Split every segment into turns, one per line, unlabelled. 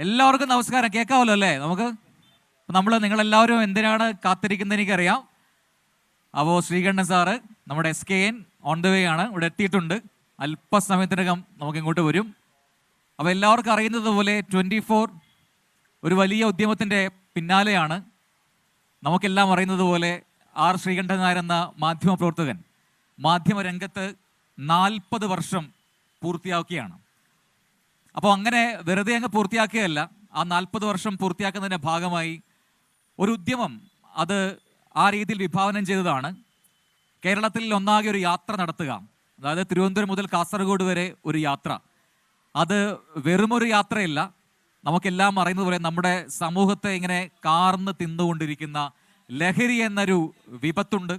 എല്ലാവർക്കും നമസ്കാരം. കേൾക്കാമല്ലോ അല്ലേ? നിങ്ങളെല്ലാവരും എന്തിനാണ് കാത്തിരിക്കുന്നത് എനിക്കറിയാം. അപ്പോൾ ശ്രീകണ്ഠൻ സാറ് നമ്മുടെ SKN ഓൺ ദ വേ ആണ്, ഇവിടെ എത്തിയിട്ടുണ്ട്. അല്പസമയത്തിനകം നമുക്ക് ഇങ്ങോട്ട് വരും. അപ്പോൾ എല്ലാവർക്കും അറിയുന്നത് പോലെ 24 ഒരു വലിയ ഉദ്യമത്തിൻ്റെ പിന്നാലെയാണ്. നമുക്കെല്ലാം അറിയുന്നത് പോലെ ശ്രീകണ്ഠൻ നായർ എന്ന മാധ്യമപ്രവർത്തകൻ മാധ്യമരംഗത്ത് 40 വർഷം പൂർത്തിയാക്കുകയാണ്. അപ്പോൾ അങ്ങനെ വെറുതെ അങ്ങ് പൂർത്തിയാക്കുകയല്ല, ആ 40 വർഷം പൂർത്തിയാക്കുന്നതിൻ്റെ ഭാഗമായി ഒരു ഉദ്യമം അത് ആ രീതിയിൽ വിഭാവനം ചെയ്തതാണ്. കേരളത്തിൽ ഒന്നാകെ ഒരു യാത്ര നടത്തുക, അതായത് തിരുവനന്തപുരം മുതൽ കാസർഗോഡ് വരെ ഒരു യാത്ര. അത് വെറുമൊരു യാത്രയല്ല, നമുക്കെല്ലാം അറിയുന്നത് പോലെ നമ്മുടെ സമൂഹത്തെ ഇങ്ങനെ കാർന്ന് തിന്നുകൊണ്ടിരിക്കുന്ന ലഹരി എന്നൊരു വിപത്തുണ്ട്.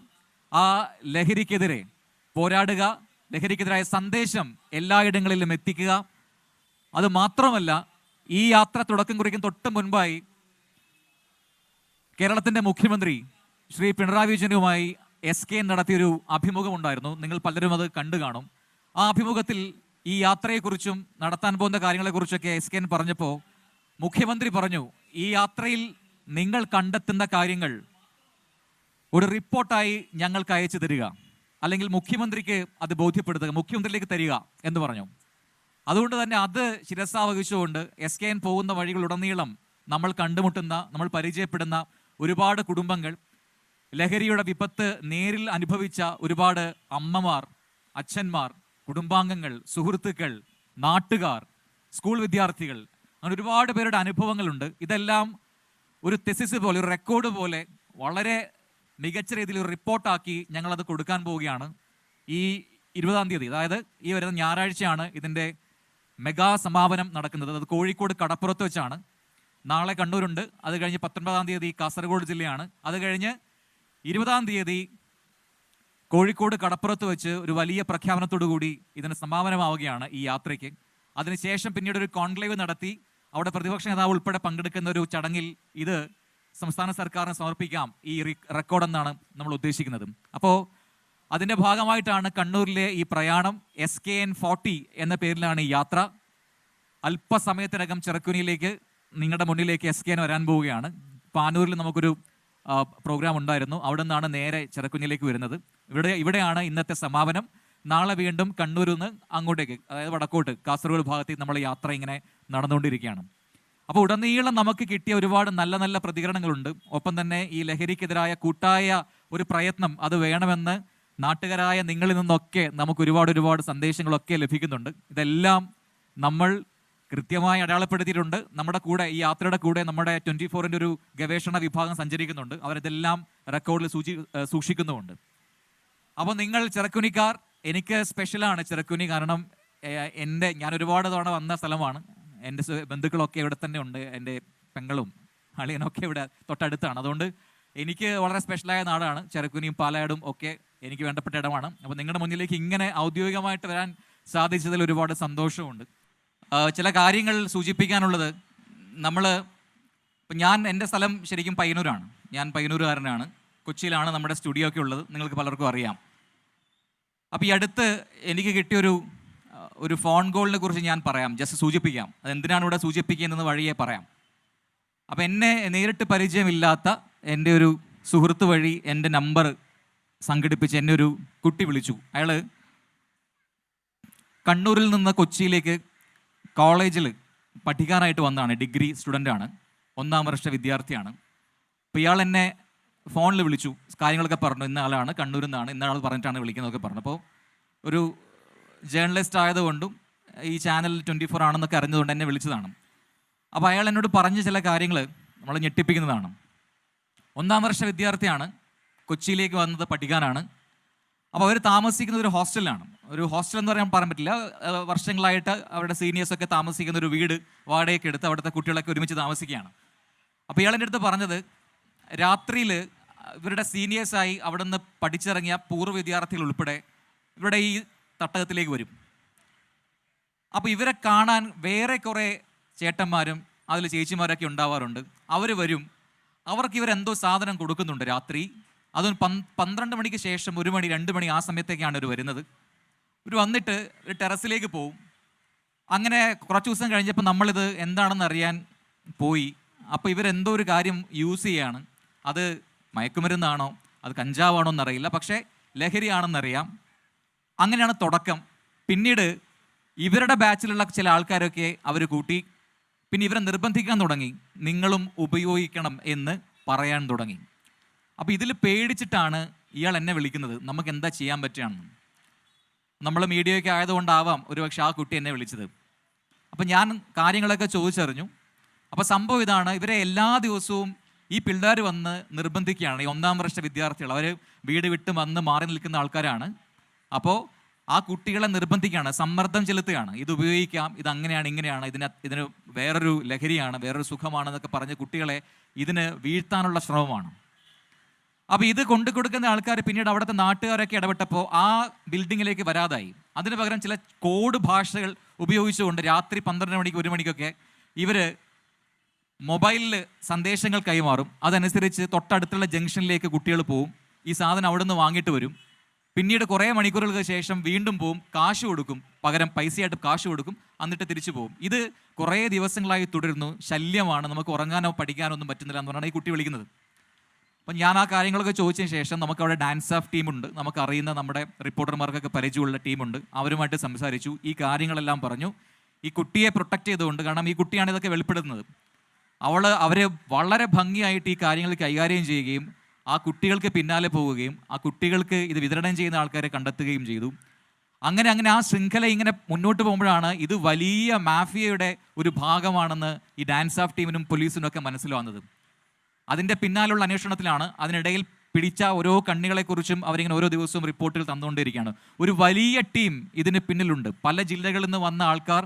ആ ലഹരിക്കെതിരെ പോരാടുക, ലഹരിക്കെതിരായ സന്ദേശം എല്ലായിടങ്ങളിലും എത്തിക്കുക. അത് മാത്രമല്ല, ഈ യാത്ര തുടക്കം കുറിക്കും തൊട്ട് മുൻപായി കേരളത്തിൻ്റെ മുഖ്യമന്ത്രി ശ്രീ പിണറായി വിജയനുമായി SKN നടത്തിയൊരു അഭിമുഖം ഉണ്ടായിരുന്നു. നിങ്ങൾ പലരും അത് കണ്ടു കാണും. ആ അഭിമുഖത്തിൽ ഈ യാത്രയെക്കുറിച്ചും നടത്താൻ പോകുന്ന കാര്യങ്ങളെക്കുറിച്ചൊക്കെ SKN പറഞ്ഞപ്പോൾ മുഖ്യമന്ത്രി പറഞ്ഞു, ഈ യാത്രയിൽ നിങ്ങൾ കണ്ടെത്തുന്ന കാര്യങ്ങൾ ഒരു റിപ്പോർട്ടായി ഞങ്ങൾക്ക് അയച്ചു തരിക, അല്ലെങ്കിൽ മുഖ്യമന്ത്രിക്ക് അത് ബോധ്യപ്പെടുത്തുക, മുഖ്യമന്ത്രിയിലേക്ക് തരിക എന്ന് പറഞ്ഞു. അതുകൊണ്ട് തന്നെ അത് ശിരസാ വഹിച്ചുകൊണ്ട് SKN പോകുന്ന വഴികളുടനീളം നമ്മൾ കണ്ടുമുട്ടുന്ന, നമ്മൾ പരിചയപ്പെടുന്ന ഒരുപാട് കുടുംബങ്ങൾ, ലഹരിയുടെ വിപത്ത് നേരിൽ അനുഭവിച്ച ഒരുപാട് അമ്മമാർ, അച്ഛന്മാർ, കുടുംബാംഗങ്ങൾ, സുഹൃത്തുക്കൾ, നാട്ടുകാർ, സ്കൂൾ വിദ്യാർത്ഥികൾ, അങ്ങനെ ഒരുപാട് പേരുടെ അനുഭവങ്ങളുണ്ട്. ഇതെല്ലാം ഒരു തെസിസ് പോലെ, ഒരു റെക്കോർഡ് പോലെ വളരെ മികച്ച രീതിയിൽ ഒരു റിപ്പോർട്ടാക്കി ഞങ്ങളത് കൊടുക്കാൻ പോവുകയാണ്. ഈ 20-ാം തീയതി, അതായത് ഈ വരുന്ന ഞായറാഴ്ചയാണ് ഇതിൻ്റെ മെഗാ സമാപനം നടക്കുന്നത്. അത് കോഴിക്കോട് കടപ്പുറത്ത് വെച്ചാണ്. നാളെ കണ്ണൂരുണ്ട്, അത് കഴിഞ്ഞ് 19-ാം തീയതി കാസർഗോഡ് ജില്ലയാണ്, അത് കഴിഞ്ഞ് 20-ാം തീയതി കോഴിക്കോട് കടപ്പുറത്ത് വെച്ച് ഒരു വലിയ പ്രഖ്യാപനത്തോടു കൂടി ഇതിന് സമാപനമാവുകയാണ് ഈ യാത്രയ്ക്ക്. അതിനുശേഷം പിന്നീട് ഒരു കോൺക്ലേവ് നടത്തി അവിടെ പ്രതിപക്ഷ നേതാവ് ഉൾപ്പെടെ പങ്കെടുക്കുന്ന ഒരു ചടങ്ങിൽ ഇത് സംസ്ഥാന സർക്കാരിന് സമർപ്പിക്കാം ഈ റെക്കോർഡെന്നാണ് നമ്മൾ ഉദ്ദേശിക്കുന്നത്. അപ്പോൾ അതിൻ്റെ ഭാഗമായിട്ടാണ് കണ്ണൂരിലെ ഈ പ്രയാണം. SKN 40 എന്ന പേരിലാണ് ഈ യാത്ര. അല്പസമയത്തിനകം ചെറുക്കുനിയിലേക്ക്, നിങ്ങളുടെ മുന്നിലേക്ക് SKN വരാൻ പോവുകയാണ്. പാനൂരിൽ നമുക്കൊരു പ്രോഗ്രാം ഉണ്ടായിരുന്നു, അവിടെ നിന്നാണ് നേരെ ചെറുക്കുനിയിലേക്ക് വരുന്നത്. ഇവിടെയാണ് ഇന്നത്തെ സമാപനം. നാളെ വീണ്ടും കണ്ണൂരിൽ നിന്ന് അങ്ങോട്ടേക്ക്, അതായത് വടക്കോട്ട് കാസർഗോഡ് ഭാഗത്തേക്ക് നമ്മൾ യാത്ര ഇങ്ങനെ നടന്നുകൊണ്ടിരിക്കുകയാണ്. അപ്പോൾ ഉടനീളം നമുക്ക് കിട്ടിയ ഒരുപാട് നല്ല നല്ല പ്രതികരണങ്ങളുണ്ട്. ഒപ്പം തന്നെ ഈ ലഹരിക്കെതിരായ കൂട്ടായ ഒരു പ്രയത്നം അത് വേണമെന്ന് നാട്ടുകാരായ നിങ്ങളിൽ നിന്നൊക്കെ നമുക്ക് ഒരുപാട് സന്ദേശങ്ങളൊക്കെ ലഭിക്കുന്നുണ്ട്. ഇതെല്ലാം നമ്മൾ കൃത്യമായി അടയാളപ്പെടുത്തിയിട്ടുണ്ട്. നമ്മുടെ കൂടെ, ഈ യാത്രയുടെ കൂടെ നമ്മുടെ 24-ൻ്റെ ഒരു ഗവേഷണ വിഭാഗം സഞ്ചരിക്കുന്നുണ്ട്. അവരിതെല്ലാം റെക്കോർഡിൽ സൂക്ഷിക്കുന്നുമുണ്ട്. അപ്പോൾ നിങ്ങൾ ചെറുക്കുനിക്കാർ, എനിക്ക് സ്പെഷ്യലാണ് ചെറുക്കുനി. കാരണം ഞാൻ ഒരുപാട് തവണ വന്ന സ്ഥലമാണ്. എൻ്റെ ബന്ധുക്കളൊക്കെ ഇവിടെ തന്നെ ഉണ്ട്, എൻ്റെ പെങ്ങളും അളിയനൊക്കെ ഇവിടെ തൊട്ടടുത്താണ്. അതുകൊണ്ട് എനിക്ക് വളരെ സ്പെഷ്യലായ നാടാണ് ചെറുക്കുനിയും പാലയാടും ഒക്കെ എനിക്ക് വേണ്ടപ്പെട്ട ഇടമാണ്. അപ്പോൾ നിങ്ങളുടെ മുന്നിലേക്ക് ഇങ്ങനെ ഔദ്യോഗികമായിട്ട് വരാൻ സാധിച്ചതിൽ ഒരുപാട് സന്തോഷമുണ്ട്. ചില കാര്യങ്ങൾ സൂചിപ്പിക്കാനുള്ളത്, എൻ്റെ സ്ഥലം ശരിക്കും പയ്യന്നൂരാണ്. ഞാൻ പയ്യന്നൂരുകാരനാണ്. കൊച്ചിയിലാണ് നമ്മുടെ സ്റ്റുഡിയോ ഒക്കെ ഉള്ളത്, നിങ്ങൾക്ക് പലർക്കും അറിയാം. അപ്പോൾ ഈ അടുത്ത് എനിക്ക് കിട്ടിയൊരു ഫോൺ കോളിനെ കുറിച്ച് ഞാൻ പറയാം, ജസ്റ്റ് സൂചിപ്പിക്കാം. അതെന്തിനാണ് ഇവിടെ സൂചിപ്പിക്കുന്നതെന്ന് വഴിയെ പറയാം. അപ്പോൾ എന്നെ നേരിട്ട് പരിചയമില്ലാത്ത എൻ്റെ ഒരു സുഹൃത്ത് വഴി എൻ്റെ നമ്പർ സംഘടിപ്പിച്ച് എന്നെ ഒരു കുട്ടി വിളിച്ചു. അയാൾ കണ്ണൂരിൽ നിന്ന് കൊച്ചിയിലേക്ക് കോളേജിൽ പഠിക്കാനായിട്ട് വന്നതാണ്. ഡിഗ്രി സ്റ്റുഡൻ്റാണ്, 1-ാം വർഷ വിദ്യാർത്ഥിയാണ്. അപ്പോൾ ഇയാൾ എന്നെ ഫോണിൽ വിളിച്ചു, കാര്യങ്ങളൊക്കെ പറഞ്ഞു. ഇന്ന ആളാണ്, കണ്ണൂരിൽ നിന്നാണ്, ഇന്ന ആൾ പറഞ്ഞിട്ടാണ് വിളിക്കുന്നതൊക്കെ പറഞ്ഞു. അപ്പോൾ ഒരു ജേർണലിസ്റ്റ് ആയതുകൊണ്ടും ഈ ചാനൽ 24 ആണെന്നൊക്കെ അറിഞ്ഞതുകൊണ്ട് എന്നെ വിളിച്ചതാണ്. അപ്പോൾ അയാൾ എന്നോട് പറഞ്ഞ ചില കാര്യങ്ങൾ നമ്മൾ ഞെട്ടിപ്പിക്കുന്നതാണ്. 1-ാം വർഷ വിദ്യാർത്ഥിയാണ്, കൊച്ചിയിലേക്ക് വന്നത് പഠിക്കാനാണ്. അപ്പോൾ അവർ താമസിക്കുന്നത് ഒരു ഹോസ്റ്റലിലാണ്. ഒരു ഹോസ്റ്റൽ എന്ന് പറയാൻ പറ്റില്ല, വർഷങ്ങളായിട്ട് അവരുടെ സീനിയേഴ്സൊക്കെ താമസിക്കുന്ന ഒരു വീട് വാടകയ്ക്ക് എടുത്ത് അവിടുത്തെ കുട്ടികളൊക്കെ ഒരുമിച്ച് താമസിക്കുകയാണ്. അപ്പോൾ ഇയാളെൻ്റെ അടുത്ത് പറഞ്ഞത്, രാത്രിയിൽ ഇവരുടെ സീനിയേഴ്സായി അവിടെ നിന്ന് പഠിച്ചിറങ്ങിയ പൂർവ്വ വിദ്യാർത്ഥികൾ ഉൾപ്പെടെ ഇവിടെ ഈ തട്ടകത്തിലേക്ക് വരും. അപ്പോൾ ഇവരെ കാണാൻ വേറെ കുറേ ചേട്ടന്മാരും അതിൽ ചേച്ചിമാരൊക്കെ ഉണ്ടാവാറുണ്ട്. അവർ വരും, അവർക്ക് ഇവരെന്തോ സാധനം കൊടുക്കുന്നുണ്ട് രാത്രി. അതും 12 മണിക്ക് ശേഷം 1 മണി 2 മണി ആ സമയത്തേക്കാണ് ഇവർ വരുന്നത്. ഇവർ വന്നിട്ട് ഒരു ടെറസിലേക്ക് പോവും. അങ്ങനെ കുറച്ച് ദിവസം കഴിഞ്ഞപ്പോൾ നമ്മളിത് എന്താണെന്ന് അറിയാൻ പോയി. അപ്പോൾ ഇവരെന്തോ ഒരു കാര്യം യൂസ് ചെയ്യാണ്. അത് മയക്കുമരുന്നാണോ അത് കഞ്ചാവാണോ എന്നറിയില്ല, പക്ഷേ ലഹരിയാണെന്നറിയാം. അങ്ങനെയാണ് തുടക്കം. പിന്നീട് ഇവരുടെ ബാച്ചിലുള്ള ചില ആൾക്കാരൊക്കെ അവർ കൂട്ടി. പിന്നെ ഇവരെ നിർബന്ധിക്കാൻ തുടങ്ങി, നിങ്ങളും ഉപയോഗിക്കണം എന്ന് പറയാൻ തുടങ്ങി. അപ്പോൾ ഇതിൽ പേടിച്ചിട്ടാണ് ഇയാൾ എന്നെ വിളിക്കുന്നത്, നമുക്ക് എന്താ ചെയ്യാൻ പറ്റുകയാണെന്ന്. നമ്മൾ മീഡിയയൊക്കെ ആയതുകൊണ്ടാവാം ഒരുപക്ഷെ ആ കുട്ടി എന്നെ വിളിച്ചത്. അപ്പം ഞാൻ കാര്യങ്ങളൊക്കെ ചോദിച്ചറിഞ്ഞു. അപ്പോൾ സംഭവം ഇതാണ്, ഇവരെ എല്ലാ ദിവസവും ഈ പിള്ളേർ വന്ന് നിർബന്ധിക്കുകയാണ്. ഈ 1-ാം വർഷ വിദ്യാർത്ഥികൾ, അവർ വീട് വിട്ട് വന്ന് മാറി നിൽക്കുന്ന ആൾക്കാരാണ്. അപ്പോൾ ആ കുട്ടികളെ നിർബന്ധിക്കുകയാണ്, സമ്മർദ്ദം ചെലുത്തുകയാണ്. ഇത് ഉപയോഗിക്കാം, ഇത് അങ്ങനെയാണ് ഇങ്ങനെയാണ്, ഇതിന് വേറൊരു ലഹരിയാണ്, വേറൊരു സുഖമാണെന്നൊക്കെ പറഞ്ഞ് കുട്ടികളെ ഇതിന് വീഴ്ത്താനുള്ള ശ്രമമാണ്. അപ്പോൾ ഇത് കൊണ്ടു കൊടുക്കുന്ന ആൾക്കാർ പിന്നീട് അവിടുത്തെ നാട്ടുകാരൊക്കെ ഇടപെട്ടപ്പോൾ ആ ബിൽഡിങ്ങിലേക്ക് വരാതായി. അതിന് പകരം ചില കോഡ് ഭാഷകൾ ഉപയോഗിച്ചുകൊണ്ട് രാത്രി 12 മണിക്ക് 1 മണിക്കൊക്കെ ഇവർ മൊബൈലിൽ സന്ദേശങ്ങൾ കൈമാറും. അതനുസരിച്ച് തൊട്ടടുത്തുള്ള ജംഗ്ഷനിലേക്ക് കുട്ടികൾ പോവും, ഈ സാധനം അവിടെ നിന്ന് വാങ്ങിയിട്ട് വരും. പിന്നീട് കുറേ മണിക്കൂറുകൾക്ക് ശേഷം വീണ്ടും പോവും, കാശ് കൊടുക്കും, പകരം പൈസയായിട്ട് കാശ് കൊടുക്കും, എന്നിട്ട് തിരിച്ചു പോകും. ഇത് കുറേ ദിവസങ്ങളായി തുടരുന്നു. ശല്യമാണ്, നമുക്ക് ഉറങ്ങാനോ പഠിക്കാനോ ഒന്നും പറ്റുന്നില്ല എന്ന് പറഞ്ഞാണ് ഈ കുട്ടി വിളിക്കുന്നത്. അപ്പം ഞാൻ ആ കാര്യങ്ങളൊക്കെ ചോദിച്ചതിന് ശേഷം നമുക്കവിടെ ഡാൻസ് ഓഫ് ടീമുണ്ട്, നമുക്കറിയുന്ന നമ്മുടെ റിപ്പോർട്ടർമാർക്കൊക്കെ പരിചയമുള്ള ടീമുണ്ട്. അവരുമായിട്ട് സംസാരിച്ചു, ഈ കാര്യങ്ങളെല്ലാം പറഞ്ഞു. ഈ കുട്ടിയെ പ്രൊട്ടക്റ്റ് ചെയ്തുകൊണ്ട്, കാരണം ഈ കുട്ടിയാണ് ഇതൊക്കെ വെളിപ്പെടുത്തുന്നത്, അവരെ വളരെ ഭംഗിയായിട്ട് ഈ കാര്യങ്ങൾ കൈകാര്യം ചെയ്യുകയും ആ കുട്ടികൾക്ക് പിന്നാലെ പോവുകയും ആ കുട്ടികൾക്ക് ഇത് വിതരണം ചെയ്യുന്ന ആൾക്കാരെ കണ്ടെത്തുകയും ചെയ്തു. അങ്ങനെ ആ ശൃംഖല ഇങ്ങനെ മുന്നോട്ട് പോകുമ്പോഴാണ് ഇത് വലിയ മാഫിയയുടെ ഒരു ഭാഗമാണെന്ന് ഈ ഡാൻസ് ഓഫ് ടീമിനും പോലീസിനും ഒക്കെ മനസ്സിൽ വന്നത്. അതിൻ്റെ പിന്നാലുള്ള അന്വേഷണത്തിലാണ്, അതിനിടയിൽ പിടിച്ച ഓരോ കണ്ണികളെക്കുറിച്ചും അവരിങ്ങനെ ഓരോ ദിവസവും റിപ്പോർട്ടുകൾ തന്നുകൊണ്ടിരിക്കുകയാണ്. ഒരു വലിയ ടീം ഇതിന് പിന്നിലുണ്ട്. പല ജില്ലകളിൽ നിന്ന് വന്ന ആൾക്കാർ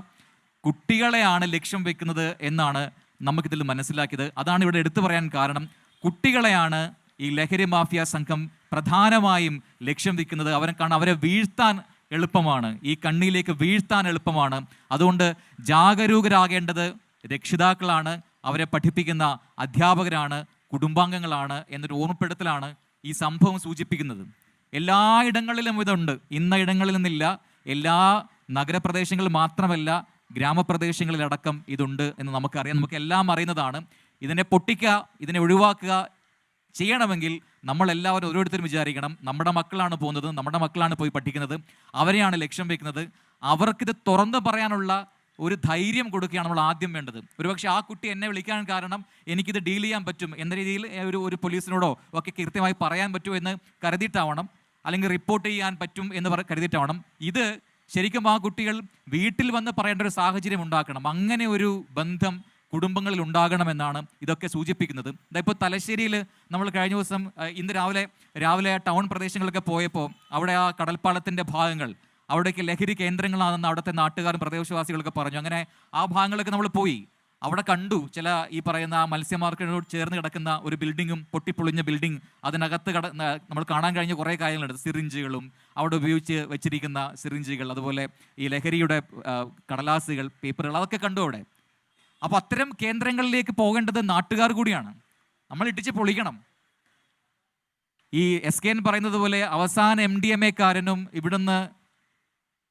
കുട്ടികളെയാണ് ലക്ഷ്യം വെക്കുന്നത് എന്നാണ് നമുക്കിതിൽ മനസ്സിലാക്കിയത്. അതാണ് ഇവിടെ എടുത്തു പറയാൻ കാരണം. കുട്ടികളെയാണ് ഈ ലഹരി മാഫിയ സംഘം പ്രധാനമായും ലക്ഷ്യം വെക്കുന്നത്. അവരെ വീഴ്ത്താൻ എളുപ്പമാണ്, ഈ കണ്ണിയിലേക്ക് വീഴ്ത്താൻ എളുപ്പമാണ്. അതുകൊണ്ട് ജാഗരൂകരാകേണ്ടത് രക്ഷിതാക്കളാണ്, അവരെ പഠിപ്പിക്കുന്ന അധ്യാപകരാണ്, കുടുംബാംഗങ്ങളാണ് എന്നൊരു ഓർമ്മപ്പെടുത്തലാണ് ഈ സംഭവം സൂചിപ്പിക്കുന്നത്. എല്ലായിടങ്ങളിലും ഇതുണ്ട്, ഇന്ന ഇടങ്ങളിൽ നിന്നില്ല, എല്ലാ നഗരപ്രദേശങ്ങളിൽ മാത്രമല്ല ഗ്രാമപ്രദേശങ്ങളിലടക്കം ഇതുണ്ട് എന്ന് നമുക്കറിയാം, നമുക്കെല്ലാം അറിയുന്നതാണ്. ഇതിനെ പൊട്ടിക്കുക, ഇതിനെ ഒഴിവാക്കുക ചെയ്യണമെങ്കിൽ നമ്മളെല്ലാവരും ഓരോരുത്തരും വിചാരിക്കണം, നമ്മുടെ മക്കളാണ് പോകുന്നത്, നമ്മുടെ മക്കളാണ് പോയി പഠിക്കുന്നത്, അവരെയാണ് ലക്ഷ്യം വെക്കുന്നത്. അവർക്കിത് തുറന്നു പറയാനുള്ള ഒരു ധൈര്യം കൊടുക്കുകയാണ് നമ്മൾ ആദ്യം വേണ്ടത്. ഒരുപക്ഷെ ആ കുട്ടി എന്നെ വിളിക്കാൻ കാരണം എനിക്കിത് ഡീൽ ചെയ്യാൻ പറ്റും എന്ന രീതിയിൽ ഒരു പോലീസിനോടോ ഒക്കെ കൃത്യമായി പറയാൻ പറ്റുമോ എന്ന് കരുതിയിട്ടാവണം, അല്ലെങ്കിൽ റിപ്പോർട്ട് ചെയ്യാൻ പറ്റും എന്ന് കരുതിയിട്ടാവണം. ഇത് ശരിക്കും ആ കുട്ടികൾ വീട്ടിൽ വന്ന് പറയേണ്ട ഒരു സാഹചര്യം ഉണ്ടാക്കണം. അങ്ങനെ ഒരു ബന്ധം കുടുംബങ്ങളിൽ ഉണ്ടാകണമെന്നാണ് ഇതൊക്കെ സൂചിപ്പിക്കുന്നത്. ഇപ്പോൾ തലശ്ശേരിയിൽ നമ്മൾ കഴിഞ്ഞ ദിവസം ഇന്ന് രാവിലെ ടൗൺ പ്രദേശങ്ങളൊക്കെ പോയപ്പോൾ അവിടെ ആ കടൽപ്പാലത്തിൻ്റെ ഭാഗങ്ങൾ, അവിടേക്ക് ലഹരി കേന്ദ്രങ്ങളാണെന്ന് അവിടുത്തെ നാട്ടുകാരും പ്രദേശവാസികളൊക്കെ പറഞ്ഞു. അങ്ങനെ ആ ഭാഗങ്ങളൊക്കെ നമ്മൾ പോയി, അവിടെ കണ്ടു ചില ഈ പറയുന്ന മത്സ്യ മാർക്കറ്റിനോട് ചേർന്ന് കിടക്കുന്ന ഒരു ബിൽഡിങ്ങും, പൊട്ടിപ്പൊളിഞ്ഞ ബിൽഡിംഗ്, അതിനകത്ത് നമ്മൾ കാണാൻ കഴിഞ്ഞ കുറേ കാര്യങ്ങളുണ്ട്. സിറിഞ്ചുകളും അവിടെ ഉപയോഗിച്ച് വെച്ചിരിക്കുന്ന സിറിഞ്ചുകൾ, അതുപോലെ ഈ ലഹരിയുടെ കടലാസുകൾ, പേപ്പറുകൾ, അതൊക്കെ കണ്ടു അവിടെ. അപ്പോൾ അത്തരം കേന്ദ്രങ്ങളിലേക്ക് പോകേണ്ടത് നാട്ടുകാർ കൂടിയാണ്. നമ്മൾ ഇടിച്ച് പൊളിക്കണം. ഈ SKN പറയുന്നത് പോലെ അവസാന MDMA കാരനും ഇവിടുന്ന്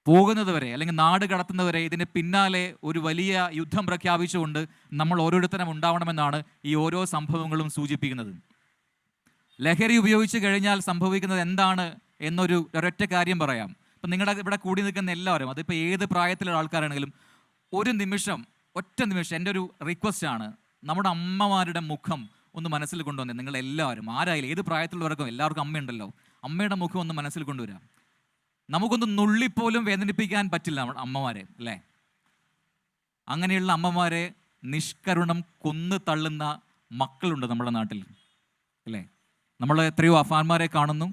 പോകുന്നത് വരെ, അല്ലെങ്കിൽ നാട് കടത്തുന്നവരെ ഇതിന് പിന്നാലെ ഒരു വലിയ യുദ്ധം പ്രഖ്യാപിച്ചുകൊണ്ട് നമ്മൾ ഓരോരുത്തരും ഉണ്ടാവണമെന്നാണ് ഈ ഓരോ സംഭവങ്ങളും സൂചിപ്പിക്കുന്നത്. ലഹരി ഉപയോഗിച്ച് കഴിഞ്ഞാൽ സംഭവിക്കുന്നത് എന്താണ് ഒരൊറ്റ കാര്യം പറയാം. ഇപ്പം നിങ്ങളുടെ ഇവിടെ കൂടി നിൽക്കുന്ന എല്ലാവരും, അതിപ്പോൾ ഏത് പ്രായത്തിലുള്ള ആൾക്കാരാണെങ്കിലും, ഒറ്റ നിമിഷം എൻ്റെ ഒരു റിക്വസ്റ്റാണ്, നമ്മുടെ അമ്മമാരുടെ മുഖം ഒന്ന് മനസ്സിൽ കൊണ്ടുവന്നേ. നിങ്ങളെല്ലാവരും, ആരായാലും ഏത് പ്രായത്തിലുള്ളവർക്കും എല്ലാവർക്കും അമ്മയുണ്ടല്ലോ, അമ്മയുടെ മുഖം ഒന്ന് മനസ്സിൽ കൊണ്ടുവരാം. നമുക്കൊന്ന് നുള്ളിപ്പോലും വേദനിപ്പിക്കാൻ പറ്റില്ല അമ്മമാരെ, അല്ലേ? അങ്ങനെയുള്ള അമ്മമാരെ നിഷ്കരുണം കൊന്നു തള്ളുന്ന മക്കളുണ്ട് നമ്മുടെ നാട്ടിൽ, അല്ലേ? നമ്മൾ എത്രയോ അഫാന്മാരെ കാണുന്നു,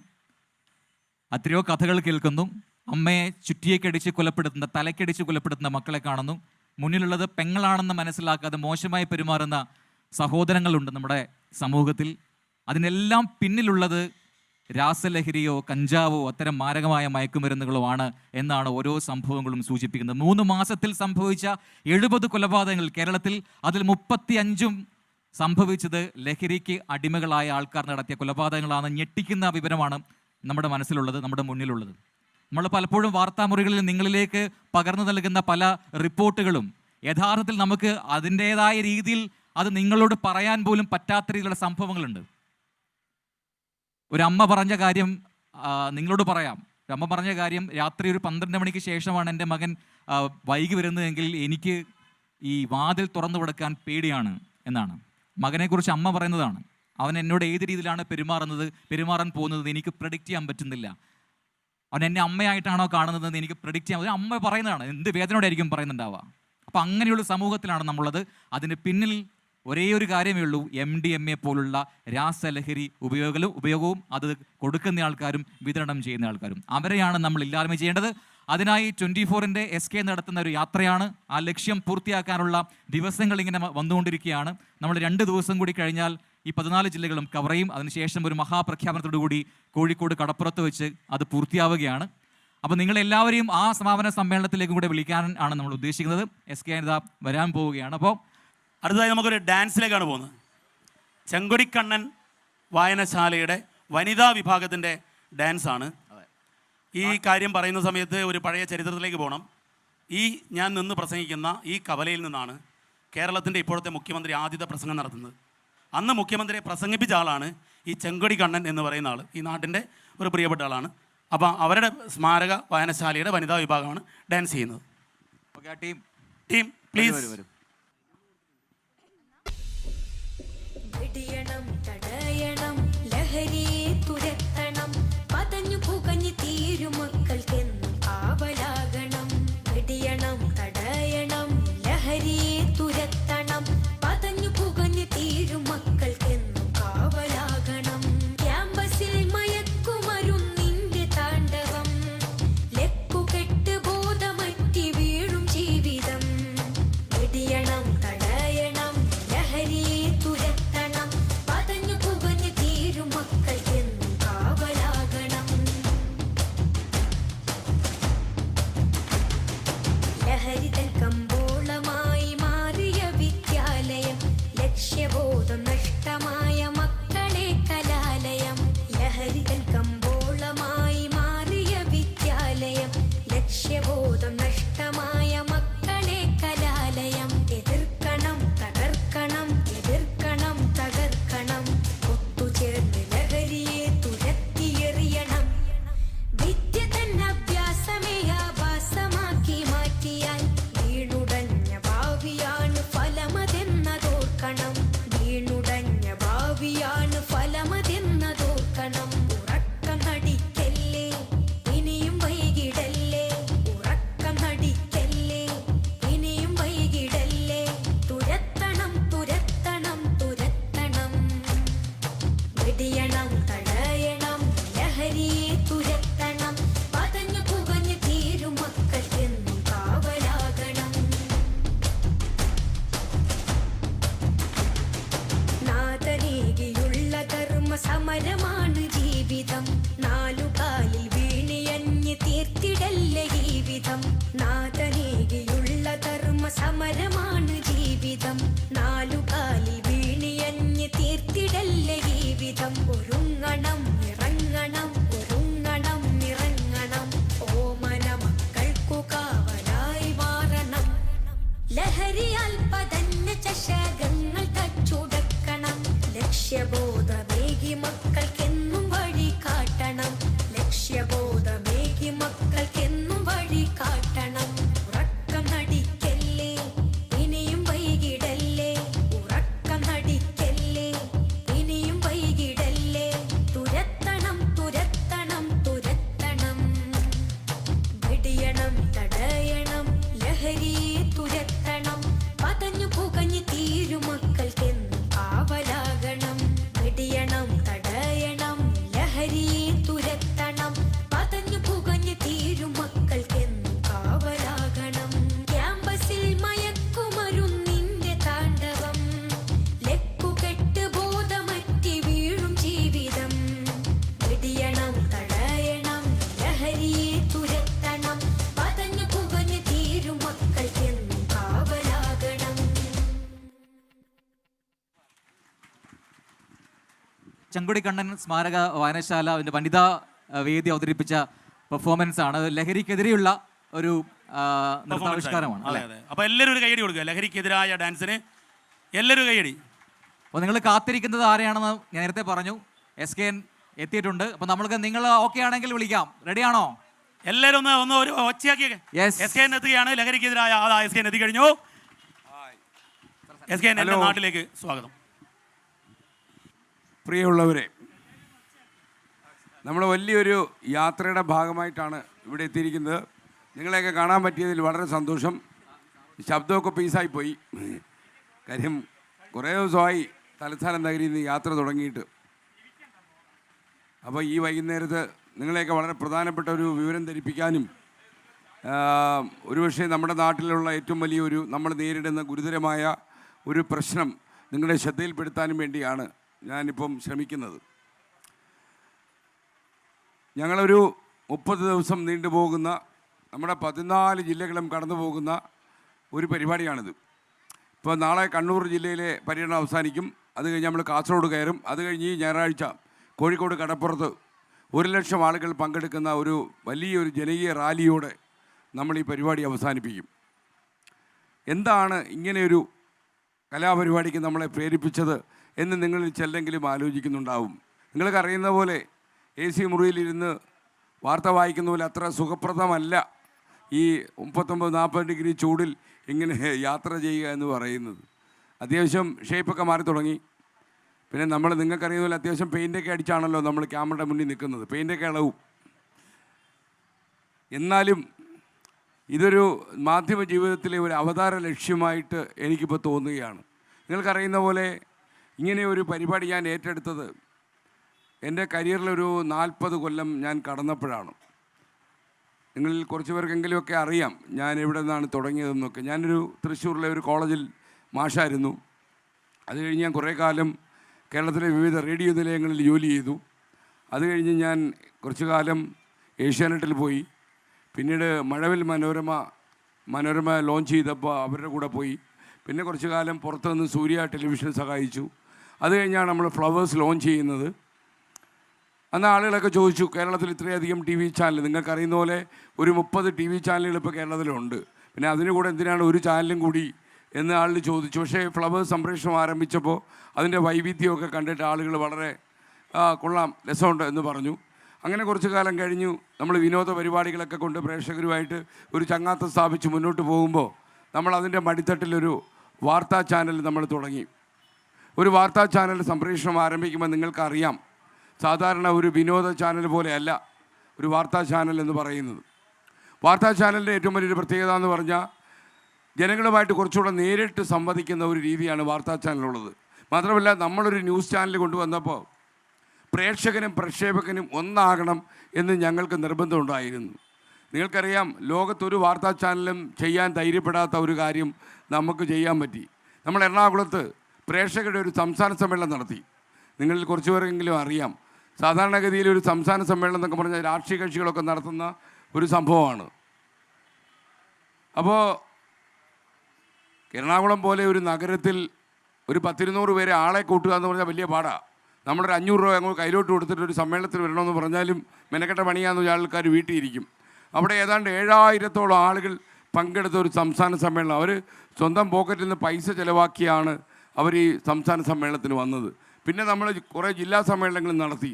എത്രയോ കഥകൾ കേൾക്കുന്നു. അമ്മയെ ചുറ്റിയേക്കടിച്ച് കൊലപ്പെടുത്തുന്ന, തലക്കടിച്ച് കൊലപ്പെടുത്തുന്ന മക്കളെ കാണുന്നു. മുന്നിലുള്ളത് പെങ്ങളാണെന്ന് മനസ്സിലാക്കാതെ മോശമായി പെരുമാറുന്ന സഹോദരങ്ങളുണ്ട് നമ്മുടെ സമൂഹത്തിൽ. അതിനെല്ലാം പിന്നിലുള്ളത് രാസലഹരിയോ കഞ്ചാവോ അത്തരം മാരകമായ മയക്കുമരുന്നുകളോ ആണ് എന്നാണ് ഓരോ സംഭവങ്ങളും സൂചിപ്പിക്കുന്നത്. 3 മാസത്തിൽ സംഭവിച്ച 70 കൊലപാതകങ്ങൾ കേരളത്തിൽ, അതിൽ 35 സംഭവിച്ചത് ലഹരിക്ക് അടിമകളായ ആൾക്കാർ നടത്തിയ കൊലപാതകങ്ങളാണ്. ഞെട്ടിക്കുന്ന വിവരമാണ് നമ്മുടെ മനസ്സിലുള്ളത്, നമ്മുടെ മുന്നിലുള്ളത്. നമ്മൾ പലപ്പോഴും വാർത്താമുറികളിൽ നിങ്ങളിലേക്ക് പകർന്നു നൽകുന്ന പല റിപ്പോർട്ടുകളും യഥാർത്ഥത്തിൽ നമുക്ക് അതിൻ്റെതായ രീതിയിൽ അത് നിങ്ങളോട് പറയാൻ പോലും പറ്റാത്ത രീതിയിലുള്ള സംഭവങ്ങളുണ്ട്. ഒരു അമ്മ പറഞ്ഞ കാര്യം നിങ്ങളോട് പറയാം. ഒരു അമ്മ പറഞ്ഞ കാര്യം, രാത്രി ഒരു 12 മണിക്ക് ശേഷമാണ് എൻ്റെ മകൻ വൈകി വരുന്നതെങ്കിൽ എനിക്ക് ഈ വാതിൽ തുറന്നു കൊടുക്കാൻ പേടിയാണ് എന്നാണ്. മകനെക്കുറിച്ച് അമ്മ പറയുന്നതാണ്. അവൻ എന്നോട് ഏത് രീതിയിലാണ് പെരുമാറാൻ പോകുന്നത് എനിക്ക് പ്രെഡിക്റ്റ് ചെയ്യാൻ പറ്റുന്നില്ല. അവൻ എന്നെ അമ്മയായിട്ടാണോ കാണുന്നതെന്ന് എനിക്ക് പ്രെഡിക്റ്റ് ചെയ്യാൻ, അമ്മ പറയുന്നതാണ്. എന്ത് വേദനയോടായിരിക്കും പറയുന്നുണ്ടാവുക. അപ്പം അങ്ങനെയുള്ള സമൂഹത്തിലാണ് നമ്മളുള്ളത്. അതിന് പിന്നിൽ ഒരേ ഒരു കാര്യമേ ഉള്ളൂ, MDMA പോലുള്ള രാസലഹരി ഉപയോഗവും അത് കൊടുക്കുന്ന ആൾക്കാരും വിതരണം ചെയ്യുന്ന ആൾക്കാരും. അവരെയാണ് നമ്മൾ ഇല്ലായ്മ ചെയ്യേണ്ടത്. അതിനായി 24-ന്റെ SK നടത്തുന്ന ഒരു യാത്രയാണ്. ആ ലക്ഷ്യം പൂർത്തിയാക്കാനുള്ള ദിവസങ്ങൾ ഇങ്ങനെ വന്നുകൊണ്ടിരിക്കുകയാണ്. നമ്മൾ 2 ദിവസം കൂടി കഴിഞ്ഞാൽ ഈ 14 ജില്ലകളും കവർ ചെയ്യും. അതിനുശേഷം ഒരു മഹാപ്രഖ്യാപനത്തോടുകൂടി കോഴിക്കോട് കടപ്പുറത്ത് വെച്ച് അത് പൂർത്തിയാവുകയാണ്. അപ്പോൾ നിങ്ങളെല്ലാവരെയും ആ സമാപന സമ്മേളനത്തിലേക്കും കൂടെ വിളിക്കാൻ ആണ് നമ്മൾ ഉദ്ദേശിക്കുന്നത്. SK ഇതാ വരാൻ പോവുകയാണ്. അപ്പോൾ
അടുത്തതായി നമുക്കൊരു ഡാൻസിലേക്കാണ് പോകുന്നത്. ചെങ്കൊടിക്കണ്ണൻ വായനശാലയുടെ വനിതാ വിഭാഗത്തിൻ്റെ ഡാൻസാണ്. ഈ കാര്യം പറയുന്ന സമയത്ത് ഒരു പഴയ ചരിത്രത്തിലേക്ക് പോകണം. ഞാൻ നിന്ന് പ്രസംഗിക്കുന്ന ഈ കവലയിൽ നിന്നാണ് കേരളത്തിൻ്റെ ഇപ്പോഴത്തെ മുഖ്യമന്ത്രി ആദ്യത്തെ പ്രസംഗം നടത്തുന്നത്. അന്ന് മുഖ്യമന്ത്രിയെ പ്രസംഗിപ്പിച്ച ആളാണ് ഈ ചെങ്കൊടിക്കണ്ണൻ എന്ന് പറയുന്ന ആൾ. ഈ നാട്ടിൻ്റെ ഒരു പ്രിയപ്പെട്ട ആളാണ്. അപ്പോൾ അവരുടെ സ്മാരക വായനശാലയുടെ വനിതാ വിഭാഗമാണ് ഡാൻസ് ചെയ്യുന്നത്. Team please.
സമരമാണ് ജീവിതം, നാലുകാലിൽ വീണിയഞ്ഞ് തീർത്തിടല്ലേ ജീവിതം. നാഥനേകിയുള്ള ധർമ്മ സമരമാണ് ജീവിതം, നാലുകാലിൽ വീണിയഞ്ഞ് തീർത്തിടല്ലേ ജീവിതം. ഒരുങ്ങണം ഇറങ്ങണം, ഒരുങ്ങണം ഇറങ്ങണം, ഓമന മക്കൾക്കു കാവലായി മാറണം. ലഹരിയാൽ പതഞ്ഞ ചഷകങ്ങൾ തച്ചുടക്കണം, ലക്ഷ്യബോധമേകി മക്കൾക്കെന്നും വഴി കാട്ടണം, ലക്ഷ്യബോധമേകി മക്കൾക്കെന്നും വഴി കാട്ടണം. ഉറക്കം നടിക്കല്ലേ, ഇനിയും വൈകിടല്ലേ, ഉറക്കം നടിക്കല്ലേ, ഇനിയും വൈകിടല്ലേ. തുരത്തണം തുരത്തണം തുരത്തണം, വെടിയണം തടയണം, ലഹരിയെ തുരത്തണം. പതഞ്ഞു പുകഞ്ഞു തീരും മക്കൾക്കെന്നും കാവലാകണം, വെടിയണം തടയണം, ലഹരിയെ തുരത്തണം. പതഞ്ഞു പുകഞ്ഞു തീരും മക്കൾക്കെന്നും കാവലാകണം. ക്യാമ്പസിൽ മയക്കുമരുന്നിന്റെ താണ്ഡവം, ലക്കുകെട്ട് ബോധമറ്റി വീഴും ജീവിതം. വെടിയണം തടയണം, ലഹരിയെ തുരത്തണം. പതഞ്ഞു പുകഞ്ഞു തീരും മക്കൾക്കെന്നും കാവലാകണം.
ചെങ്കൊടിക്കണ്ണൻ സ്മാരക വായനശാല അതിൻ്റെ വനിതാ വേദി അവതരിപ്പിച്ച പെർഫോമൻസ് ആണ്. ലഹരിക്കെതിരെയുള്ള ഒരു നൃത്താവിഷ്കാരമാണ്
അതെ
അല്ലേ?
അതെ. അപ്പോൾ എല്ലാവരും ഒരു കൈയടി കൊടുക്കുക. ലഹരിക്കെതിരായ ഡാൻസിന് എല്ലാവരും കൈയടി.
അപ്പോൾ നിങ്ങൾ കാത്തിരിക്കുന്നത് ആരെയാണെന്ന് ഞാൻ നേരത്തെ പറഞ്ഞു. SKN എത്തിയിട്ടുണ്ട്. അപ്പോൾ നമ്മൾക്ക് നിങ്ങൾ ഓക്കെ ആണെങ്കിൽ വിളിക്കാം. റെഡിയാണോ?
എല്ലാവരും ഒന്ന് ഒരു ഒച്ചയാക്കിയൊക്കെ.
Yes.
SKN എത്തുകയാണ്. ലഹരിക്കെതിരായ SKN എത്തിക്കഴിഞ്ഞു. SKN എൻ്റെ നാട്ടിലേക്ക് സ്വാഗതം.
പ്രിയമുള്ളവരെ, നമ്മൾ വലിയൊരു യാത്രയുടെ ഭാഗമായിട്ടാണ് ഇവിടെ എത്തിയിരിക്കുന്നത്. നിങ്ങളെയൊക്കെ കാണാൻ പറ്റിയതിൽ വളരെ സന്തോഷം. ശബ്ദമൊക്കെ പീസായിപ്പോയി. കാര്യം കുറേ ദിവസമായി തലസ്ഥാന നഗരിയിൽ നിന്ന് യാത്ര തുടങ്ങിയിട്ട്. അപ്പോൾ ഈ വൈകുന്നേരത്ത് നിങ്ങളെയൊക്കെ വളരെ പ്രധാനപ്പെട്ട ഒരു വിവരം ധരിപ്പിക്കാനും ഒരുപക്ഷെ നമ്മുടെ നാട്ടിലുള്ള ഏറ്റവും വലിയൊരു നമ്മൾ നേരിടുന്ന ഗുരുതരമായ ഒരു പ്രശ്നം നിങ്ങളുടെ ശ്രദ്ധയിൽപ്പെടുത്താനും വേണ്ടിയാണ് ഞാനിപ്പം ശ്രമിക്കുന്നത്. ഞങ്ങളൊരു 30 ദിവസം നീണ്ടുപോകുന്ന നമ്മുടെ 14 ജില്ലകളും കടന്നു പോകുന്ന ഒരു പരിപാടിയാണിത്. ഇപ്പോൾ നാളെ കണ്ണൂർ ജില്ലയിലെ പര്യടനം അവസാനിക്കും. അത് കഴിഞ്ഞ് നമ്മൾ കാസർഗോഡ് കയറും. അത് കഴിഞ്ഞ് ഈ ഞായറാഴ്ച കോഴിക്കോട് കടപ്പുറത്ത് 1,00,000 ആളുകൾ പങ്കെടുക്കുന്ന ഒരു വലിയൊരു ജനകീയ റാലിയോടെ നമ്മൾ ഈ പരിപാടി അവസാനിപ്പിക്കും. എന്താണ് ഇങ്ങനെയൊരു കലാപരിപാടിക്ക് നമ്മളെ പ്രേരിപ്പിച്ചത് എന്ന് നിങ്ങളിൽ ചിലരെങ്കിലും ആലോചിക്കുന്നുണ്ടാവും. നിങ്ങൾക്ക് അറിയുന്ന പോലെ AC മുറിയിലിരുന്ന് വാർത്ത വായിക്കുന്ന പോലെ അത്ര സുഖപ്രദമല്ല ഈ 39-40 ഡിഗ്രി ചൂടിൽ ഇങ്ങനെ യാത്ര ചെയ്യുക എന്ന് പറയുന്നത്. അത്യാവശ്യം ഷേപ്പൊക്കെ മാറി തുടങ്ങി. പിന്നെ നമ്മൾ നിങ്ങൾക്കറിയുന്ന പോലെ അത്യാവശ്യം പെയിൻ്റൊക്കെ അടിച്ചാണല്ലോ നമ്മൾ ക്യാമറയുടെ മുന്നിൽ നിൽക്കുന്നത്. പെയിൻ്റൊക്കെ ഇളവും. എന്നാലും ഇതൊരു മാധ്യമ ജീവിതത്തിലെ ഒരു അവതാര ലക്ഷ്യമായിട്ട് എനിക്കിപ്പോൾ തോന്നുകയാണ്. നിങ്ങൾക്കറിയുന്ന പോലെ ഇങ്ങനെ ഒരു പരിപാടി ഞാൻ ഏറ്റെടുത്തത് എൻ്റെ കരിയറിലൊരു 40 കൊല്ലം ഞാൻ കടന്നപ്പോഴാണ്. നിങ്ങളിൽ കുറച്ച് പേർക്കെങ്കിലുമൊക്കെ അറിയാം ഞാൻ എവിടെ നിന്നാണ് തുടങ്ങിയതെന്നൊക്കെ. ഞാനൊരു തൃശ്ശൂരിലെ ഒരു കോളേജിൽ മാഷായിരുന്നു. അത് കഴിഞ്ഞ് ഞാൻ കുറേ കാലം കേരളത്തിലെ വിവിധ റേഡിയോ നിലയങ്ങളിൽ ജോലി ചെയ്തു. അത് കഴിഞ്ഞ് ഞാൻ കുറച്ച് കാലം ഏഷ്യാനെറ്റിൽ പോയി. പിന്നീട് മഴവിൽ മനോരമ ലോഞ്ച് ചെയ്തപ്പോൾ അവരുടെ കൂടെ പോയി. പിന്നെ കുറച്ച് കാലം പുറത്തുനിന്ന് സൂര്യ ടെലിവിഷൻ സഹായിച്ചു. അത് കഴിഞ്ഞാണ് നമ്മൾ ഫ്ലവേഴ്സ് ലോഞ്ച് ചെയ്യുന്നത്. അന്ന് ആളുകളൊക്കെ ചോദിച്ചു, കേരളത്തിൽ ഇത്രയധികം TV ചാനൽ, നിങ്ങൾക്കറിയുന്ന പോലെ ഒരു 30 TV ചാനലുകൾ ഇപ്പോൾ കേരളത്തിലുണ്ട്, പിന്നെ അതിന് കൂടെ എന്തിനാണ് ഒരു ചാനലും കൂടി എന്ന് ആളിൽ ചോദിച്ചു. പക്ഷേ ഫ്ലവേഴ്സ് സംപ്രേഷണം ആരംഭിച്ചപ്പോൾ അതിൻ്റെ വൈവിധ്യമൊക്കെ കണ്ടിട്ട് ആളുകൾ വളരെ കൊള്ളാം, രസമുണ്ട് എന്ന് പറഞ്ഞു. അങ്ങനെ കുറച്ച് കാലം കഴിഞ്ഞു നമ്മൾ വിനോദ പരിപാടികളൊക്കെ കൊണ്ട് പ്രേക്ഷകരുമായിട്ട് ഒരു ചങ്ങാത്തം സ്ഥാപിച്ച് മുന്നോട്ട് പോകുമ്പോൾ നമ്മൾ അതിൻ്റെ മടിത്തട്ടിലൊരു വാർത്താ ചാനൽ നമ്മൾ തുടങ്ങി. ഒരു വാർത്താ ചാനൽ സംപ്രേഷണം ആരംഭിക്കുമ്പോൾ നിങ്ങൾക്കറിയാം, സാധാരണ ഒരു വിനോദ ചാനൽ പോലെയല്ല ഒരു വാർത്താ ചാനൽ എന്ന് പറയുന്നത്. വാർത്താ ചാനലിൻ്റെ ഏറ്റവും വലിയൊരു പ്രത്യേകത എന്ന് പറഞ്ഞാൽ ജനങ്ങളുമായിട്ട് കുറച്ചുകൂടെ നേരിട്ട് സംവദിക്കുന്ന ഒരു രീതിയാണ് വാർത്താ ചാനലുള്ളത്. മാത്രമല്ല, നമ്മളൊരു ന്യൂസ് ചാനൽ കൊണ്ടുവന്നപ്പോൾ പ്രേക്ഷകനും പ്രക്ഷേപകനും ഒന്നാകണം എന്ന് ഞങ്ങൾക്ക് നിർബന്ധമുണ്ടായിരുന്നു. നിങ്ങൾക്കറിയാം, ലോകത്തൊരു വാർത്താ ചാനലും ചെയ്യാൻ ധൈര്യപ്പെടാത്ത ഒരു കാര്യം നമുക്ക് ചെയ്യാൻ പറ്റി. നമ്മൾ എറണാകുളത്ത് പ്രേക്ഷകരുടെ ഒരു സംസ്ഥാന സമ്മേളനം നടത്തി. നിങ്ങളിൽ കുറച്ച് പേരെങ്കിലും അറിയാം, സാധാരണഗതിയിൽ ഒരു സംസ്ഥാന സമ്മേളനം എന്നൊക്കെ പറഞ്ഞാൽ രാഷ്ട്രീയ കക്ഷികളൊക്കെ നടത്തുന്ന ഒരു സംഭവമാണ്. അപ്പോൾ എറണാകുളം പോലെ ഒരു നഗരത്തിൽ ഒരു 10-200 പേരെ ആളെ കൂട്ടുക എന്ന് പറഞ്ഞാൽ വലിയ പാടാണ്. നമ്മളൊരു 500 രൂപ അങ്ങോട്ട് കയ്യിലോട്ട് കൊടുത്തിട്ട് ഒരു സമ്മേളനത്തിൽ വരണമെന്ന് പറഞ്ഞാലും മെനക്കെട്ട പണിയാന്ന് ആൾക്കാർ വീട്ടിലിരിക്കും. അവിടെ ഏതാണ്ട് 7000-ഓളം ആളുകൾ പങ്കെടുത്ത ഒരു സംസ്ഥാന സമ്മേളനം. അവർ സ്വന്തം പോക്കറ്റിൽ നിന്ന് പൈസ ചിലവാക്കിയാണ് അവർ ഈ സംസ്ഥാന സമ്മേളനത്തിന് വന്നത്. പിന്നെ നമ്മൾ കുറേ ജില്ലാ സമ്മേളനങ്ങൾ നടത്തി.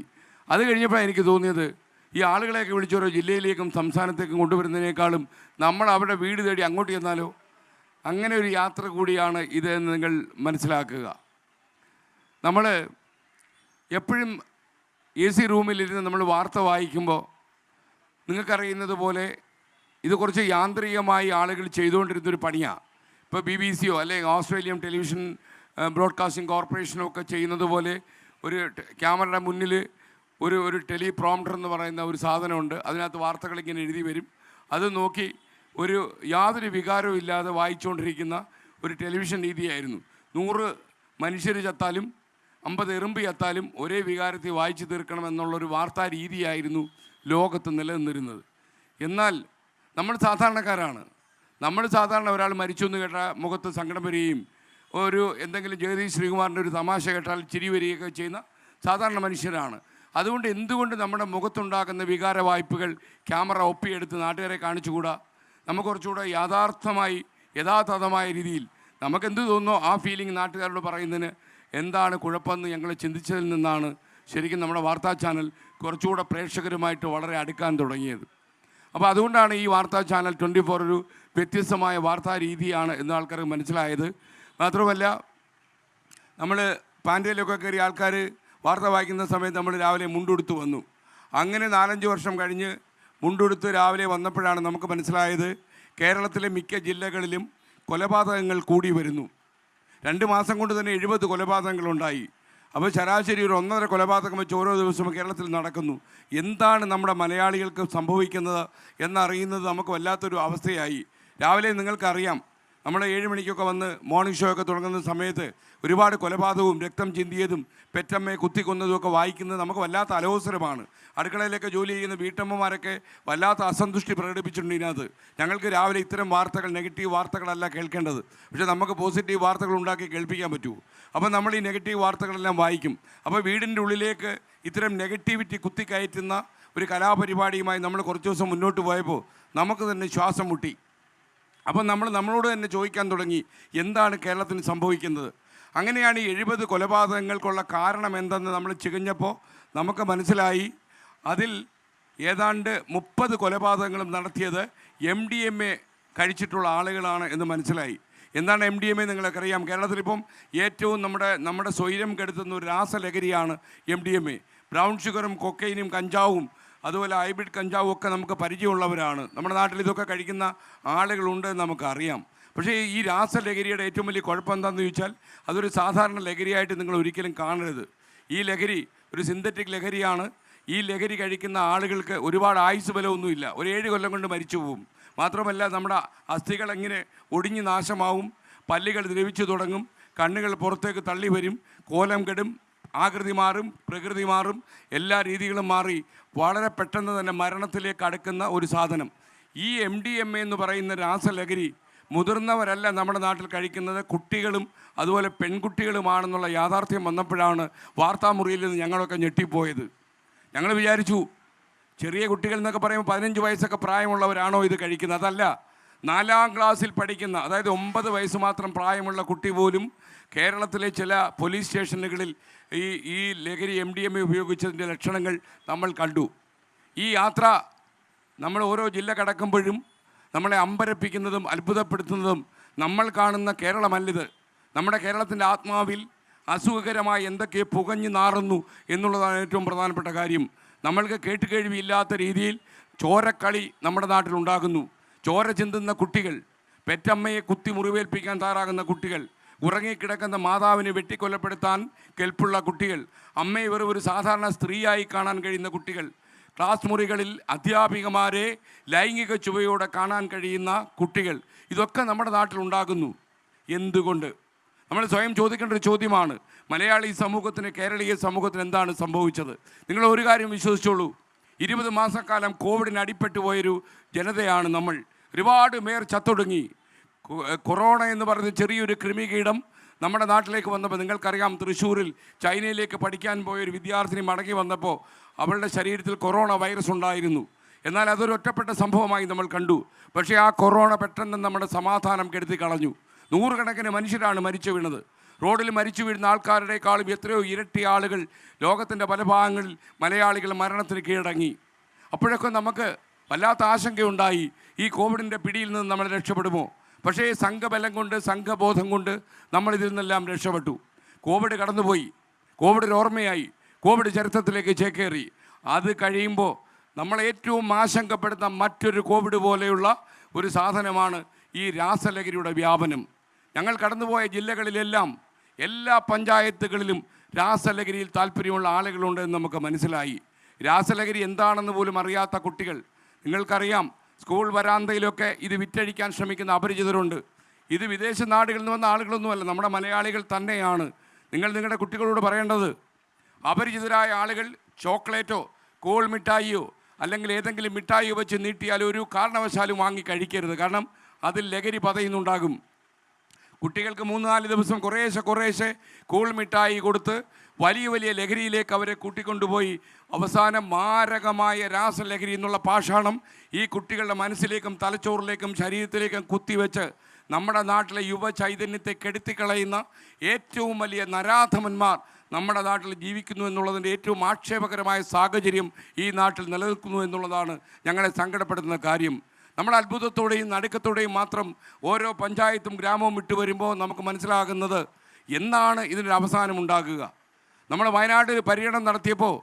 അത് കഴിഞ്ഞപ്പോൾ എനിക്ക് തോന്നിയത്, ഈ ആളുകളെയൊക്കെ വിളിച്ചോരോ ജില്ലയിലേക്കും സംസ്ഥാനത്തേക്കും കൊണ്ടുവരുന്നതിനേക്കാളും നമ്മൾ അവരുടെ വീട് തേടി അങ്ങോട്ട് ചെന്നാലോ, അങ്ങനെ ഒരു യാത്ര കൂടിയാണ് ഇത് എന്ന് നിങ്ങൾ മനസ്സിലാക്കുക. നമ്മൾ എപ്പോഴും AC റൂമിലിരുന്ന് നമ്മൾ വാർത്ത വായിക്കുമ്പോൾ നിങ്ങൾക്കറിയുന്നത് പോലെ ഇത് കുറച്ച് യാന്ത്രികമായി ആളുകൾ ചെയ്തുകൊണ്ടിരുന്നൊരു പണിയാണ്. ഇപ്പോൾ BBC അല്ലെങ്കിൽ ഓസ്ട്രേലിയൻ ടെലിവിഷൻ ബ്രോഡ്കാസ്റ്റിംഗ് കോർപ്പറേഷനോ ഒക്കെ ചെയ്യുന്നത് പോലെ ഒരു ക്യാമറയുടെ മുന്നിൽ ഒരു ടെലിപ്രോംപ്റ്റർ എന്ന് പറയുന്ന ഒരു സാധനമുണ്ട്. അതിനകത്ത് വാർത്തകൾ ഇങ്ങനെ എഴുതി വരും. അത് നോക്കി യാതൊരു വികാരവും ഇല്ലാതെ വായിച്ചുകൊണ്ടിരിക്കുന്ന ഒരു ടെലിവിഷൻ രീതിയായിരുന്നു. 100 മനുഷ്യർ ചത്താലും 50 എറുമ്പ് ചത്താലും ഒരേ വികാരത്തെ വായിച്ചു തീർക്കണമെന്നുള്ളൊരു വാർത്താ രീതിയായിരുന്നു ലോകത്ത് നിലനിന്നിരുന്നത്. എന്നാൽ നമ്മൾ സാധാരണക്കാരാണ്. നമ്മൾ സാധാരണ ഒരാൾ മരിച്ചു എന്ന് കേട്ടാൽ മുഖത്ത് സങ്കടം വരികയും എന്തെങ്കിലും ജഗദീഷ് ശ്രീകുമാറിൻ്റെ ഒരു തമാശ കേട്ടാൽ ചിരി വരികയൊക്കെ ചെയ്യുന്ന സാധാരണ മനുഷ്യരാണ്. അതുകൊണ്ട് എന്തുകൊണ്ട് നമ്മുടെ മുഖത്തുണ്ടാകുന്ന വികാര വായ്പകൾ ക്യാമറ ഒപ്പിയെടുത്ത് നാട്ടുകാരെ കാണിച്ചുകൂടാ? നമുക്ക് കുറച്ചുകൂടെ യഥാർത്ഥമായ രീതിയിൽ നമുക്കെന്ത് തോന്നുന്നോ ആ ഫീലിംഗ് നാട്ടുകാരോട് പറയുന്നതിന് എന്താണ് കുഴപ്പമെന്ന് ഞങ്ങൾ ചിന്തിച്ചതിൽ നിന്നാണ് ശരിക്കും നമ്മുടെ വാർത്താ ചാനൽ കുറച്ചുകൂടെ പ്രേക്ഷകരുമായിട്ട് വളരെ അടുക്കാൻ തുടങ്ങിയത്. അപ്പോൾ അതുകൊണ്ടാണ് ഈ വാർത്താ ചാനൽ 24 ഒരു വ്യത്യസ്തമായ വാർത്താ രീതിയാണ് എന്ന് ആൾക്കാർക്ക് മനസ്സിലായത്. മാത്രമല്ല, നമ്മൾ പാൻഡയിലൊക്കെ കയറി ആൾക്കാർ വാർത്ത വായിക്കുന്ന സമയത്ത് നമ്മൾ രാവിലെ മുണ്ടുടുത്ത് വന്നു. അങ്ങനെ 4-5 വർഷം കഴിഞ്ഞ് മുണ്ടുടുത്ത് രാവിലെ വന്നപ്പോഴാണ് നമുക്ക് മനസ്സിലായത് കേരളത്തിലെ മിക്ക ജില്ലകളിലും കൊലപാതകങ്ങൾ കൂടി വരുന്നു. 2 മാസം കൊണ്ട് തന്നെ 70 കൊലപാതകങ്ങളുണ്ടായി. അപ്പോൾ ശരാശരി ഒരു 1.5 കൊലപാതകം വെച്ച് ഓരോ ദിവസവും കേരളത്തിൽ നടക്കുന്നു. എന്താണ് നമ്മുടെ മലയാളികൾക്ക് സംഭവിക്കുന്നത് എന്നറിയുന്നത് നമുക്ക് വല്ലാത്തൊരു അവസ്ഥയായി. രാവിലെ നിങ്ങൾക്കറിയാം, നമ്മൾ 7 മണിക്കൊക്കെ വന്ന് മോർണിംഗ് ഷോ ഒക്കെ തുടങ്ങുന്ന സമയത്ത് ഒരുപാട് കൊലപാതകവും രക്തം ചിന്തിയതും പെറ്റമ്മയെ കുത്തിക്കൊന്നതുമൊക്കെ വായിക്കുന്നത് നമുക്ക് വല്ലാത്ത അലോസരമാണ്. അടുക്കളയിലൊക്കെ ജോലി ചെയ്യുന്ന വീട്ടമ്മമാരൊക്കെ വല്ലാത്ത അസന്തുഷ്ടി പ്രകടിപ്പിച്ചിട്ടുണ്ട് ഇതിനകത്ത്. ഞങ്ങൾക്ക് രാവിലെ ഇത്തരം വാർത്തകൾ, നെഗറ്റീവ് വാർത്തകളല്ല കേൾക്കേണ്ടത്, പക്ഷേ നമുക്ക് പോസിറ്റീവ് വാർത്തകൾ ഉണ്ടാക്കി കേൾപ്പിക്കാൻ പറ്റുമോ? അപ്പോൾ നമ്മൾ ഈ നെഗറ്റീവ് വാർത്തകളെല്ലാം വായിക്കും. അപ്പോൾ വീടിൻ്റെ ഉള്ളിലേക്ക് ഇത്തരം നെഗറ്റിവിറ്റി കുത്തിക്കയറ്റുന്ന ഒരു കലാപരിപാടിയുമായി നമ്മൾ കുറച്ച് ദിവസം മുന്നോട്ട് പോയപ്പോൾ നമുക്ക് തന്നെ ശ്വാസം മുട്ടി. അപ്പം നമ്മളോട് തന്നെ ചോദിക്കാൻ തുടങ്ങി, എന്താണ് കേരളത്തിന് സംഭവിക്കുന്നത്? അങ്ങനെയാണ് ഈ 70 കൊലപാതകങ്ങൾക്കുള്ള കാരണം എന്തെന്ന് നമ്മൾ ചികഞ്ഞപ്പോൾ നമുക്ക് മനസ്സിലായി. അതിൽ ഏതാണ്ട് 30 കൊലപാതകങ്ങളും നടത്തിയത് MDMA കഴിച്ചിട്ടുള്ള ആളുകളാണ് എന്ന് മനസ്സിലായി. എന്താണ് MDMA നിങ്ങൾക്കറിയാം. കേരളത്തിലിപ്പം ഏറ്റവും നമ്മുടെ സ്വൈര്യം കെടുത്തുന്ന ഒരു രാസലഹരിയാണ് MDMA. ബ്രൗൺ ഷുഗറും കൊക്കൈനും കഞ്ചാവും അതുപോലെ ഹൈബ്രിഡ് കഞ്ചാവും ഒക്കെ നമുക്ക് പരിചയമുള്ളവരാണ്. നമ്മുടെ നാട്ടിൽ ഇതൊക്കെ കഴിക്കുന്ന ആളുകളുണ്ട് എന്ന് നമുക്കറിയാം. പക്ഷേ ഈ രാസലഹരിയുടെ ഏറ്റവും വലിയ കുഴപ്പം എന്താണെന്ന് ചോദിച്ചാൽ അതൊരു സാധാരണ ലഹരിയായിട്ട് നിങ്ങൾ ഒരിക്കലും കാണരുത്. ഈ ലഹരി ഒരു സിന്തറ്റിക് ലഹരിയാണ്. ഈ ലഹരി കഴിക്കുന്ന ആളുകൾക്ക് ഒരുപാട് ആയുസ് ബലമൊന്നുമില്ല. ഒരു 7 കൊല്ലം കൊണ്ട് മരിച്ചു പോകും. മാത്രമല്ല, നമ്മുടെ അസ്ഥികൾ എങ്ങനെ ഒടിഞ്ഞ് നാശമാവും, പല്ലുകൾ ദ്രവിച്ചു തുടങ്ങും, കണ്ണുകൾ പുറത്തേക്ക് തള്ളി വരും, കോലം കെടും, ആകൃതി മാറും, പ്രകൃതി മാറും, എല്ലാ രീതികളും മാറി വളരെ പെട്ടെന്ന് തന്നെ മരണത്തിലേക്ക് അടുക്കുന്ന ഒരു സാധനം. ഈ MDMA എന്ന് പറയുന്ന രാസലഹരി മുതിർന്നവരല്ല നമ്മുടെ നാട്ടിൽ കഴിക്കുന്നത്, കുട്ടികളും അതുപോലെ പെൺകുട്ടികളുമാണെന്നുള്ള യാഥാർത്ഥ്യം വന്നപ്പോഴാണ് വാർത്താമുറിയിൽ നിന്ന് ഞങ്ങളൊക്കെ ഞെട്ടിപ്പോയത്. ഞങ്ങൾ വിചാരിച്ചു ചെറിയ കുട്ടികൾ എന്നൊക്കെ പറയുമ്പോൾ 15 വയസ്സൊക്കെ പ്രായമുള്ളവരാണോ ഇത് കഴിക്കുന്നത്? അതല്ല, 4ാം ക്ലാസ്സിൽ പഠിക്കുന്ന, അതായത് 9 വയസ്സ് മാത്രം പ്രായമുള്ള കുട്ടി പോലും കേരളത്തിലെ ചില പോലീസ് സ്റ്റേഷനുകളിൽ ഈ ലഹരി MDMA ഉപയോഗിച്ചതിൻ്റെ ലക്ഷണങ്ങൾ നമ്മൾ കണ്ടു. ഈ യാത്ര നമ്മൾ ഓരോ ജില്ല കടക്കുമ്പോഴും നമ്മളെ അമ്പരപ്പിക്കുന്നതും അത്ഭുതപ്പെടുത്തുന്നതും നമ്മൾ കാണുന്ന കേരളമല്ലിത്. നമ്മുടെ കേരളത്തിൻ്റെ ആത്മാവിൽ അസുഖകരമായി എന്തൊക്കെ പുകഞ്ഞു നാറുന്നു എന്നുള്ളതാണ് ഏറ്റവും പ്രധാനപ്പെട്ട കാര്യം. നമ്മൾക്ക് കേട്ടുകേഴ്വിയില്ലാത്ത രീതിയിൽ ചോരക്കളി നമ്മുടെ നാട്ടിലുണ്ടാകുന്നു. ചോര ചിന്തുന്ന കുട്ടികൾ, പെറ്റമ്മയെ കുത്തി മുറിവേൽപ്പിക്കാൻ തയ്യാറാകുന്ന കുട്ടികൾ, ഉറങ്ങിക്കിടക്കുന്ന മാതാവിനെ വെട്ടിക്കൊലപ്പെടുത്താൻ കെൽപ്പുള്ള കുട്ടികൾ, അമ്മയെ വെറും ഒരു സാധാരണ സ്ത്രീയായി കാണാൻ കഴിയുന്ന കുട്ടികൾ, ക്ലാസ് മുറികളിൽ അധ്യാപികമാരെ ലൈംഗിക ചുവയോടെ കാണാൻ കഴിയുന്ന കുട്ടികൾ, ഇതൊക്കെ നമ്മുടെ നാട്ടിലുണ്ടാകുന്നു. എന്തുകൊണ്ട്? നമ്മൾ സ്വയം ചോദിക്കേണ്ട ഒരു ചോദ്യമാണ്. മലയാളി സമൂഹത്തിന്, കേരളീയ സമൂഹത്തിന് എന്താണ് സംഭവിച്ചത്? നിങ്ങൾ ഒരു കാര്യം വിശ്വസിച്ചോളൂ, 20 മാസക്കാലം കോവിഡിന് അടിപ്പെട്ടു പോയൊരു ജനതയാണ് നമ്മൾ. ഒരുപാട് പേർ ചത്തൊടുങ്ങി. കൊറോണ എന്ന് പറയുന്ന ചെറിയൊരു കൃമികീടം നമ്മുടെ നാട്ടിലേക്ക് വന്നപ്പോൾ നിങ്ങൾക്കറിയാം, തൃശ്ശൂരിൽ ചൈനയിലേക്ക് പഠിക്കാൻ പോയൊരു വിദ്യാർത്ഥിനി മടങ്ങി വന്നപ്പോൾ അവളുടെ ശരീരത്തിൽ കൊറോണ വൈറസ് ഉണ്ടായിരുന്നു. എന്നാൽ അതൊരു ഒറ്റപ്പെട്ട സംഭവമായി നമ്മൾ കണ്ടു. പക്ഷേ ആ കൊറോണ പെട്ടെന്ന് നമ്മുടെ സമാധാനം കെടുത്തി കളഞ്ഞു. 100 കണക്കിന് മനുഷ്യരാണ് മരിച്ചു വീണത്. റോഡിൽ മരിച്ചു വീഴുന്ന ആൾക്കാരുടെക്കാളും എത്രയോ ഇരട്ടി ആളുകൾ ലോകത്തിൻ്റെ പല ഭാഗങ്ങളിൽ മലയാളികൾ മരണത്തിന് കീഴടങ്ങി. അപ്പോഴൊക്കെ നമുക്ക് വല്ലാത്ത ആശങ്കയുണ്ടായി, ഈ കോവിഡിൻ്റെ പിടിയിൽ നിന്ന് നമ്മൾ രക്ഷപ്പെടുമോ? പക്ഷേ സംഘബലം കൊണ്ട്, സംഘബോധം കൊണ്ട് നമ്മളിതിൽ നിന്നെല്ലാം രക്ഷപ്പെട്ടു. കോവിഡ് കടന്നുപോയി, കോവിഡ് ഒരു ഓർമ്മയായി, കോവിഡ് ചരിത്രത്തിലേക്ക് ചേക്കേറി. അത് കഴിയുമ്പോൾ നമ്മളെ ഏറ്റവും ആശങ്കപ്പെടുന്ന മറ്റൊരു കോവിഡ് പോലെയുള്ള ഒരു സാധനമാണ് ഈ രാസലഹരിയുടെ വ്യാപനം. ഞങ്ങൾ കടന്നുപോയ ജില്ലകളിലെല്ലാം എല്ലാ പഞ്ചായത്തുകളിലും രാസലഹരിയിൽ താല്പര്യമുള്ള ആളുകളുണ്ട് എന്ന് നമുക്ക് മനസ്സിലായി. രാസലഹരി എന്താണെന്ന് പോലും അറിയാത്ത കുട്ടികൾ, നിങ്ങൾക്കറിയാം, സ്കൂൾ വരാന്തയിലൊക്കെ ഇത് വിറ്റഴിക്കാൻ ശ്രമിക്കുന്ന അപരിചിതരുണ്ട്. ഇത് വിദേശ നാടുകളിൽ നിന്ന് വന്ന ആളുകളൊന്നുമല്ല, നമ്മുടെ മലയാളികൾ തന്നെയാണ്. നിങ്ങളുടെ കുട്ടികളോട് പറയേണ്ടത്, അപരിചിതരായ ആളുകൾ ചോക്ലേറ്റോ കോൾ മിഠായിയോ അല്ലെങ്കിൽ ഏതെങ്കിലും മിഠായിയോ വെച്ച് നീട്ടിയാൽ ഒരു കാരണവശാലും വാങ്ങി കഴിക്കരുത്. കാരണം അതിൽ ലഹരി പതയുന്നുണ്ടാകും. കുട്ടികൾക്ക് 3-4 ദിവസം കുറേശ്ശെ കൂൾ മിഠായി കൊടുത്ത് വലിയ വലിയ ലഹരിയിലേക്ക് അവരെ കൂട്ടിക്കൊണ്ടുപോയി അവസാനം മാരകമായ രാസലഹരി എന്നുള്ള പാഷാണം ഈ കുട്ടികളുടെ മനസ്സിലേക്കും തലച്ചോറിലേക്കും ശരീരത്തിലേക്കും കുത്തിവെച്ച് നമ്മുടെ നാട്ടിലെ യുവ ചൈതന്യത്തെ കെടുത്തിക്കളയുന്ന ഏറ്റവും വലിയ നരാധമന്മാർ നമ്മുടെ നാട്ടിൽ ജീവിക്കുന്നു എന്നുള്ളതിൻ്റെ ഏറ്റവും ആക്ഷേപകരമായ സാഹചര്യം ഈ നാട്ടിൽ നിലനിൽക്കുന്നു എന്നുള്ളതാണ് ഞങ്ങളെ സങ്കടപ്പെടുത്തുന്ന കാര്യം. നമ്മൾ അത്ഭുതത്തോടെയും നടുക്കത്തോടെയും മാത്രം ഓരോ പഞ്ചായത്തും ഗ്രാമവും വിട്ടു വരുമ്പോൾ നമുക്ക് മനസ്സിലാകുന്നത് എന്നാണ് ഇതിനൊരു അവസാനം ഉണ്ടാകുക. നമ്മൾ വയനാട് പര്യടനം നടത്തിയപ്പോൾ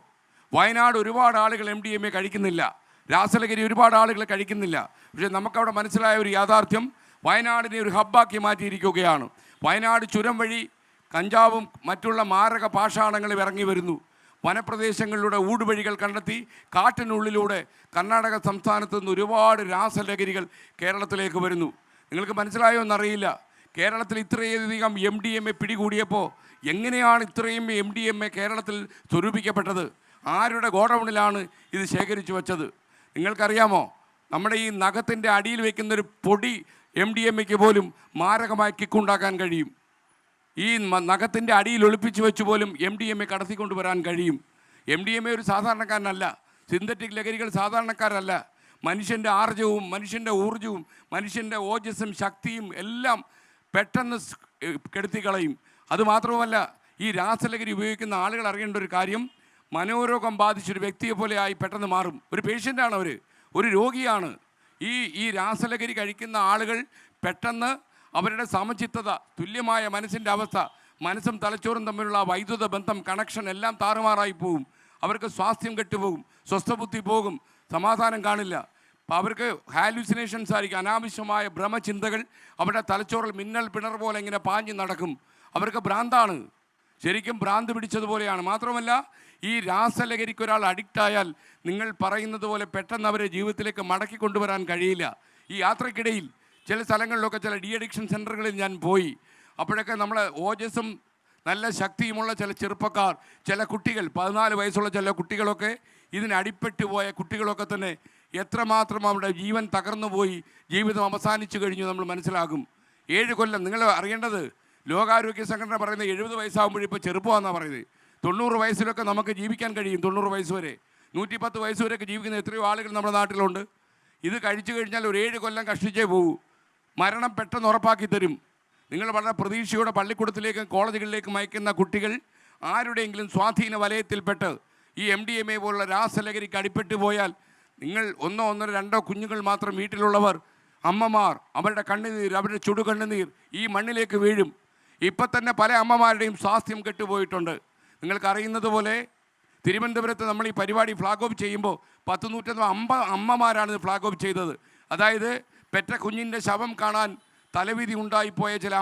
വയനാട് ഒരുപാട് ആളുകൾ MDMA കഴിക്കുന്നില്ല, രാസലഹരി ഒരുപാട് ആളുകൾ കഴിക്കുന്നില്ല. പക്ഷേ നമുക്കവിടെ മനസ്സിലായ ഒരു യാഥാർത്ഥ്യം വയനാടിനെ ഒരു ഹബ്ബാക്കി മാറ്റിയിരിക്കുകയാണ്. വയനാട് ചുരം വഴി കഞ്ചാവും മറ്റുള്ള മാരക പാഷാണങ്ങളും ഇറങ്ങി വരുന്നു. വനപ്രദേശങ്ങളിലൂടെ ഊടുവഴികൾ കണ്ടെത്തി കാട്ടിനുള്ളിലൂടെ കർണാടക സംസ്ഥാനത്ത് നിന്ന് ഒരുപാട് രാസലഹരികൾ കേരളത്തിലേക്ക് വരുന്നു. നിങ്ങൾക്ക് മനസ്സിലായോ എന്നറിയില്ല. കേരളത്തിൽ ഇത്രയധികം MDMA പിടികൂടിയപ്പോൾ എങ്ങനെയാണ് ഇത്രയും MDMA കേരളത്തിൽ സ്വരൂപിക്കപ്പെട്ടത്? ആരുടെ ഗോഡൗണിലാണ് ഇത് ശേഖരിച്ചു വച്ചത്? നിങ്ങൾക്കറിയാമോ? നമ്മുടെ ഈ നഖത്തിൻ്റെ അടിയിൽ വയ്ക്കുന്നൊരു പൊടി MDMAക്ക് പോലും മാരകമായി കിക്കുണ്ടാക്കാൻ കഴിയും. ഈ നഖത്തിൻ്റെ അടിയിൽ ഒളിപ്പിച്ച് വെച്ച് പോലും MDMA കടത്തിക്കൊണ്ടുവരാൻ കഴിയും. MDMA ഒരു സാധാരണക്കാരനല്ല, സിന്തറ്റിക് ലഹരികൾ സാധാരണക്കാരല്ല. മനുഷ്യൻ്റെ ആർജവും മനുഷ്യൻ്റെ ഊർജവും മനുഷ്യൻ്റെ ഓജസ്സും ശക്തിയും എല്ലാം പെട്ടെന്ന് കെടുത്തിക്കളയും. അതുമാത്രമല്ല, ഈ രാസലഹരി ഉപയോഗിക്കുന്ന ആളുകൾ അറിയേണ്ട ഒരു കാര്യം, മനോരോഗം ബാധിച്ചൊരു വ്യക്തിയെ പോലെ ആയി പെട്ടെന്ന് മാറും. ഒരു പേഷ്യൻ്റാണ് അവർ, ഒരു രോഗിയാണ്. ഈ രാസലഹരി കഴിക്കുന്ന ആളുകൾ പെട്ടെന്ന് അവരുടെ സമചിത്തത, തുല്യമായ മനസ്സിൻ്റെ അവസ്ഥ, മനസ്സും തലച്ചോറും തമ്മിലുള്ള വൈദ്യുത ബന്ധം, കണക്ഷൻ എല്ലാം താറുമാറായി പോകും. അവർക്ക് സ്വാസ്ഥ്യം കെട്ടുപോകും, സ്വസ്ഥബുദ്ധി പോകും, സമാധാനം കാണില്ല. അപ്പോൾ അവർക്ക് ഹാലുസിനേഷൻസ് ആയിരിക്കും, അനാവശ്യമായ ഭ്രമചിന്തകൾ അവരുടെ തലച്ചോറിൽ മിന്നൽ പിണർ പോലെ ഇങ്ങനെ പാഞ്ഞ് നടക്കും. അവർക്ക് ഭ്രാന്താണ്, ശരിക്കും ഭ്രാന്ത് പിടിച്ചതുപോലെയാണ്. മാത്രമല്ല, ഈ രാസലഹരിക്ക് ഒരാൾ അഡിക്റ്റായാൽ നിങ്ങൾ പറയുന്നത് പോലെ പെട്ടെന്ന് അവരെ ജീവിതത്തിലേക്ക് മടക്കി കൊണ്ടുവരാൻ കഴിയില്ല. ഈ യാത്രക്കിടയിൽ ചില സ്ഥലങ്ങളിലൊക്കെ ചില ഡി അഡിക്ഷൻ സെൻ്ററുകളിൽ ഞാൻ പോയി. അപ്പോഴൊക്കെ നമ്മൾ ഓജസ്സും നല്ല ശക്തിയുമുള്ള ചില ചെറുപ്പക്കാർ, ചില കുട്ടികൾ, 14 വയസ്സുള്ള ചില കുട്ടികളൊക്കെ ഇതിന് അടിപ്പെട്ടു പോയ കുട്ടികളൊക്കെ തന്നെ എത്രമാത്രം അവരുടെ ജീവൻ തകർന്നു പോയി, ജീവിതം അവസാനിച്ചു കഴിഞ്ഞു നമ്മൾ മനസ്സിലാകും. 7 കൊല്ലം നിങ്ങൾ അറിയേണ്ടത്, ലോകാരോഗ്യ സംഘടന പറയുന്നത് 70 വയസ്സാകുമ്പോഴിപ്പോൾ ചെറുപ്പമാണെന്നാണ് പറയുന്നത്. 90 വയസ്സിലൊക്കെ നമുക്ക് ജീവിക്കാൻ കഴിയും. 90 വയസ്സ് വരെ, 110 വയസ്സ് വരെയൊക്കെ ജീവിക്കുന്ന എത്രയോ ആളുകൾ നമ്മുടെ നാട്ടിലുണ്ട്. ഇത് കഴിച്ചു കഴിഞ്ഞാൽ ഒരു 7 കൊല്ലം കഷ്ടിച്ചേ പോകൂ. മരണം പെട്ടെന്ന് ഉറപ്പാക്കി തരും. നിങ്ങൾ വളരെ പ്രതീക്ഷയോടെ പള്ളിക്കൂടത്തിലേക്കും കോളേജുകളിലേക്കും അയക്കുന്ന കുട്ടികൾ ആരുടെയെങ്കിലും സ്വാധീന വലയത്തിൽപ്പെട്ട് ഈ MDMA പോലുള്ള രാസലഹരിക്ക് അടിപ്പെട്ടു പോയാൽ നിങ്ങൾ 1, 1, 2 കുഞ്ഞുങ്ങൾ മാത്രം വീട്ടിലുള്ളവർ, അമ്മമാർ, അവരുടെ കണ്ണുനീർ, അവരുടെ ചുടുകണ്ണുനീർ ഈ മണ്ണിലേക്ക് വീഴും. ഇപ്പം തന്നെ പല അമ്മമാരുടെയും സ്വാസ്ഥ്യം കെട്ടുപോയിട്ടുണ്ട്. നിങ്ങൾക്കറിയുന്നത് പോലെ തിരുവനന്തപുരത്ത് നമ്മൾ ഈ പരിപാടി ഫ്ലാഗ് ഓഫ് ചെയ്യുമ്പോൾ 150 അമ്മമാരാണ് ഫ്ലാഗ് ഓഫ് ചെയ്തത്. അതായത് പെറ്റ കുഞ്ഞിൻ്റെ ശവം കാണാൻ തലവിധി ഉണ്ടായിപ്പോയ ചില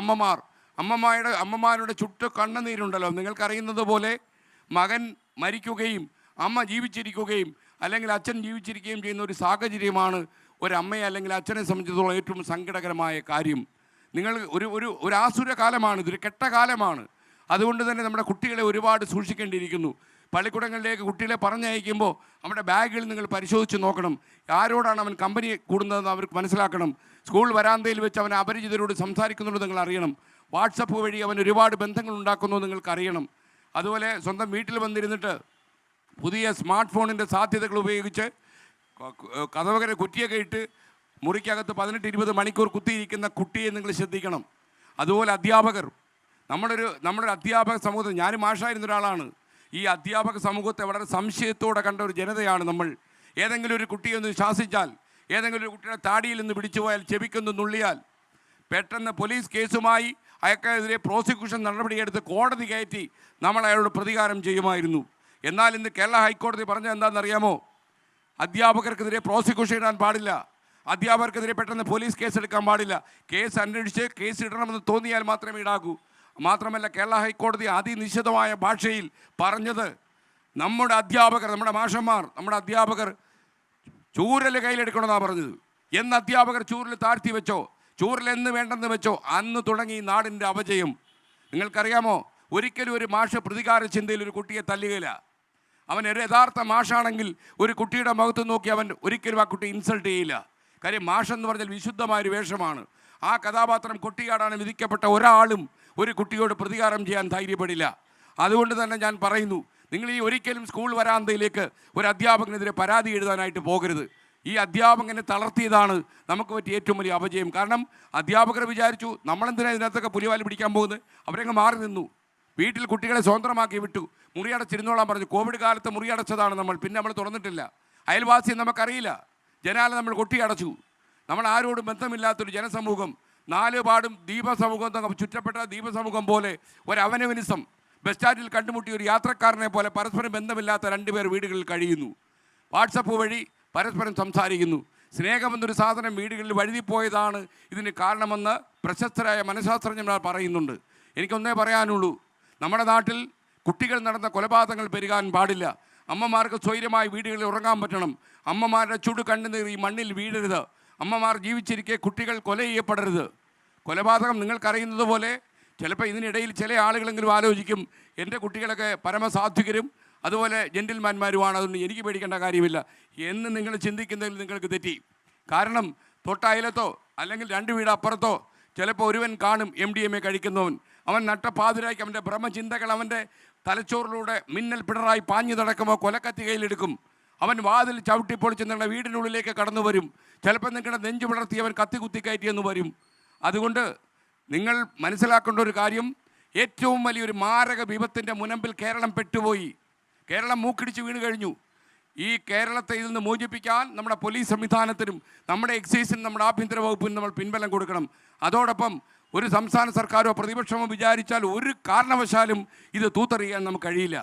അമ്മമാരുടെ ചുട്ട് കണ്ണുനീരുണ്ടല്ലോ. നിങ്ങൾക്കറിയുന്നത് പോലെ മകൻ മരിക്കുകയും അമ്മ ജീവിച്ചിരിക്കുകയും അല്ലെങ്കിൽ അച്ഛൻ ജീവിച്ചിരിക്കുകയും ചെയ്യുന്ന ഒരു സാഹചര്യമാണ് ഒരമ്മയെ അല്ലെങ്കിൽ അച്ഛനെ സംബന്ധിച്ചിടത്തോളം ഏറ്റവും സങ്കടകരമായ കാര്യം. നിങ്ങൾ ഒരു ആസുര കാലമാണ്, ഇതൊരു കെട്ട കാലമാണ്. അതുകൊണ്ട് തന്നെ നമ്മുടെ കുട്ടികളെ ഒരുപാട് സൂക്ഷിക്കേണ്ടിയിരിക്കുന്നു. പള്ളിക്കൂടങ്ങളിലേക്ക് കുട്ടികളെ പറഞ്ഞയക്കുമ്പോൾ നമ്മുടെ ബാഗുകൾ നിങ്ങൾ പരിശോധിച്ച് നോക്കണം. ആരോടാണ് അവൻ കമ്പനി കൂടുന്നതെന്ന് അവർക്ക് മനസ്സിലാക്കണം. സ്കൂൾ വരാന്തയിൽ വെച്ച് അവൻ അപരിചിതരോട് സംസാരിക്കുന്നുണ്ട് നിങ്ങൾ അറിയണം. വാട്സപ്പ് വഴി അവൻ ഒരുപാട് ബന്ധങ്ങൾ ഉണ്ടാക്കുന്നു നിങ്ങൾക്ക് അറിയണം. അതുപോലെ സ്വന്തം വീട്ടിൽ വന്നിരുന്നിട്ട് പുതിയ സ്മാർട്ട് ഫോണിൻ്റെ സാധ്യതകൾ ഉപയോഗിച്ച് കതവകരെ കുറ്റിയൊക്കെ ഇട്ട് മുറിക്കകത്ത് 18-20 മണിക്കൂർ കുത്തിയിരിക്കുന്ന കുട്ടിയെ നിങ്ങൾ ശ്രദ്ധിക്കണം. അതുപോലെ അധ്യാപകർ, നമ്മുടെ അധ്യാപക സമൂഹത്തിൽ, ഞാനും മാഷായിരുന്ന ഒരാളാണ്. ഈ അധ്യാപക സമൂഹത്തെ വളരെ സംശയത്തോടെ കണ്ട ഒരു ജനതയാണ് നമ്മൾ. ഏതെങ്കിലും ഒരു കുട്ടിയെ ഒന്ന് ശാസിച്ചാൽ, ഏതെങ്കിലും ഒരു കുട്ടിയുടെ താടിയിൽ നിന്ന് പിടിച്ചു പോയാൽ, ചെവിക്കൊന്ന് നുള്ളിയാൽ പെട്ടെന്ന് പോലീസ് കേസുമായി അയാൾക്കെതിരെ പ്രോസിക്യൂഷൻ നടപടിയെടുത്ത് കോടതി കയറ്റി നമ്മൾ അയാളോട് പ്രതികാരം ചെയ്യുമായിരുന്നു. എന്നാൽ ഇന്ന് കേരള ഹൈക്കോടതി പറഞ്ഞത് എന്താണെന്നറിയാമോ? അധ്യാപകർക്കെതിരെ പ്രോസിക്യൂഷൻ ഇടാൻ പാടില്ല, അധ്യാപകർക്കെതിരെ പെട്ടെന്ന് പോലീസ് കേസെടുക്കാൻ പാടില്ല. കേസ് അന്വേഷിച്ച് കേസ് ഇടണമെന്ന് തോന്നിയാൽ മാത്രമേ ഇടാകൂ. മാത്രമല്ല, കേരള ഹൈക്കോടതി അതിനിശ്ചിതമായ ഭാഷയിൽ പറഞ്ഞത് നമ്മുടെ അധ്യാപകർ, നമ്മുടെ മാഷന്മാർ, നമ്മുടെ അധ്യാപകർ ചൂരൽ കയ്യിലെടുക്കണമെന്നാണ് പറഞ്ഞത്. എന്ന് അധ്യാപകർ ചൂരൽ താഴ്ത്തി വെച്ചോ, ചൂരൽ എന്ന് വേണ്ടെന്ന് വെച്ചോ, അന്ന് തുടങ്ങി നാടിൻ്റെ അപജയം. നിങ്ങൾക്കറിയാമോ, ഒരിക്കലും ഒരു മാഷ് പ്രതികാര ചിന്തയിൽ ഒരു കുട്ടിയെ തല്ലുകയില്ല. അവൻ ഒരു യഥാർത്ഥ മാഷാണെങ്കിൽ ഒരു കുട്ടിയുടെ മുഖത്ത് നോക്കി അവൻ ഒരിക്കലും ആ കുട്ടി ഇൻസൾട്ട് ചെയ്യില്ല. കാര്യം മാഷെന്ന് പറഞ്ഞാൽ വിശുദ്ധമായൊരു വേഷമാണ്. ആ കഥാപാത്രം കൊട്ടിയാടാൻ വിധിക്കപ്പെട്ട ഒരാളും ഒരു കുട്ടിയോട് പ്രതികാരം ചെയ്യാൻ ധൈര്യപ്പെടില്ല. അതുകൊണ്ട് തന്നെ ഞാൻ പറയുന്നു, നിങ്ങൾ ഈ ഒരിക്കലും സ്കൂൾ വരാന്തയിലേക്ക് ഒരു അധ്യാപകനെതിരെ പരാതി എഴുതാനായിട്ട് പോകരുത്. ഈ അധ്യാപകനെ തളർത്തിയതാണ് നമുക്ക് പറ്റിയ ഏറ്റവും വലിയ അപജയം. കാരണം അധ്യാപകർ വിചാരിച്ചു നമ്മളെന്തിനാണ് ഇതിനകത്തൊക്കെ പുലിവാല് പിടിക്കാൻ പോകുന്നത്, അവരങ്ങ് മാറി നിന്നു. വീട്ടിൽ കുട്ടികളെ സ്വതന്ത്രമാക്കി വിട്ടു, മുറിയടച്ചിരുന്നോളാൻ പറഞ്ഞു. കോവിഡ് കാലത്ത് മുറിയടച്ചതാണ് നമ്മൾ, പിന്നെ നമ്മൾ തുറന്നിട്ടില്ല. അയൽവാസിയെ നമുക്കറിയില്ല, ജനാല നമ്മൾ കൊട്ടിയടച്ചു. നമ്മൾ ആരോടും ബന്ധമില്ലാത്തൊരു ജനസമൂഹം, നാലുപാടും ദീപസമൂഹം, ചുറ്റപ്പെട്ട ദീപസമൂഹം പോലെ ഒരു അവനവനിസം. ബസ് സ്റ്റാൻഡിൽ കണ്ടുമുട്ടിയ ഒരു യാത്രക്കാരനെ പോലെ പരസ്പരം ബന്ധമില്ലാത്ത രണ്ടുപേർ വീടുകളിൽ കഴിയുന്നു. വാട്സപ്പ് വഴി പരസ്പരം സംസാരിക്കുന്നു. സ്നേഹമെന്നൊരു സാധനം വീടുകളിൽ വഴുതിപ്പോയതാണ് ഇതിന് കാരണമെന്ന് പ്രശസ്തരായ മനഃശാസ്ത്രജ്ഞന്മാർ പറയുന്നുണ്ട്. എനിക്കൊന്നേ പറയാനുള്ളൂ, നമ്മുടെ നാട്ടിൽ കുട്ടികൾ നടന്ന കൊലപാതകങ്ങൾ പെരുകാൻ പാടില്ല. അമ്മമാർക്ക് സ്വൈര്യമായി വീടുകളിൽ ഉറങ്ങാൻ പറ്റണം. അമ്മമാരുടെ ചുടു കണ്ണുനീർ ഈ മണ്ണിൽ വീഴരുത്. അമ്മമാർ ജീവിച്ചിരിക്കെ കുട്ടികൾ കൊല ചെയ്യപ്പെടരുത്. കൊലപാതകം നിങ്ങൾക്കറിയുന്നത് പോലെ ചിലപ്പോൾ ഇതിനിടയിൽ ചില ആളുകളെങ്കിലും ആലോചിക്കും, എൻ്റെ കുട്ടികളൊക്കെ പരമസാത്വികരും അതുപോലെ ജെന്റിൽമാന്മാരുമാണ്, അതുകൊണ്ട് എനിക്ക് പേടിക്കേണ്ട കാര്യമില്ല എന്ന് നിങ്ങൾ ചിന്തിക്കുന്നതിൽ നിങ്ങൾക്ക് തെറ്റി. കാരണം തൊട്ടയലത്തോ അല്ലെങ്കിൽ 2 വീട് അപ്പുറത്തോ ചിലപ്പോൾ ഒരുവൻ കാണും MDMA കഴിക്കുന്നവൻ. അവൻ നട്ടപ്പാതിരാക്കി അവൻ്റെ ഭ്രമചിന്തകൾ അവൻ്റെ തലച്ചോറിലൂടെ മിന്നൽ പിണറായി പാഞ്ഞു നടക്കുമ്പോൾ കൊലക്കത്തി കയ്യിലെടുക്കും. അവൻ വാതിൽ ചവിട്ടിപ്പൊളിച്ച് നിങ്ങളുടെ വീടിനുള്ളിലേക്ക് കടന്നു വരും. ചിലപ്പോൾ നിങ്ങളുടെ നെഞ്ചു പിളർത്തി അവൻ കത്തി കുത്തിക്കയറ്റിയെന്ന് വരും. അതുകൊണ്ട് നിങ്ങൾ മനസ്സിലാക്കേണ്ട ഒരു കാര്യം, ഏറ്റവും വലിയൊരു മാരക വിപത്തിൻ്റെ മുനമ്പിൽ കേരളം പെട്ടുപോയി. കേരളം മൂക്കിടിച്ച് വീണ് കഴിഞ്ഞു. ഈ കേരളത്തെ ഇതിൽ നിന്ന് മോചിപ്പിക്കാൻ നമ്മുടെ പോലീസ് സംവിധാനത്തിനും നമ്മുടെ എക്സൈസിനും നമ്മുടെ ആഭ്യന്തര വകുപ്പിനും നമ്മൾ പിൻബലം കൊടുക്കണം. അതോടൊപ്പം ഒരു സംസ്ഥാന സർക്കാരോ പ്രതിപക്ഷമോ വിചാരിച്ചാൽ ഒരു കാരണവശാലും ഇത് തൂത്തെറിയാൻ നമുക്ക് കഴിയില്ല.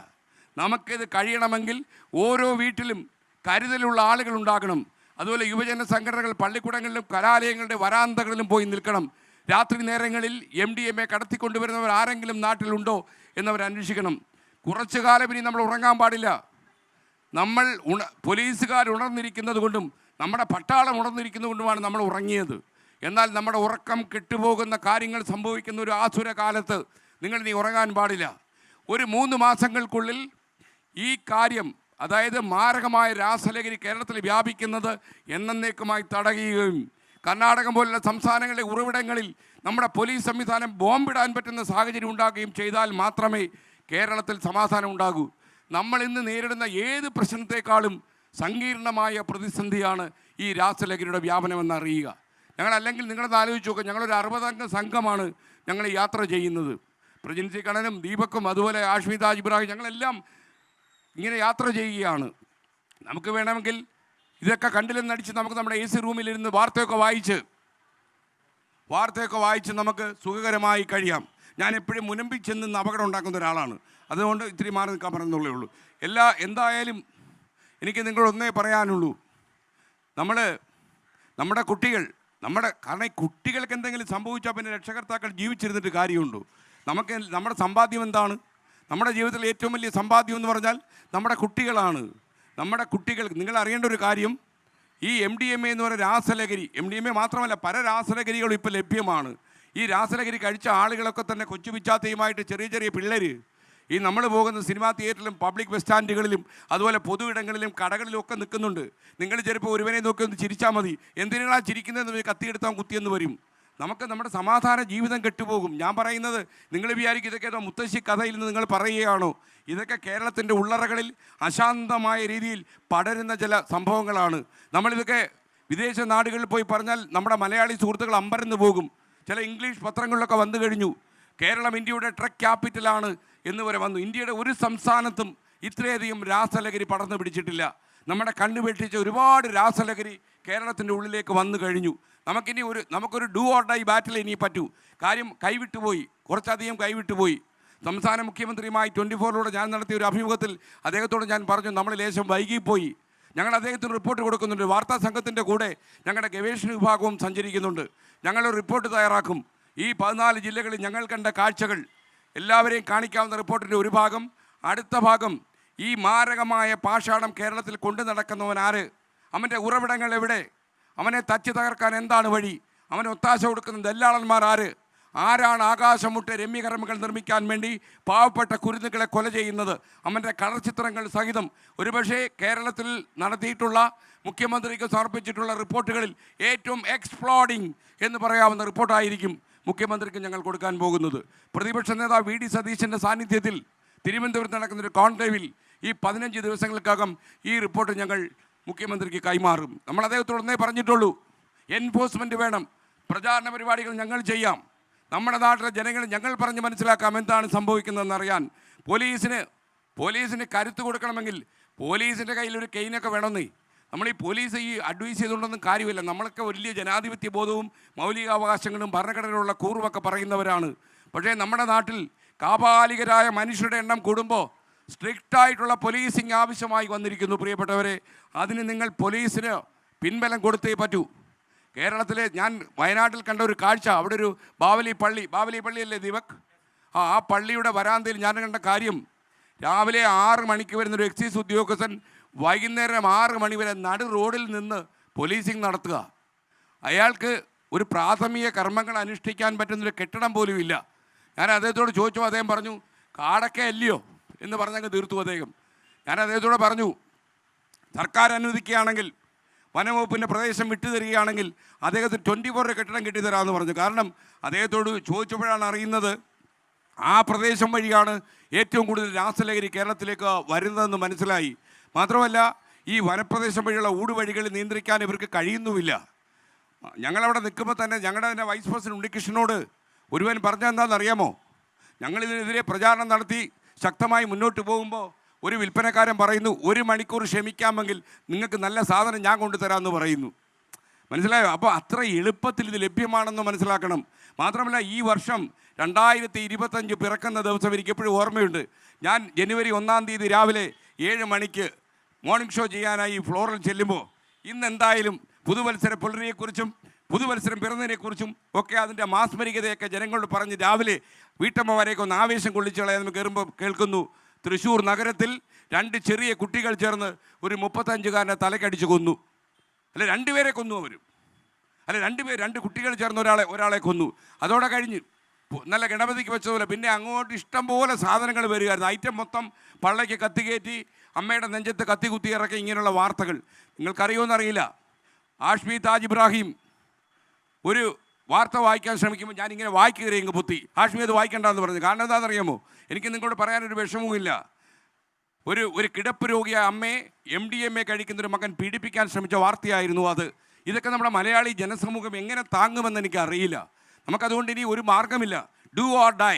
നമുക്കിത് കഴിയണമെങ്കിൽ ഓരോ വീട്ടിലും കരുതലുള്ള ആളുകൾ ഉണ്ടാകണം. അതുപോലെ യുവജന സംഘടനകൾ പള്ളിക്കൂടങ്ങളിലും കലാലയങ്ങളുടെ വരാന്തകളിലും പോയി നിൽക്കണം. രാത്രി നേരങ്ങളിൽ MDMA കടത്തിക്കൊണ്ടുവരുന്നവർ ആരെങ്കിലും നാട്ടിലുണ്ടോ എന്നവർ അന്വേഷിക്കണം. കുറച്ചു കാലം ഇനി നമ്മൾ ഉറങ്ങാൻ പാടില്ല. നമ്മൾ പോലീസുകാർ ഉണർന്നിരിക്കുന്നത് കൊണ്ടും നമ്മുടെ പട്ടാളം ഉണർന്നിരിക്കുന്നത് കൊണ്ടുമാണ് നമ്മൾ ഉറങ്ങിയത്. എന്നാൽ നമ്മുടെ ഉറക്കം കെട്ടുപോകുന്ന കാര്യങ്ങൾ സംഭവിക്കുന്ന ഒരു ആസുര കാലത്ത് നിങ്ങൾ ഇനി ഉറങ്ങാൻ പാടില്ല. ഒരു 3 മാസങ്ങൾക്കുള്ളിൽ ഈ കാര്യം, അതായത് മാരകമായ രാസലഹരി കേരളത്തിൽ വ്യാപിക്കുന്നത് എന്നേക്കുമായി തടയുകയും കർണാടകം പോലുള്ള സംസ്ഥാനങ്ങളിലെ ഉറവിടങ്ങളിൽ നമ്മുടെ പോലീസ് സംവിധാനം ബോംബിടാൻ പറ്റുന്ന സാഹചര്യം ഉണ്ടാകുകയും ചെയ്താൽ മാത്രമേ കേരളത്തിൽ സമാധാനം ഉണ്ടാകൂ. നമ്മൾ ഇന്ന് നേരിടുന്ന ഏത് പ്രശ്നത്തെക്കാളും സങ്കീർണമായ പ്രതിസന്ധിയാണ് ഈ രാസലഹരിയുടെ വ്യാപനമെന്ന് അറിയുക. ഞങ്ങളല്ലെങ്കിൽ നിങ്ങളത് ആലോചിച്ച് നോക്കുക, ഞങ്ങളൊരു 60 അംഗ സംഘമാണ് ഞങ്ങൾ യാത്ര ചെയ്യുന്നത്. പ്രജിൻസി കണ്ണനും ദീപക്കും അതുപോലെ ആഷ്മി താജ് ഇബ്രാഹിം ഞങ്ങളെല്ലാം ഇങ്ങനെ യാത്ര ചെയ്യുകയാണ്. നമുക്ക് വേണമെങ്കിൽ ഇതൊക്കെ കണ്ടില്ലെന്നടിച്ച് നമുക്ക് നമ്മുടെ AC റൂമിലിരുന്ന് വാർത്തയൊക്കെ വായിച്ച് നമുക്ക് സുഖകരമായി കഴിയാം. ഞാൻ എപ്പോഴും മുനമ്പിൽ ചെന്ന് അപകടം ഉണ്ടാക്കുന്ന ഒരാളാണ്. അതുകൊണ്ട് ഇത്തിരി മാറി നിൽക്കാൻ പറയുന്നുള്ളേ ഉള്ളൂ. എന്തായാലും എനിക്ക് നിങ്ങളൊന്നേ പറയാനുള്ളൂ, നമ്മുടെ കുട്ടികൾ കാരണം ഈ കുട്ടികൾക്ക് എന്തെങ്കിലും സംഭവിച്ചാൽ പിന്നെ രക്ഷകർത്താക്കൾ ജീവിച്ചിരുന്നിട്ട് കാര്യമുണ്ടോ? നമ്മുടെ സമ്പാദ്യം എന്താണ്? നമ്മുടെ ജീവിതത്തിൽ ഏറ്റവും വലിയ സമ്പാദ്യം എന്ന് പറഞ്ഞാൽ നമ്മുടെ കുട്ടികളാണ്. നമ്മുടെ കുട്ടികൾ, നിങ്ങൾ അറിയേണ്ട ഒരു കാര്യം, ഈ MDMA എന്ന് പറയുന്ന രാസലഹരി, MDMA മാത്രമല്ല പല രാസലഹരികളും ഇപ്പോൾ ലഭ്യമാണ്. ഈ രാസലഹരി കഴിച്ച ആളുകളൊക്കെ തന്നെ കൊച്ചു പിച്ചാത്തയുമായിട്ട് ചെറിയ പിള്ളേർ ഈ നമ്മൾ പോകുന്ന സിനിമാ തിയേറ്ററിലും പബ്ലിക് ബസ് സ്റ്റാൻഡുകളിലും അതുപോലെ പൊതു ഇടങ്ങളിലും കടകളിലും ഒക്കെ നിൽക്കുന്നുണ്ട്. നിങ്ങൾ ചിലപ്പോൾ ഒരുവനെ നോക്കി ഒന്ന് ചിരിച്ചാൽ മതി, എന്തിനാണ് ചിരിക്കുന്നതെന്ന് കത്തിയെടുത്താൽ കുത്തിയെന്ന് വരും. നമ്മുടെ സമാധാന ജീവിതം കെട്ടുപോകും. ഞാൻ പറയുന്നത്, നിങ്ങൾ വിചാരിക്കും ഇതൊക്കെ ഏതോ മുത്തശ്ശി കഥയിൽ നിന്ന് നിങ്ങൾ പറയുകയാണോ? ഇതൊക്കെ കേരളത്തിൻ്റെ ഉള്ളറകളിൽ അശാന്തമായ രീതിയിൽ പടരുന്ന ചില സംഭവങ്ങളാണ്. നമ്മളിതൊക്കെ വിദേശ നാടുകളിൽ പോയി പറഞ്ഞാൽ നമ്മുടെ മലയാളി സുഹൃത്തുക്കൾ അമ്പരന്ന് പോകും. ചില ഇംഗ്ലീഷ് പത്രങ്ങളിലൊക്കെ വന്നു കഴിഞ്ഞു, കേരളം ഇന്ത്യയുടെ ഡ്രഗ് ക്യാപിറ്റലാണ് എന്ന് വരെ വന്നു. ഇന്ത്യയുടെ ഒരു സംസ്ഥാനത്തും ഇത്രയധികം രാസലഹരി പടർന്നു പിടിച്ചിട്ടില്ല. നമ്മുടെ കണ്ണു വെട്ടിച്ച ഒരുപാട് രാസലഹരി കേരളത്തിൻ്റെ ഉള്ളിലേക്ക് വന്നു കഴിഞ്ഞു. നമുക്കൊരു ഡു ഓർ ഡൈ ബാറ്റിൽ ഇനി പറ്റൂ. കാര്യം കുറച്ചധികം കൈവിട്ടുപോയി. സംസ്ഥാന മുഖ്യമന്ത്രിയുമായി 24-ലൂടെ ഞാൻ നടത്തിയ ഒരു അഭിമുഖത്തിൽ അദ്ദേഹത്തോട് ഞാൻ പറഞ്ഞു, നമ്മൾ ലേശം വൈകിപ്പോയി. ഞങ്ങൾ അദ്ദേഹത്തിന് റിപ്പോർട്ട് കൊടുക്കുന്നുണ്ട്. വാർത്താ സംഘത്തിൻ്റെ കൂടെ ഞങ്ങളുടെ ഗവേഷണ വിഭാഗവും സഞ്ചരിക്കുന്നുണ്ട്. ഞങ്ങളൊരു റിപ്പോർട്ട് തയ്യാറാക്കും. ഈ 14 ജില്ലകളിൽ ഞങ്ങൾ കണ്ട കാഴ്ചകൾ എല്ലാവരെയും കാണിക്കാവുന്ന റിപ്പോർട്ടിൻ്റെ ഒരു ഭാഗം. അടുത്ത ഭാഗം, ഈ മാരകമായ പാഷാണം കേരളത്തിൽ കൊണ്ടു നടക്കുന്നവൻ ആര്, അവൻ്റെ ഉറവിടങ്ങൾ എവിടെ, അവനെ തച്ചു തകർക്കാൻ എന്താണ് വഴി, അവന് ഒത്താശ കൊടുക്കുന്ന ദല്ലാളന്മാർ ആര്, ആരാണ് ആകാശം മുട്ടെ രമ്യകർമ്മങ്ങൾ നിർമ്മിക്കാൻ വേണ്ടി പാവപ്പെട്ട കുരുന്നുകളെ കൊല ചെയ്യുന്നത്? അവൻ്റെ കളർ ചിത്രങ്ങൾ സഹിതം ഒരുപക്ഷെ കേരളത്തിൽ നടത്തിയിട്ടുള്ള മുഖ്യമന്ത്രിക്ക് സമർപ്പിച്ചിട്ടുള്ള റിപ്പോർട്ടുകളിൽ ഏറ്റവും എക്സ്പ്ലോഡിംഗ് എന്ന് പറയാവുന്ന റിപ്പോർട്ടായിരിക്കും മുഖ്യമന്ത്രിക്ക് ഞങ്ങൾ കൊടുക്കാൻ പോകുന്നത്. പ്രതിപക്ഷ നേതാവ് വി ഡി സതീശൻ്റെ സാന്നിധ്യത്തിൽ തിരുവനന്തപുരത്ത് നടക്കുന്നൊരു കോൺക്ലേവിൽ ഈ 15 ദിവസങ്ങൾക്കകം ഈ റിപ്പോർട്ട് ഞങ്ങൾ മുഖ്യമന്ത്രിക്ക് കൈമാറും. നമ്മൾ അദ്ദേഹത്തോട് ഒന്നേ പറഞ്ഞിട്ടുള്ളൂ, എൻഫോഴ്സ്മെൻറ്റ് വേണം, പ്രചാരണ പരിപാടികൾ ഞങ്ങൾ ചെയ്യാം, നമ്മുടെ നാട്ടിലെ ജനങ്ങൾ ഞങ്ങൾ പറഞ്ഞ് മനസ്സിലാക്കാം എന്താണ് സംഭവിക്കുന്നതെന്ന് അറിയാൻ. പോലീസിന് കരുത്ത് കൊടുക്കണമെങ്കിൽ പോലീസിൻ്റെ കയ്യിൽ ഒരു കെയിനൊക്കെ വേണമെന്നേ. നമ്മൾ ഈ പോലീസ് ഈ അഡ്വൈസ് ചെയ്തുകൊണ്ടൊന്നും കാര്യമില്ല. നമ്മളൊക്കെ വലിയ ജനാധിപത്യ ബോധവും മൗലികാവകാശങ്ങളും ഭരണഘടനയിലുള്ള കൂറുമൊക്കെ പറയുന്നവരാണ്. പക്ഷേ നമ്മുടെ നാട്ടിൽ കാപാലികരായ മനുഷ്യരുടെ എണ്ണം കൂടുമ്പോൾ സ്ട്രിക്റ്റായിട്ടുള്ള പോലീസിങ് ആവശ്യമായി വന്നിരിക്കുന്നു. പ്രിയപ്പെട്ടവരെ, അതിന് നിങ്ങൾ പോലീസിന് പിൻബലം കൊടുത്തേ പറ്റൂ. കേരളത്തിലെ ഞാൻ വയനാട്ടിൽ കണ്ട ഒരു കാഴ്ച, അവിടെ ഒരു ബാവലി പള്ളിയല്ലേ ദീപക്, ആ പള്ളിയുടെ വരാന്തയിൽ ഞാൻ കണ്ട കാര്യം, രാവിലെ 6 മണിക്ക് വരുന്നൊരു എക്സൈസ് ഉദ്യോഗസ്ഥൻ വൈകുന്നേരം 6 മണി വരെ നടു റോഡിൽ നിന്ന് പോലീസിങ് നടത്തുക. അയാൾക്ക് ഒരു പ്രാഥമിക കർമ്മങ്ങൾ അനുഷ്ഠിക്കാൻ പറ്റുന്നൊരു കെട്ടിടം പോലും ഇല്ല. ഞാൻ അദ്ദേഹത്തോട് ചോദിച്ചു, അദ്ദേഹം പറഞ്ഞു കാടൊക്കെ അല്ലയോ എന്ന് പറഞ്ഞങ്ങ് തീർത്തു അദ്ദേഹം. ഞാൻ അദ്ദേഹത്തോട് പറഞ്ഞു, സർക്കാർ അനുവദിക്കുകയാണെങ്കിൽ വനംവകുപ്പിൻ്റെ പ്രദേശം വിട്ടുതരികയാണെങ്കിൽ അദ്ദേഹത്തിന് 24 കെട്ടിടം കെട്ടിത്തരാമെന്ന് പറഞ്ഞു. കാരണം അദ്ദേഹത്തോട് ചോദിച്ചപ്പോഴാണ് അറിയുന്നത് ആ പ്രദേശം വഴിയാണ് ഏറ്റവും കൂടുതൽ രാസലഹരി കേരളത്തിലേക്ക് വരുന്നതെന്ന് മനസ്സിലായി. മാത്രമല്ല ഈ വനപ്രദേശം വഴിയുള്ള ഊടുവഴികൾ നിയന്ത്രിക്കാൻ ഇവർക്ക് കഴിയുന്നുമില്ല. ഞങ്ങളവിടെ നിൽക്കുമ്പോൾ തന്നെ ഞങ്ങളുടെ തന്നെ വൈസ് പ്രസിഡന്റ് ഉണ്ണികൃഷ്ണനോട് ഒരുവൻ പറഞ്ഞെന്താണെന്നറിയാമോ, ഞങ്ങളിതിനെതിരെ പ്രചാരണം നടത്തി ശക്തമായി മുന്നോട്ട് പോകുമ്പോൾ ഒരു വിൽപ്പനക്കാരൻ പറയുന്നു 1 മണിക്കൂർ ക്ഷമിക്കാമെങ്കിൽ നിങ്ങൾക്ക് നല്ല സാധനം ഞാൻ കൊണ്ടുതരാമെന്ന് പറയുന്നു. മനസ്സിലായോ? അപ്പോൾ അത്ര എളുപ്പത്തിൽ ഇത് ലഭ്യമാണെന്ന് മനസ്സിലാക്കണം. മാത്രമല്ല ഈ വർഷം 2025 പിറക്കുന്ന ദിവസം എനിക്ക് എപ്പോഴും ഓർമ്മയുണ്ട്. ഞാൻ ജനുവരി 1-ാം തീയതി രാവിലെ 7 മണിക്ക് മോർണിംഗ് ഷോ ചെയ്യാനായി ഫ്ലോറിൽ ചെല്ലുമ്പോൾ ഇന്നെന്തായാലും പുതുവത്സര പുലരിയെക്കുറിച്ചും പുതുവത്സരം പിറന്നതിനെക്കുറിച്ചും ഒക്കെ അതിൻ്റെ മാസ്മരികതയൊക്കെ ജനങ്ങളോട് പറഞ്ഞ് രാവിലെ വീട്ടമ്മമാരെയൊക്കെ ഒന്ന് ആവേശം കൊള്ളിച്ചു കളയാൻ കയറുമ്പോൾ കേൾക്കുന്നു, തൃശ്ശൂർ നഗരത്തിൽ 2 ചെറിയ കുട്ടികൾ ചേർന്ന് ഒരു 35-കാരനെ തലക്കടിച്ച് കൊന്നു. അല്ല 2 പേരെ കൊന്നു അവർ. അല്ല 2 കുട്ടികൾ ചേർന്ന് ഒരാളെ കൊന്നു. അതോടെ കഴിഞ്ഞ് നല്ല ഗണപതിക്ക് വെച്ചതുപോലെ പിന്നെ അങ്ങോട്ട് ഇഷ്ടംപോലെ സാധനങ്ങൾ വരികയായിരുന്നു. ഐറ്റം മൊത്തം പള്ളയ്ക്ക് കത്തികയറ്റി അമ്മയുടെ നെഞ്ചത്ത് കത്തി കുത്തി ഇറക്കി ഇങ്ങനെയുള്ള വാർത്തകൾ നിങ്ങൾക്കറിയുമെന്നറിയില്ല. ആഷ്മി താജ് ഇബ്രാഹിം ഒരു വാർത്ത വായിക്കാൻ ശ്രമിക്കുമ്പോൾ ഞാനിങ്ങനെ വായിക്കുകയും ഇങ്ങ് പൊത്തി. ഹാഷ്മി അത് വായിക്കേണ്ടെന്ന് പറഞ്ഞു. കാരണം എന്താണെന്നറിയാമോ, എനിക്ക് നിങ്ങളോട് പറയാനൊരു വിഷമവുമില്ല. ഒരു കിടപ്പ് രോഗിയായ അമ്മയെ MDMA കഴിക്കുന്നൊരു മകൻ പീഡിപ്പിക്കാൻ ശ്രമിച്ച വാർത്തയായിരുന്നു അത്. ഇതൊക്കെ നമ്മുടെ മലയാളി ജനസമൂഹം എങ്ങനെ താങ്ങുമെന്ന് എനിക്കറിയില്ല. നമുക്കതുകൊണ്ട് ഇനി ഒരു മാർഗമില്ല. Do or die.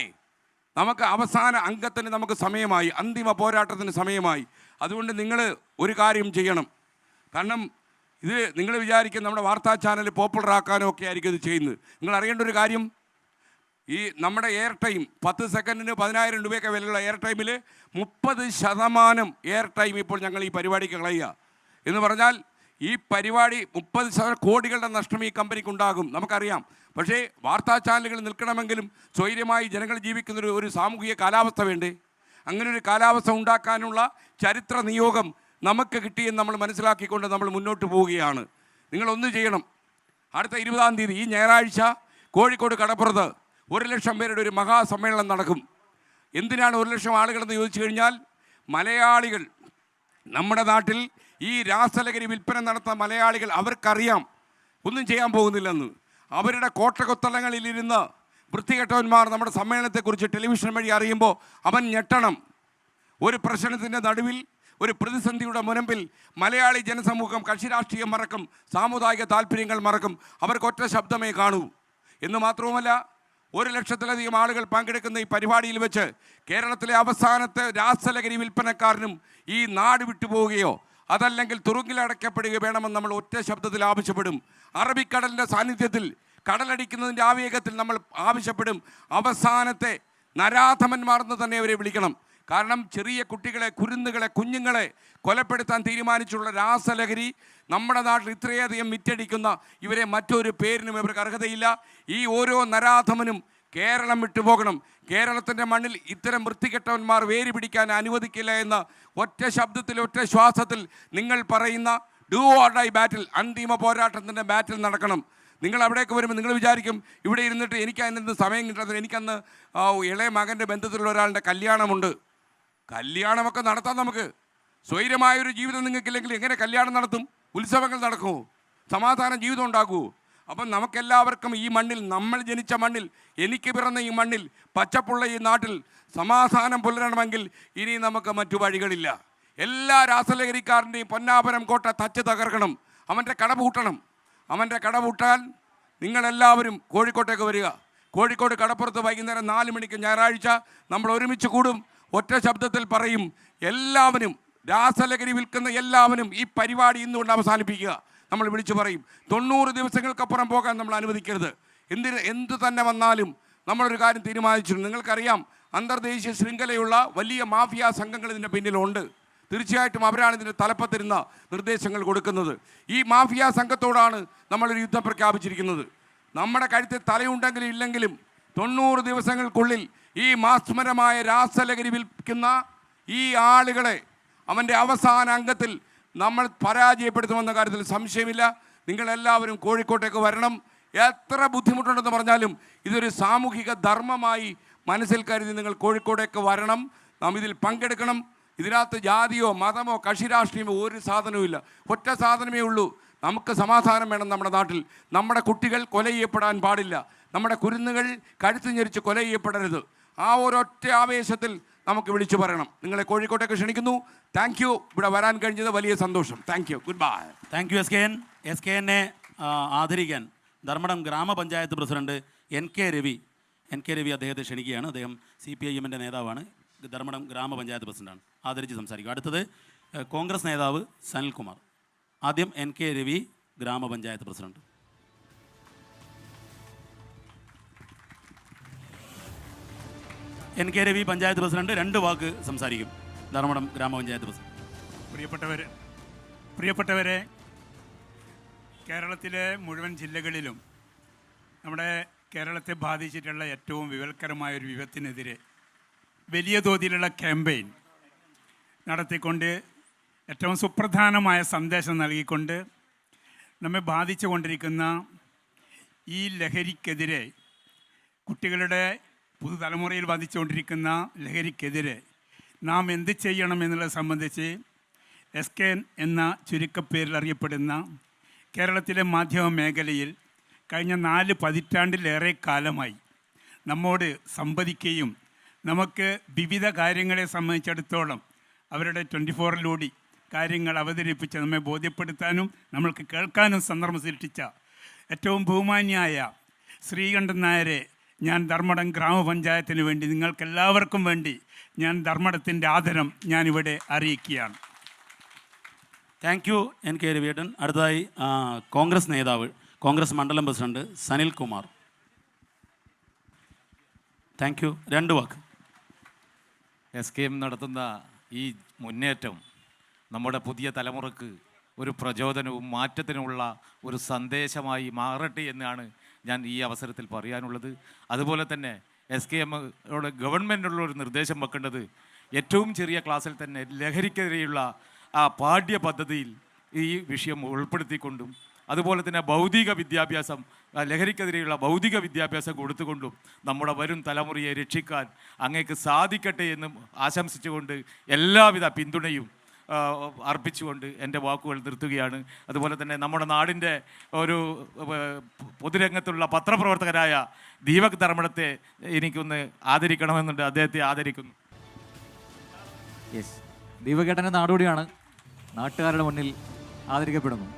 നമുക്ക് അവസാന അംഗത്തിന് നമുക്ക് സമയമായി, അന്തിമ പോരാട്ടത്തിന് സമയമായി. അതുകൊണ്ട് നിങ്ങൾ ഒരു കാര്യം ചെയ്യണം. കാരണം ഇത് നിങ്ങൾ വിചാരിക്കും നമ്മുടെ വാർത്താ ചാനൽ പോപ്പുലർ ആക്കാനോ ഒക്കെ ആയിരിക്കും ഇത് ചെയ്യുന്നത്. നിങ്ങൾ അറിയേണ്ട ഒരു കാര്യം, ഈ നമ്മുടെ എയർ ടൈം 10 സെക്കൻഡിന് 10,000 രൂപയൊക്കെ വിലയുള്ള എയർ ടൈമിൽ 30% എയർ ടൈം ഇപ്പോൾ ഞങ്ങൾ ഈ പരിപാടിക്ക് കളയുക എന്ന് പറഞ്ഞാൽ ഈ പരിപാടി 30% കോടികളുടെ നഷ്ടം ഈ കമ്പനിക്ക് ഉണ്ടാകും, നമുക്കറിയാം. പക്ഷേ വാർത്താ ചാനലുകൾ നിൽക്കണമെങ്കിലും സ്വൈര്യമായി ജനങ്ങൾ ജീവിക്കുന്ന ഒരു സാമൂഹിക കാലാവസ്ഥ വേണ്ടേ? അങ്ങനെ ഒരു കാലാവസ്ഥ ഉണ്ടാക്കാനുള്ള ചരിത്ര നിയോഗം നമുക്ക് കിട്ടിയെന്ന് നമ്മൾ മനസ്സിലാക്കിക്കൊണ്ട് നമ്മൾ മുന്നോട്ട് പോവുകയാണ്. നിങ്ങളൊന്ന് ചെയ്യണം. അടുത്ത 20-ാം തീയതി ഈ ഞായറാഴ്ച കോഴിക്കോട് കടപ്പുറത്ത് 1,00,000 പേരുടെ ഒരു മഹാസമ്മേളനം നടക്കും. എന്തിനാണ് 1,00,000 ആളുകളെന്ന് ചോദിച്ചു കഴിഞ്ഞാൽ, മലയാളികൾ നമ്മുടെ നാട്ടിൽ ഈ രാസലഹരി വിൽപ്പന നടത്തുന്ന മലയാളികൾ അവർക്കറിയാം ഒന്നും ചെയ്യാൻ പോകുന്നില്ലെന്ന്. അവരുടെ കോട്ടകൊത്തളങ്ങളിലിരുന്ന് വൃത്തികെട്ടവന്മാർ നമ്മുടെ സമ്മേളനത്തെക്കുറിച്ച് ടെലിവിഷൻ വഴി അറിയുമ്പോൾ അവൻ ഞെട്ടണം. ഒരു പ്രശ്നത്തിൻ്റെ നടുവിൽ, ഒരു പ്രതിസന്ധിയുടെ മുനമ്പിൽ മലയാളി ജനസമൂഹം കക്ഷി രാഷ്ട്രീയം മറക്കും, സാമുദായിക താല്പര്യങ്ങൾ മറക്കും. അവർക്ക് ഒറ്റ ശബ്ദമേ കാണൂ. എന്ന് മാത്രവുമല്ല, 1,00,000-ലധികം ആളുകൾ പങ്കെടുക്കുന്ന ഈ പരിപാടിയിൽ വെച്ച് കേരളത്തിലെ അവസാനത്തെ രാസലഹരി വിൽപ്പനക്കാരനും ഈ നാട് വിട്ടുപോവുകയോ അതല്ലെങ്കിൽ തുറുങ്കിലടയ്ക്കപ്പെടുകയോ വേണമെന്ന് നമ്മൾ ഒറ്റ ശബ്ദത്തിൽ ആവശ്യപ്പെടും. അറബിക്കടലിൻ്റെ സാന്നിധ്യത്തിൽ കടലടിക്കുന്നതിൻ്റെ ആവേഗത്തിൽ നമ്മൾ ആവശ്യപ്പെടും. അവസാനത്തെ നരാധമന്മാർ എന്ന് തന്നെ അവരെ വിളിക്കണം. കാരണം ചെറിയ കുട്ടികളെ, കുരുന്നുകളെ, കുഞ്ഞുങ്ങളെ കൊലപ്പെടുത്താൻ തീരുമാനിച്ചുള്ള രാസലഹരി നമ്മുടെ നാട്ടിൽ ഇത്രയധികം വിറ്റടിക്കുന്ന ഇവരെ മറ്റൊരു പേരിനും ഇവർക്ക് അർഹതയില്ല. ഈ ഓരോ നരാധമനും കേരളം വിട്ടുപോകണം. കേരളത്തിൻ്റെ മണ്ണിൽ ഇത്തരം വൃത്തികെട്ടവന്മാർ വേര് പിടിക്കാൻ അനുവദിക്കില്ല എന്ന ഒറ്റ ശബ്ദത്തിൽ, ഒറ്റ ശ്വാസത്തിൽ നിങ്ങൾ പറയുന്ന ഡു ഓർ ഡൈ ബാറ്റിൽ, അന്തിമ പോരാട്ടത്തിൻ്റെ ബാറ്റിൽ നടക്കണം. നിങ്ങൾ അവിടേക്ക് വരുമ്പോൾ നിങ്ങൾ വിചാരിക്കും ഇവിടെ ഇരുന്നിട്ട് എനിക്ക് അതിനൊന്നും സമയം കിട്ടാത്തത്, എനിക്കന്ന് ഇളയ മകൻ്റെ ബന്ധത്തിലുള്ള ഒരാളുടെ കല്യാണമുണ്ട്. കല്യാണമൊക്കെ നടത്താം നമുക്ക്. സ്വൈരമായൊരു ജീവിതം നിങ്ങൾക്കില്ലെങ്കിൽ എങ്ങനെ കല്യാണം നടത്തും? ഉത്സവങ്ങൾ നടക്കുമോ? സമാധാന ജീവിതം ഉണ്ടാക്കുമോ? അപ്പം നമുക്കെല്ലാവർക്കും ഈ മണ്ണിൽ, നമ്മൾ ജനിച്ച മണ്ണിൽ, എനിക്ക് പിറന്ന ഈ മണ്ണിൽ, പച്ചപ്പുള്ള ഈ നാട്ടിൽ സമാധാനം പുലരണമെങ്കിൽ ഇനി നമുക്ക് മറ്റു വഴികളില്ല. എല്ലാ രാസലഹരിക്കാരൻ്റെയും പൊന്നാപുരം കോട്ട തച്ച് തകർക്കണം. അവൻ്റെ കട പൂട്ടണം. അവൻ്റെ കട പൂട്ടാൻ നിങ്ങളെല്ലാവരും കോഴിക്കോട്ടേക്ക് വരിക. കോഴിക്കോട് കടപ്പുറത്ത് വൈകുന്നേരം 4 മണിക്ക് ഞായറാഴ്ച നമ്മൾ ഒരുമിച്ച് കൂടും. ഒറ്റ ശബ്ദത്തിൽ പറയും, എല്ലാവരും രാസലഹരി വിൽക്കുന്ന എല്ലാവരും ഈ പരിപാടി ഇന്നുകൊണ്ട് അവസാനിപ്പിക്കുക. നമ്മൾ വിളിച്ചു പറയും. 90 ദിവസങ്ങൾക്കപ്പുറം പോകാൻ നമ്മൾ അനുവദിക്കരുത്. എന്ത് തന്നെ വന്നാലും നമ്മളൊരു കാര്യം തീരുമാനിച്ചിട്ടുണ്ട്. നിങ്ങൾക്കറിയാം, അന്തർദേശീയ ശൃംഖലയുള്ള വലിയ മാഫിയ സംഘങ്ങൾ ഇതിൻ്റെ പിന്നിലുണ്ട്. തീർച്ചയായിട്ടും അവരാണ് ഇതിൻ്റെ തലപ്പത്തിരുന്ന നിർദ്ദേശങ്ങൾ കൊടുക്കുന്നത്. ഈ മാഫിയ സംഘത്തോടാണ് നമ്മളൊരു യുദ്ധം പ്രഖ്യാപിച്ചിരിക്കുന്നത്. നമ്മുടെ കഴുത്തിൽ തലയുണ്ടെങ്കിലും ഇല്ലെങ്കിലും 90 ദിവസങ്ങൾക്കുള്ളിൽ ഈ മാസ്മരമായ രാസലഹരി വിൽക്കുന്ന ഈ ആളുകളെ അവൻ്റെ അവസാന അംഗത്തിൽ നമ്മൾ പരാജയപ്പെടുത്തുമെന്ന കാര്യത്തിൽ സംശയമില്ല. നിങ്ങളെല്ലാവരും കോഴിക്കോട്ടേക്ക് വരണം. എത്ര ബുദ്ധിമുട്ടുണ്ടെന്ന് പറഞ്ഞാലും ഇതൊരു സാമൂഹിക ധർമ്മമായി മനസ്സിൽ കരുതി നിങ്ങൾ കോഴിക്കോടേക്ക് വരണം. നാം ഇതിൽ പങ്കെടുക്കണം. ഇതിനകത്ത് ജാതിയോ മതമോ കക്ഷി രാഷ്ട്രീയമോ ഒരു സാധനവും ഇല്ല. ഒറ്റ സാധനമേ ഉള്ളൂ, നമുക്ക് സമാധാനം വേണം നമ്മുടെ നാട്ടിൽ. നമ്മുടെ കുട്ടികൾ കൊല ചെയ്യപ്പെടാൻ പാടില്ല. നമ്മുടെ കുരുന്നുകൾ കഴുത്ത് ഞെരിച്ച് കൊല ചെയ്യപ്പെടരുത്. ആ ഒരൊറ്റ ആവേശത്തിൽ നമുക്ക് വിളിച്ചു പറയണം. നിങ്ങളെ കോഴിക്കോട്ടേക്ക് ക്ഷണിക്കുന്നു. Thank you. ഇവിടെ വരാൻ കഴിഞ്ഞത് വലിയ സന്തോഷം. Thank you. Good bye.
Thank you S K എന്നെ ആദരിക്കാൻ ധർമ്മടം ഗ്രാമപഞ്ചായത്ത് പ്രസിഡന്റ് എൻ കെ രവി അദ്ദേഹത്തെ ക്ഷണിക്കുകയാണ്. അദ്ദേഹം CPIM-ൻ്റെ നേതാവാണ്, ധർമ്മടം ഗ്രാമപഞ്ചായത്ത് പ്രസിഡന്റാണ്. ആദരിച്ച് സംസാരിക്കും. അടുത്തത് കോൺഗ്രസ് നേതാവ് സനിൽകുമാർ. ആദ്യം എൻ കെ രവി, ഗ്രാമപഞ്ചായത്ത് president. N K Ravi panchayat president 2 വാക്ക് സംസാരിക്കും. ധർമ്മടം ഗ്രാമപഞ്ചായത്ത് പ്രസിഡന്റ്.
പ്രിയപ്പെട്ടവരെ, കേരളത്തിലെ മുഴുവൻ ജില്ലകളിലും നമ്മുടെ കേരളത്തെ ബാധിച്ചിട്ടുള്ള ഏറ്റവും വിവൽക്കരമായൊരു വിപത്തിനെതിരെ വലിയ തോതിലുള്ള ക്യാമ്പയിൻ നടത്തിക്കൊണ്ട് ഏറ്റവും സുപ്രധാനമായ സന്ദേശം നൽകിക്കൊണ്ട് നമ്മെ ബാധിച്ചുകൊണ്ടിരിക്കുന്ന ഈ ലഹരിക്കെതിരെ, കുട്ടികളുടെ പുതുതലമുറയിൽ ബാധിച്ചുകൊണ്ടിരിക്കുന്ന ലഹരിക്കെതിരെ നാം എന്ത് ചെയ്യണം എന്നുള്ളത് സംബന്ധിച്ച് SKN എന്ന ചുരുക്കപ്പേരിൽ അറിയപ്പെടുന്ന കേരളത്തിലെ മാധ്യമ മേഖലയിൽ കഴിഞ്ഞ 4 പതിറ്റാണ്ടിലേറെ കാലമായി നമ്മോട് സംവദിക്കുകയും നമുക്ക് വിവിധ കാര്യങ്ങളെ സംബന്ധിച്ചിടത്തോളം അവരുടെ 24-ലൂടെ കാര്യങ്ങൾ അവതരിപ്പിച്ച് നമ്മെ ബോധ്യപ്പെടുത്താനും നമ്മൾക്ക് കേൾക്കാനും സന്ദർഭം സൃഷ്ടിച്ച ഏറ്റവും ബഹുമാന്യായ ശ്രീകണ്ഠൻ നായരെ ഞാൻ ധർമ്മടം ഗ്രാമപഞ്ചായത്തിന് വേണ്ടി, നിങ്ങൾക്കെല്ലാവർക്കും വേണ്ടി ഞാൻ ധർമ്മടത്തിൻ്റെ ആദരം ഞാനിവിടെ അറിയിക്കുകയാണ്.
താങ്ക് യു എൻ കെ രവിയേട്ടൻ. അടുത്തതായി കോൺഗ്രസ് നേതാവ്, കോൺഗ്രസ് മണ്ഡലം പ്രസിഡന്റ് സനിൽകുമാർ. Thank you. 2 വാക്ക്.
SKM നടത്തുന്ന ഈ മുന്നേറ്റം നമ്മുടെ പുതിയ തലമുറക്ക് ഒരു പ്രചോദനവും മാറ്റത്തിനുമുള്ള ഒരു സന്ദേശമായി മാറട്ടെ എന്നാണ് ഞാൻ ഈ അവസരത്തിൽ പറയാനുള്ളത്. അതുപോലെ തന്നെ SKM-ഓട് ഗവൺമെൻറ്റിനുള്ള ഒരു നിർദ്ദേശം വെക്കേണ്ടത്, ഏറ്റവും ചെറിയ ക്ലാസ്സിൽ തന്നെ ലഹരിക്കെതിരെയുള്ള ആ പാഠ്യ പദ്ധതിയിൽ ഈ വിഷയം ഉൾപ്പെടുത്തിക്കൊണ്ടും അതുപോലെ തന്നെ ഭൗതിക വിദ്യാഭ്യാസം, ലഹരിക്കെതിരെയുള്ള ഭൗതിക വിദ്യാഭ്യാസം കൊടുത്തുകൊണ്ടും നമ്മുടെ വരും തലമുറയെ രക്ഷിക്കാൻ അങ്ങേക്ക് സാധിക്കട്ടെ എന്നും ആശംസിച്ചുകൊണ്ട് എല്ലാവിധ പിന്തുണയും അർപ്പിച്ചുകൊണ്ട് എൻ്റെ വാക്കുകൾ നിർത്തുകയാണ്. അതുപോലെ തന്നെ നമ്മുടെ നാടിൻ്റെ ഒരു പൊതുരംഗത്തുള്ള പത്രപ്രവർത്തകരായ ദീപക് ധർമ്മടത്തെ എനിക്കൊന്ന് ആദരിക്കണമെന്നുണ്ട്. അദ്ദേഹത്തെ ആദരിക്കുന്നു.
യെസ്, ദീപകേട്ടൻ്റെ നാടോടിയാണ് നാട്ടുകാരുടെ മുന്നിൽ ആദരിക്കപ്പെടുന്നു.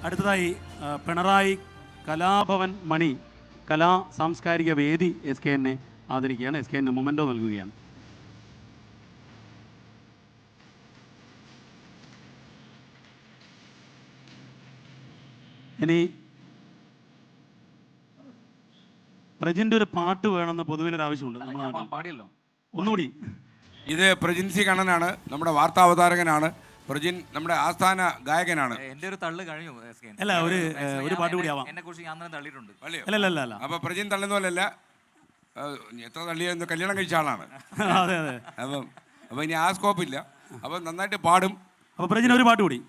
അടുത്തതായി പിണറായി കലാഭവൻ മണി കലാ സാംസ്കാരിക വേദി SKN-നെ ആദരിക്കുകയാണ്. SKN മൊമെൻറ്റോ നൽകുകയാണ്. ഇനി പ്രജിൻ്റെ ഒരു പാട്ട് വേണമെന്ന് പൊതുവിനൊരു ആവശ്യമുണ്ട്.
പാടിയല്ലോ
ഒന്നുകൂടി.
ഇത് പ്രജിൻ സി കണ്ണനാണ്, നമ്മുടെ വാർത്താ അവതാരകനാണ്. പ്രജിൻ നമ്മുടെ ആസ്ഥാന ഗായകനാണ്.
എൻ്റെ ഒരു തള്ളു കഴിഞ്ഞു.
അല്ല, ഒരു പാട്ട് കൂടി ആവാം.
എന്നെ കുറിച്ച് ഞാൻ തന്നെ തള്ളിയിട്ടുണ്ട്.
അല്ല.
അപ്പൊ പ്രജിൻ തള്ളുന്ന പോലെയല്ല, എത്ര തള്ളിയെന്ന് കല്യാണം കഴിച്ച ആളാണ്.
അതെ.
അപ്പം ഇനി ആ സ്കോപ്പില്ല. അപ്പം നന്നായിട്ട് പാടും.
അപ്പൊ പ്രജിൻ ഒരു പാട്ട് കൂടി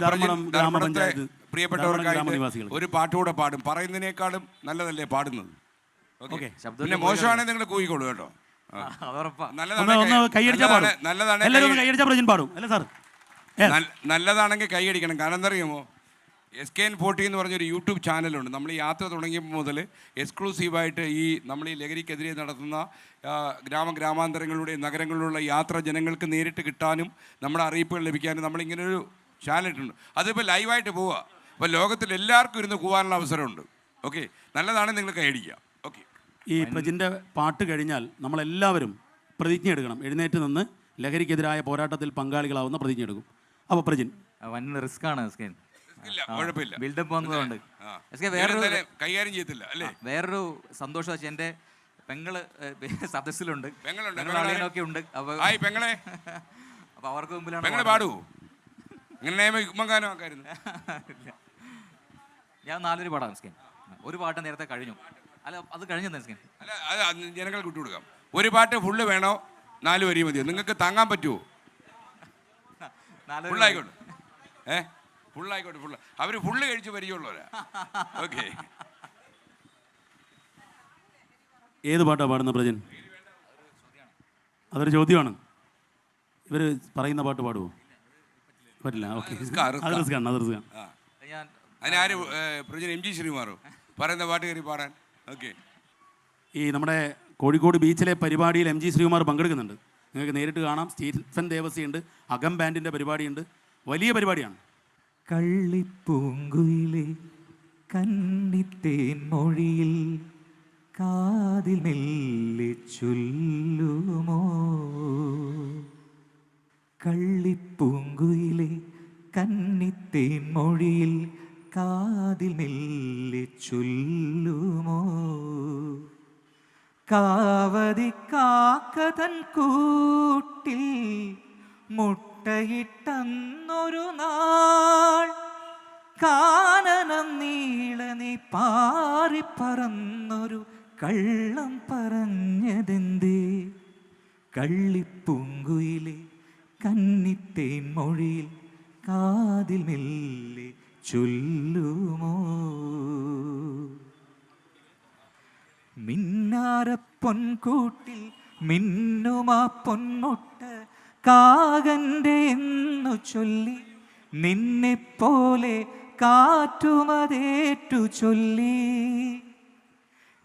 ധർമ്മടം ഗ്രാമപഞ്ചായത്ത്
പ്രിയപ്പെട്ടവർക്കായിട്ട്
ഗ്രാമനിവാസികൾക്ക്.
ഒരു പാട്ടുകൂടെ പാടും. പറയുന്നതിനേക്കാളും നല്ലതല്ലേ പാടുന്നത്?
ഓക്കെ.
പിന്നെ മോശമാണെങ്കിൽ നിങ്ങൾ കൂയിക്കോളൂ കേട്ടോ.
അതുറപ്പാ.
ഒന്ന് കൈയടിച്ചാൽ പാടും. എല്ലാവരും ഒന്ന് കൈയടിച്ചാൽ പ്രജിൻ പാടും അല്ലേ സാർ?
നല്ലതാണെങ്കിൽ കൈയടിക്കണം. കാരണം എന്തറിയുമോ, SKN40 എന്ന് പറഞ്ഞൊരു യൂട്യൂബ് ചാനലുണ്ട്. നമ്മൾ ഈ യാത്ര തുടങ്ങിയപ്പോൾ മുതൽ എക്സ്ക്ലൂസീവായിട്ട് നമ്മൾ ഈ ലഹരിക്കെതിരെ നടത്തുന്ന ഗ്രാമാന്തരങ്ങളിലൂടെ നഗരങ്ങളിലുള്ള യാത്ര ജനങ്ങൾക്ക് നേരിട്ട് കിട്ടാനും നമ്മുടെ അറിയിപ്പുകൾ ലഭിക്കാനും നമ്മളിങ്ങനൊരു ചാനലിട്ടുണ്ട്. അതിപ്പോൾ ലൈവായിട്ട് പോവുക. അപ്പോൾ ലോകത്തിൽ എല്ലാവർക്കും ഇരുന്ന് പോകാനുള്ള അവസരമുണ്ട്. ഓക്കെ, നല്ലതാണ്, നിങ്ങൾ കൈയടിക്കുക. ഓക്കെ.
ഈ പ്രജിൻ്റെ പാട്ട് കഴിഞ്ഞാൽ നമ്മളെല്ലാവരും പ്രതിജ്ഞ എടുക്കണം. എഴുന്നേറ്റ് നിന്ന് ലഹരിക്കെതിരായ പോരാട്ടത്തിൽ പങ്കാളികളാവുന്ന പ്രതിജ്ഞ എടുക്കും. അപ്പോൾ പ്രജിൻ
വൻ റിസ്ക് ആണ് എസ്കേൻ.
ഇല്ല, കുഴപ്പമില്ല.
ബിൽഡപ്പ് വന്നതുകൊണ്ട്
കൈകാര്യം ചെയ്യത്തില്ല അല്ലേ?
വേറൊരു സന്തോഷം വെച്ചാൽ എൻ്റെ പെങ്ങള് സദസ്സിലുണ്ട്,
പെങ്ങളുണ്ട്,
അളിയനൊക്കെ ഉണ്ട്.
ഹായ് പെങ്ങളെ.
അപ്പൊ അവർക്ക് മുമ്പിലാണ്
പെങ്ങളെ പാടൂ. ഇങ്ങനെ ഉമ്മങ്കാനം ആക്കായിരുന്നു.
ഞാൻ 4 പാടാം എസ്കേൻ. ഒരു പാട്ട് നേരത്തെ കഴിഞ്ഞു. അല്ല, അത് കഴിഞ്ഞു എസ്കേൻ.
അല്ല, അത് ജനങ്ങൾക്ക് വിട്ടുകൊടുക്കാം. ഒരു പാട്ട് ഫുള്ള് വേണോ 4 വരി മതിയോ? നിങ്ങൾക്ക് താങ്ങാൻ പറ്റുമോ? ഫുള്ളായിക്കോട്ടെ. ഫുള്ളായിക്കോട്ടെ. അവർ ഫുള്ള് കഴിച്ച് പരിചയമുള്ളവരാ. ഓക്കെ.
ഏത് പാട്ടാണ് പാടുന്ന പ്രജൻ? അതൊരു ചോദ്യമാണ്. ഇവർ പറയുന്ന പാട്ട് പാടുമോ? പറ്റില്ല. ഓക്കെ, അത് റിസ്ക്കാണ്.
അതിനാര് പ്രജൻ? MG ശ്രീകുമാറോ പറയുന്ന പാട്ട് കയറി പാടാൻ? ഓക്കെ.
ഈ നമ്മുടെ കോഴിക്കോട് ബീച്ചിലെ പരിപാടിയിൽ MG ശ്രീകുമാർ പങ്കെടുക്കുന്നുണ്ട്. നിങ്ങൾക്ക് നേരിട്ട് കാണാം. സ്റ്റീഫൻ ദേവസിയുണ്ട്, അകം ബാൻഡിൻ്റെ പരിപാടിയുണ്ട്. വലിയ പരിപാടിയാണ്.
കള്ളിപ്പൂങ്കുയിലെ കന്നിത്തേൻ മൊഴിയിൽ കാതിൽ മെല്ലെ ചൊല്ലുമോ, കള്ളിപ്പൂങ്കുയിലെ കന്നിത്തേൻ മൊഴിയിൽ കാതിൽ മെല്ലെ ചൊല്ലുമോ, കാവതി കാക്കതൻ കൂട്ടിൽ മുട്ടയിട്ടന്നൊരു നാൾ, കാനനം നീളനി പാറിപ്പറന്നൊരു കള്ളം പറഞ്ഞതെന്തേ, കള്ളിപ്പൂങ്കുയിലെ കന്നിത്തേൻ മൊഴിയിൽ കാതിൽ മെല്ലെ ചൊല്ലുമോ, മിന്നാരപ്പൊൻകൂട്ടിൽ മിന്നുമാ പൊന്മുട്ട് കാകന്റെ എന്നു ചൊല്ലി, നിന്നെപ്പോലെ കാറ്റുമതേറ്റു ചൊല്ലി,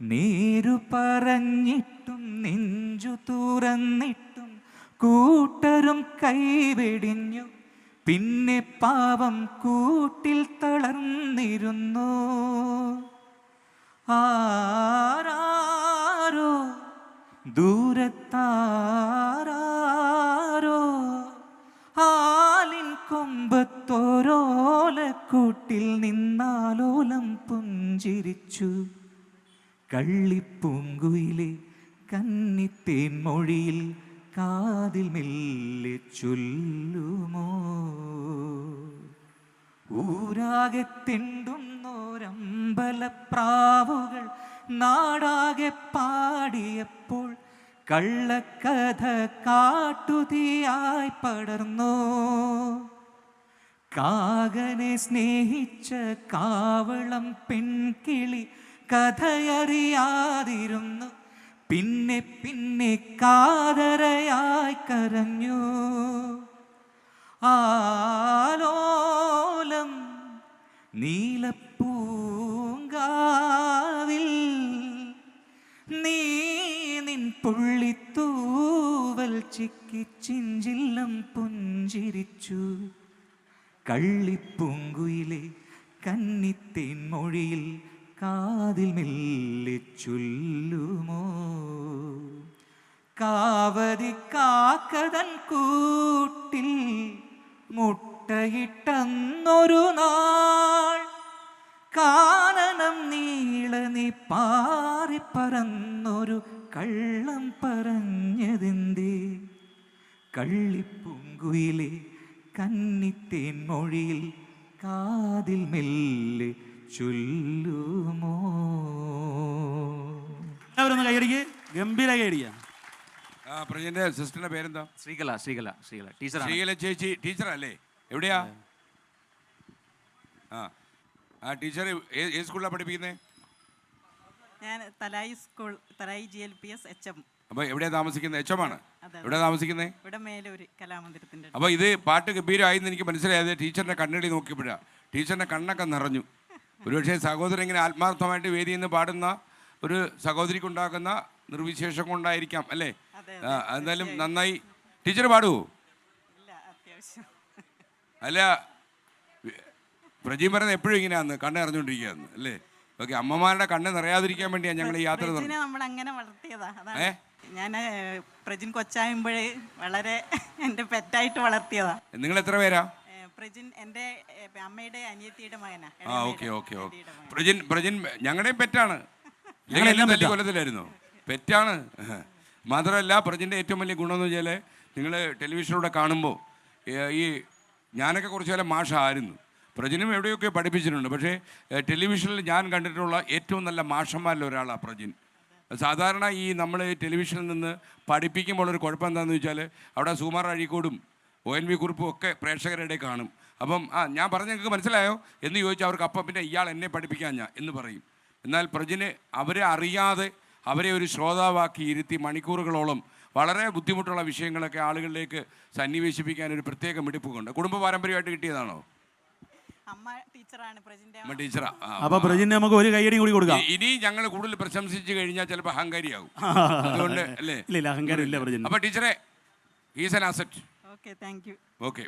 നേരു പറഞ്ഞിട്ടും നെഞ്ചു തുറന്നിട്ടും കൂട്ടരും കൈവെടിഞ്ഞു, പിന്നെ പാവം കൂട്ടിൽ തളർന്നിരുന്നു. ആരാരോ ദൂരത്താരോ ആലിൻ കൊമ്പത്തോരോലക്കൂട്ടിൽ നിന്നാലോലം പുഞ്ചിരിച്ചു, കള്ളിപ്പൂങ്കുയിലെ കന്നിത്തേൻ മൊഴിയിൽ കാതിൽ മെല്ലെ ചൊല്ലുമോ, ഊരാകെ തെണ്ടുന്നോരമ്പലപ്രാവുകൾ നാടാകെ പാടിയപ്പോൾ കള്ളക്കഥ കാട്ടുതീയായി പടർന്നു, കാകനെ സ്നേഹിച്ച കാവളം പെൺകിളി കഥയറിയാതിരുന്നു, പിന്നെ പിന്നെ കാതരയായി കരഞ്ഞു, ആലോലം നീലപ്പൂങ്കാവിൽ നീ നിൻ പുള്ളിത്തൂവൽ ചിക്കി ചിഞ്ചില്ലം പുഞ്ചിരിച്ചു, കള്ളിപ്പൂങ്കുയിലെ കന്നിത്തേൻ മൊഴിയിൽ കാതിൽ മെല്ലെ ചൊല്ലുമോ, കാവതി കാക്കതൻ കൂട്ടിൽ മുട്ടയിട്ടന്നൊരു നാൾ, കാനനം നീളനി പാറിപ്പറന്നൊരു കള്ളം പറഞ്ഞതെന്തേ, കള്ളിപ്പൂങ്കുയിലെ കന്നിത്തേൻ മൊഴിയിൽ കാതിൽ മെല്ലെ ചൊല്ലുമോ.
അവരൊന്ന് കൈയടിക്ക്, ഗംഭീര കൈയടിക്കുക.
പ്രജന്റെ സിസ്റ്ററിന്റെ പേരെന്താ?
ശ്രീകല ടീച്ചർ.
ശ്രീകല ചേച്ചി ടീച്ചറല്ലേ? എവിടെയാ? ആ ടീച്ചർ ഏത് സ്കൂളിലാണ് പഠിപ്പിക്കുന്നത്?
ഞാൻ Thalayi school, Thalayi GLPS HM.
അപ്പോൾ എവിടെയാണ് താമസിക്കുന്നത്? എച്ചമാണ്.
അതെ.
എവിടെയാണ് താമസിക്കുന്നത്?
ഇവിടെ മേലൂര് കലാമന്ദിരത്തിൻ്റെ
അപ്പോൾ ഇത് പാട്ട് ഗംഭീരമായെന്ന് എനിക്ക് മനസ്സിലായത് ടീച്ചറിൻ്റെ കണ്ണടി നോക്കിയപ്പോഴാണ്. ടീച്ചറിൻ്റെ കണ്ണൊക്കെ നിറഞ്ഞു. ഒരുപക്ഷെ സഹോദരൻ ഇങ്ങനെ ആത്മാർത്ഥമായിട്ട് വേദിയിൽ നിന്ന് പാടുന്ന ഒരു സഹോദരിക്കുണ്ടാക്കുന്ന നിർവിശേഷം കൊണ്ടായിരിക്കാം അല്ലേ?
അതെ,
എന്തായാലും നന്നായി. ടീച്ചർ പാടുവോ?
ഇല്ല, അത്യാവശ്യം.
അല്ല, പ്രജീം പറയുന്നത് എപ്പോഴും ഇങ്ങനെയാന്ന് കണ്ണ് നിറഞ്ഞുകൊണ്ടിരിക്കുകയെന്ന് അല്ലേ? ഓക്കെ, അമ്മമാരുടെ കണ്ണ് നിറയാതിരിക്കാൻ വേണ്ടിയാണ് ഞങ്ങൾ ഈ യാത്ര
പ്രജിനെ നമ്മൾ അങ്ങനെ വളർത്തിയതാ. അതാണ് ഞാൻ പ്രജിൻ കൊച്ചാകുമ്പോഴേ വളരെ എൻ്റെ പെറ്റായിട്ട് വളർത്തിയതാ.
നിങ്ങൾ എത്ര പേരാ?
പ്രജിൻ എൻ്റെ അമ്മയുടെ അനിയത്തിയുടെ മകനാ.
ആ ഓക്കെ ഓക്കെ ഓക്കെ. പ്രജിൻ ഞങ്ങളുടെയും പെറ്റാണ്. തല്ലി കൊല്ലത്തിലായിരുന്നു. പെറ്റാണ്. മാത്രമല്ല പ്രജിൻ്റെ ഏറ്റവും വലിയ ഗുണമെന്ന് വെച്ചാൽ നിങ്ങൾ ടെലിവിഷനിലൂടെ കാണുമ്പോൾ ഈ ഞാനൊക്കെ കുറച്ച് കാലം മാഷായിരുന്നു. പ്രജിനും എവിടെയൊക്കെ പഠിപ്പിച്ചിട്ടുണ്ട്. പക്ഷേ ടെലിവിഷനിൽ ഞാൻ കണ്ടിട്ടുള്ള ഏറ്റവും നല്ല മാഷന്മാരിൽ ഒരാളാണ് പ്രജിൻ. സാധാരണ ഈ നമ്മൾ ടെലിവിഷനിൽ നിന്ന് പഠിപ്പിക്കുമ്പോൾ ഒരു കുഴപ്പം എന്താണെന്ന് വെച്ചാൽ അവിടെ സുകുമാർ അഴീക്കോടും ONV കുറുപ്പും ഒക്കെ പ്രേക്ഷകരുടെ കാണും. അപ്പം ഞാൻ പറഞ്ഞ നിങ്ങൾക്ക് മനസ്സിലായോ എന്ന് ചോദിച്ചാൽ അവർക്ക് അപ്പം പിന്നെ ഇയാൾ എന്നെ പഠിപ്പിക്കാൻ ഞാൻ എന്ന് പറയും. എന്നാൽ പ്രജിന് അവരെ അറിയാതെ അവരെ ഒരു ശ്രോതാവാക്കി ഇരുത്തി മണിക്കൂറുകളോളം വളരെ ബുദ്ധിമുട്ടുള്ള വിഷയങ്ങളൊക്കെ ആളുകളിലേക്ക് സന്നിവേശിപ്പിക്കാൻ ഒരു പ്രത്യേക മിടിപ്പുണ്ട്. കുടുംബ പാരമ്പര്യമായിട്ട് കിട്ടിയതാണോ?
അമ്മ ടീച്ചറാണ് പ്രജിൻ്റെ.
അമ്മ ടീച്ചറാ.
അപ്പൊ പ്രജിന് നമുക്ക് ഒരു കൈയടി കൂടി കൊടുക്കാം.
ഇനി ഞങ്ങൾ കൂടുതൽ പ്രശംസിച്ച് കഴിഞ്ഞാൽ ചിലപ്പോൾ അഹങ്കാരിയാകും. അതുകൊണ്ട് അല്ലേ?
ഇല്ല, അഹങ്കാരം ഇല്ല പ്രജിന്.
അപ്പൊ ടീച്ചറെ is an asset.
Okay, thank you.
Okay,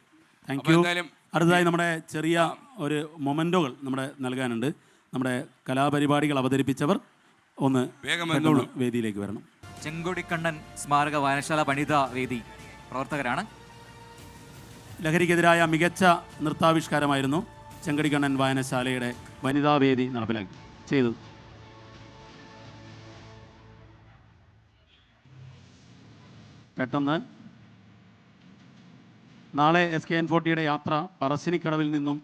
thank you. അടുത്തതായി നമ്മുടെ ചെറിയ ഒരു മൊമെൻറ്റോകൾ നമ്മുടെ നൽകാനുണ്ട്. നമ്മുടെ കലാപരിപാടികൾ അവതരിപ്പിച്ചവർ ഒന്ന്
വേഗം
വേദിയിലേക്ക് വരണം.
ചെങ്കൊടിക്കണ്ണൻ സ്മാരക വായനശാല വനിതാ വേദി പ്രവർത്തകരാണ്.
ലഹരിക്കെതിരായ മികച്ച നൃത്താവിഷ്കാരമായിരുന്നു ചെങ്കടിക്കണ്ണൻ വായനശാലയുടെ വനിതാ വേദി നടപ്പിലാക്കി ചെയ്തത്. പെട്ടെന്ന് നാളെ SKN40 യാത്ര പറശ്ശിനിക്കടവിൽ നിന്നും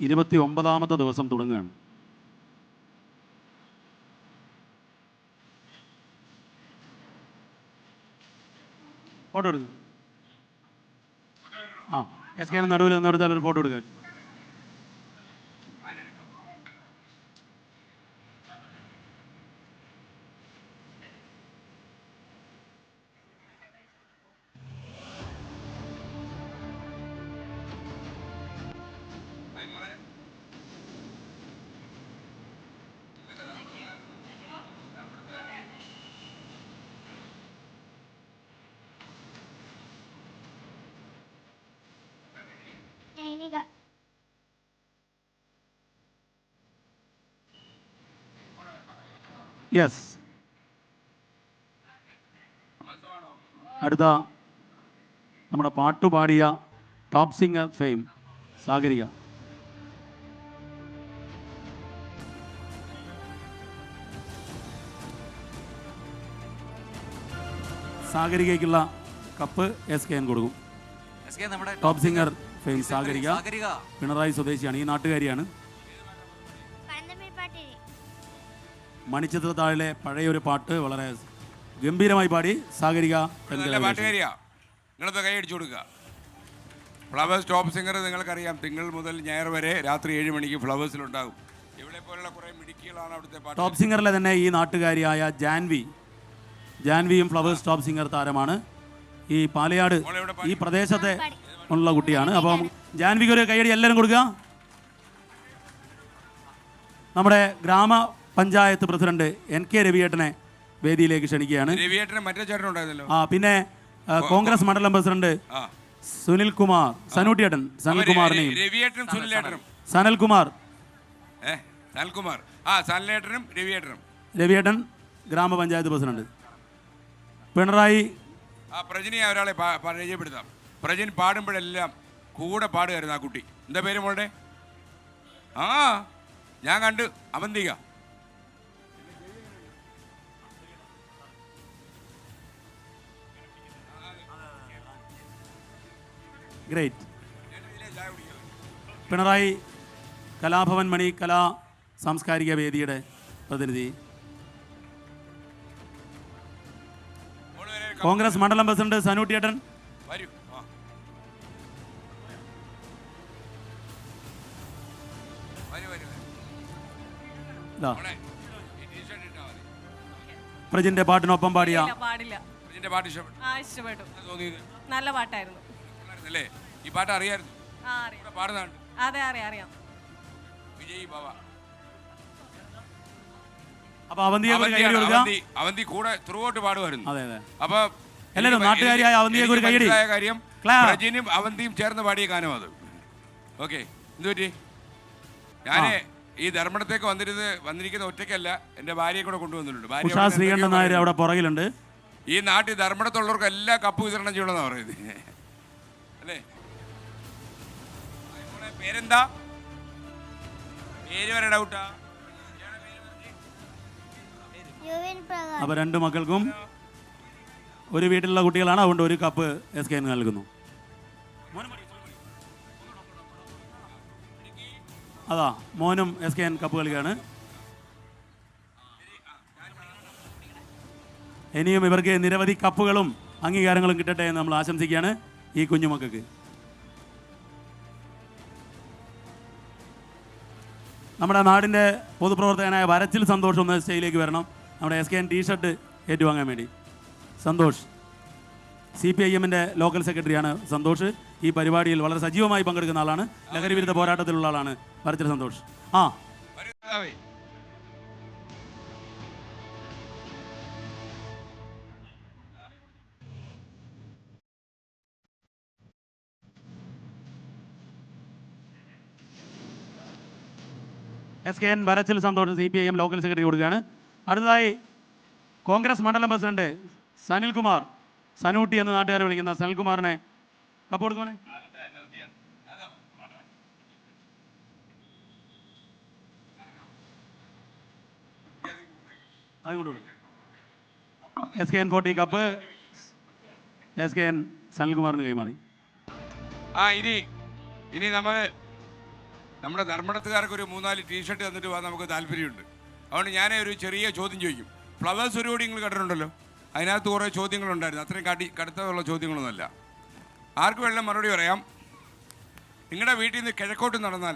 29ാമത്തെ ദിവസം തുടങ്ങുകയാണ്. ഫോട്ടോ എടുക്കുക. SKN നടുവിൽ നിന്നെടുത്താൽ ഒരു ഫോട്ടോ എടുക്കാൻ. യെസ്, അടുത്ത നമ്മുടെ പാട്ടുപാടിയ ടോപ്പ് സിംഗർ ഫെയിം സാഗരിക. സാഗരികയ്ക്കുള്ള കപ്പ് SKN കൊടുക്കും. Top singer fame Sagarika Pinarayi സ്വദേശിയാണ്, ഈ നാട്ടുകാരിയാണ്. മണിച്ചിത്രത്താഴിലെ പഴയൊരു പാട്ട് വളരെ ഗംഭീരമായി പാടി സാഗരിക.
പാട്ടുകാരിയാ, നിങ്ങളിപ്പോൾ കൈ അടിച്ചു കൊടുക്കുക. ഫ്ലവേഴ്സ് ടോപ്പ് സിംഗർ നിങ്ങൾക്കറിയാം, തിങ്കൾ മുതൽ ഞായർ വരെ രാത്രി 7 മണിക്ക് ഫ്ലവേഴ്സിലുണ്ടാകും. ഇവിടെ പോലുള്ള കുറേ മിടുക്കികളാണ് അവിടുത്തെ
ടോപ്പ് സിംഗറിലെ തന്നെ ഈ നാട്ടുകാരിയായ ജാൻവിയും ഫ്ലവേഴ്സ് ടോപ്പ് സിംഗർ താരമാണ്. ഈ പാലയാട് ഈ പ്രദേശത്തെ ഉള്ള കുട്ടിയാണ്. അപ്പം ജാൻവിക്ക് ഒരു കൈയടി എല്ലാവരും കൊടുക്കുക. നമ്മുടെ ഗ്രാമപഞ്ചായത്ത് പ്രസിഡന്റ് NK രവിയേട്ടനെ വേദിയിലേക്ക് ക്ഷണിക്കുകയാണ്. പിന്നെ കോൺഗ്രസ് മണ്ഡലം പ്രസിഡന്റ് സനൽകുമാറിനെയും രവിയേട്ടൻ ഗ്രാമപഞ്ചായത്ത് പ്രസിഡന്റ്. പിണറായി
പ്രജിനെ ഒരാളെ പരിചയപ്പെടുത്താം. പ്രജിൻ പാടുമ്പോഴെല്ലാം കൂടെ പാടുകയായിരുന്നു ആ കുട്ടി. എന്താ പേര് മോളുടെ? ഞാൻ കണ്ടു, അവന്തിക.
ഗ്രേറ്റ്. പിണറായി കലാഭവൻ മണി കലാ സാംസ്കാരിക വേദിയുടെ പ്രതിനിധി. കോൺഗ്രസ് മണ്ഡലം പ്രസിഡന്റ് സനൂട്ടിയേട്ടൻ.
ഇതാ പ്രജിന്റെ പാട്ടിനൊപ്പം പാടിയ
ഇല്ല, പാടില്ല.
ഇതിന്റെ പാട്ട് ഇഷ്ടപ്പെട്ടു
ആ, ഇഷ്ടപ്പെട്ടു.
തോന്നിയത്
നല്ല പാട്ടായിരുന്നു.
അല്ലേ? ഈ പാട്ട് അറിയായിരുന്നു?
ആ, അറിയാം.
ഇവിടെ പാടുന്നുണ്ട്
അതെ, അറിയാം.
വിജയ് ബാബ.
അപ്പൊ അവന്തിയെ ഒരു കൈയടി കൊടുക്കാം.
അവന്തി കൂടെ ത്രൂ ഔട്ട് പാടുമായിരുന്നു.
അതെ അതെ.
അപ്പൊ
എല്ലാവരും നാട്ടുകാരിയായ അവന്തിയെ ഒരു കൈയടി.
കാര്യം
Clap.
പ്രജിനും അവന്തിയും ചേർന്ന് പാടിയ ഗാനം അത്. ഓക്കെ, എന്ത് പറ്റി? ഞാന് ഈ ധർമ്മടത്തേക്ക് വന്നിരിക്കുന്ന ഒറ്റയ്ക്കല്ല, എന്റെ ഭാര്യയെ കൂടെ കൊണ്ടുവന്നിട്ടുണ്ട്.
ഉഷാ ശ്രീകണ്ഠൻ നായർ അവിടെ പുറകിലുണ്ട്.
ഈ നാട്ടിൽ ധർമ്മടത്തുള്ളവർക്ക് എല്ലാ കപ്പ് വിതരണം ചെയ്യണമെന്നാണ് പറയുന്നത്, അല്ലേ? പേരെന്താ? പേര് വരെ ഡൗട്ടാ.
അപ്പൊ രണ്ട് മക്കൾക്കും ഒരു വീട്ടിലുള്ള കുട്ടികളാണ്, അതുകൊണ്ട് ഒരു കപ്പ് SK നൽകുന്നു. അതാ മോനും SK കപ്പ് കളിക്കുകയാണ്. ഇനിയും ഇവർക്ക് നിരവധി കപ്പുകളും അംഗീകാരങ്ങളും കിട്ടട്ടെ എന്ന് നമ്മൾ ആശംസിക്കുകയാണ് ഈ കുഞ്ഞുമക്കൾക്ക്. നമ്മുടെ നാടിൻ്റെ പൊതുപ്രവർത്തകനായ വരച്ചിൽ സന്തോഷ് ഒന്ന് സ്റ്റേജിലേക്ക് വരണം. നമ്മുടെ SK ടീഷർട്ട് ഏറ്റുവാങ്ങാൻ വേണ്ടി. സന്തോഷ് CPIM-ന്റെ ലോക്കൽ സെക്രട്ടറിയാണ് സന്തോഷ്. ഈ പരിപാടിയിൽ വളരെ സജീവമായി പങ്കെടുക്കുന്ന ആളാണ്. ലഹരി വിരുദ്ധ പോരാട്ടത്തിലുള്ള ആളാണ് വരച്ചിൽ സന്തോഷ്. ആ SK Varachil Santhosh CPIM local secretary കൊടുക്കുകയാണ്. അടുത്തതായി കോൺഗ്രസ് മണ്ഡലം പ്രസിഡന്റ് സനിൽകുമാർ, സനൂട്ടി എന്ന നാട്ടുകാരെ വിളിക്കുന്ന സനിൽകുമാറിനെ കപ്പ് കൊടുക്കണേ. SK 40 കപ്പ് SK സനിൽകുമാറിന് കൈമാറി.
ഇനി നമ്മുടെ ധർമ്മടത്തുകാർക്ക് ഒരു 3-4 ടീഷർട്ട് തന്നിട്ട് പോകാൻ നമുക്ക് താല്പര്യമുണ്ട്. അതുകൊണ്ട് ഞാൻ ഒരു ചെറിയ ചോദ്യം ചോദിക്കും. ഫ്ലവേഴ്സ് ഒരു കൂടി നിങ്ങൾ കണ്ടിട്ടുണ്ടല്ലോ, അതിനകത്ത് കുറേ ചോദ്യങ്ങളുണ്ടായിരുന്നു. അത്രയും കടുത്തതുള്ള ചോദ്യങ്ങളൊന്നുമല്ല. ആർക്ക് വേണമെങ്കിലും മറുപടി പറയാം. നിങ്ങളുടെ വീട്ടിൽ നിന്ന് കിഴക്കോട്ട് നടന്നാൽ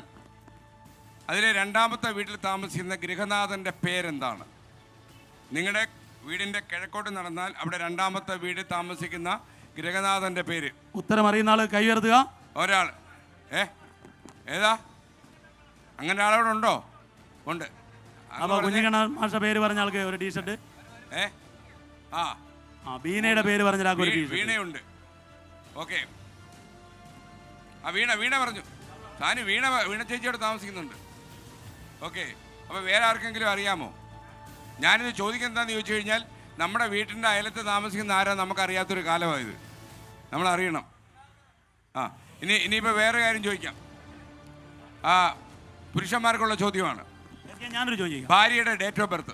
അതിലെ രണ്ടാമത്തെ വീട്ടിൽ താമസിക്കുന്ന ഗൃഹനാഥൻ്റെ പേരെന്താണ്? നിങ്ങളുടെ വീടിൻ്റെ കിഴക്കോട്ട് നടന്നാൽ അവിടെ രണ്ടാമത്തെ വീട്ടിൽ താമസിക്കുന്ന ഗൃഹനാഥൻ്റെ പേര്.
ഉത്തരം അറിയുന്ന ആൾ കൈ ഉയർത്തുക.
ഒരാൾ. ഏതാ? അങ്ങനെ ആളവിടെ ഉണ്ടോ? ഉണ്ട്.
അപ്പോൾ കുഞ്ഞിക്കണ്ണ മാഷ പേര് പറഞ്ഞ ആൾക്ക് ഒരു ടീഷർട്ട്. വീണയുടെ പേര് പറഞ്ഞ ആൾക്ക് ഒരു ടീഷർട്ട്.
വീണയുണ്ട്. ഓക്കെ, വീണ പറഞ്ഞു. താന് വീണ ചേച്ചിയോട് താമസിക്കുന്നുണ്ട്. ഓക്കെ, അപ്പോൾ വേറെ ആർക്കെങ്കിലും അറിയാമോ? ഞാനിത് ചോദിക്കുന്നത് എന്താണെന്ന് ചോദിച്ചു കഴിഞ്ഞാൽ, നമ്മുടെ വീട്ടിൻ്റെ അയലത്ത് താമസിക്കുന്ന ആരാ നമുക്കറിയാത്തൊരു കാലമായത്, നമ്മളറിയണം. ഇനിയിപ്പോൾ വേറെ കാര്യം ചോദിക്കാം. പുരുഷന്മാർക്കുള്ള ചോദ്യമാണ്.
ഞാനൊരു ചോദ്യം,
ഭാര്യയുടെ ഡേറ്റ് ഓഫ് ബർത്ത്.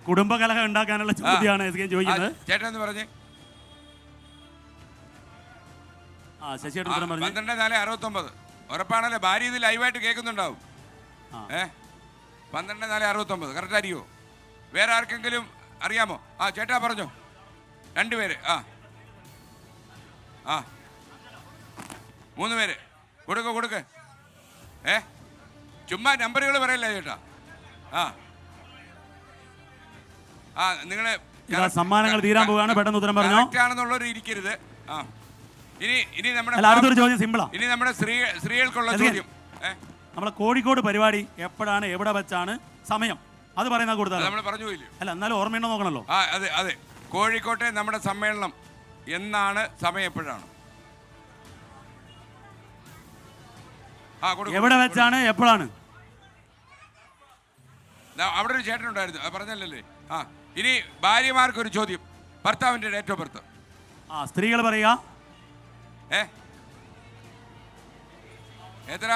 കുടുംബകലഹം ഉണ്ടാക്കാനുള്ള ചോദ്യമാണ് ചോദിക്കുന്നത്.
ചേട്ടൻ എന്ന് പറഞ്ഞേ. 12/4/69. ഉറപ്പാണല്ലോ? ഭാര്യ ഇത് ലൈവായിട്ട് കേൾക്കുന്നുണ്ടാവും. 12/4/69 കറക്റ്റ് ആയിരിക്കുമോ? വേറെ ആർക്കെങ്കിലും അറിയാമോ? ചേട്ടാ പറഞ്ഞോ. 2 പേര്. 3 പേര്. കൊടുക്ക്. ചുമ്മാ നമ്പറുകൾ പറയല്ലേ ചേട്ടാ. നിങ്ങൾ
സമ്മാനങ്ങൾ തീരാൻ പോവുകയാണ്. പെട്ടെന്ന് ഉത്തരം പറഞ്ഞോ.
ആണെന്നുള്ളവർ ഇരിക്കരുത്. ഇനി നമ്മുടെ
അടുത്തൊരു ചോദ്യം സിമ്പിളാ.
ഇനി നമ്മുടെ സ്ത്രീകൾക്കുള്ള ചോദ്യം.
നമ്മളെ കോഴിക്കോട് പരിപാടി എപ്പോഴാണ്, എവിടെ വെച്ചാണ്, സമയം അത് പറയുന്ന കൊടുത്താൽ
നമ്മൾ പറഞ്ഞു പോയില്ലേ?
അല്ല, എന്നാലും ഓർമ്മയുണ്ടോ നോക്കണല്ലോ.
അതെ. കോഴിക്കോട്ടെ നമ്മുടെ സമ്മേളനം എന്നാണ്, സമയം എപ്പോഴാണ്,
എവിടെ വെച്ചാണ്, എപ്പോഴാണ്?
അവിടെ ഒരു ചേട്ടനുണ്ടായിരുന്നു, പറഞ്ഞല്ലേ. ഇനി ഭാര്യമാർക്കൊരു ചോദ്യം. ഭർത്താവിന്റെ ഡേറ്റ് ഓഫ് ബർത്ത്.
സ്ത്രീകൾ പറയുക.
എത്ര?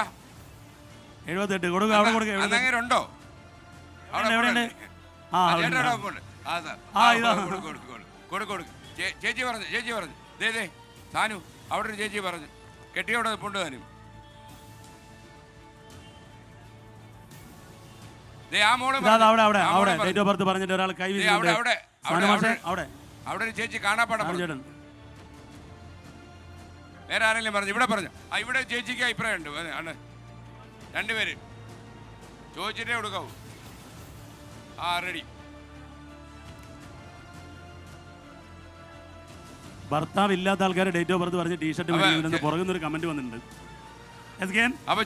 78. കൊടുക്കുക. അവിടെ കൊടുക്കുക.
അങ്ങനെയുണ്ടോ? ചേച്ചി പറഞ്ഞു. ദേ സാനു, അവിടെ ഒരു ചേച്ചി പറഞ്ഞു. കെട്ടിയോടെ പൊണ്ട് താനും.
പറഞ്ഞിട്ട് ഒരാൾ കൈ
അവിടെ ഒരു ചേച്ചി കാണാപ്പാടം. വേറെ ആരെങ്കിലും പറഞ്ഞു? ഇവിടെ പറഞ്ഞു. ഇവിടെ ചേച്ചിക്ക് അഭിപ്രായം ഉണ്ട്. 2 പേര്. ചോദിച്ചിട്ടേ കൊടുക്കാവൂ. ആ റെഡി.
ഭർത്താവ് ഇല്ലാത്ത ആൾക്കാർ ഡേറ്റ് ഓഫ് ബർത്ത് പറഞ്ഞ് ടീഷർട്ട് മേടിക്കുന്നുണ്ട്. പുറകുന്ന ഒരു കമന്റ് വന്നിട്ടുണ്ട്.
അപ്പൊ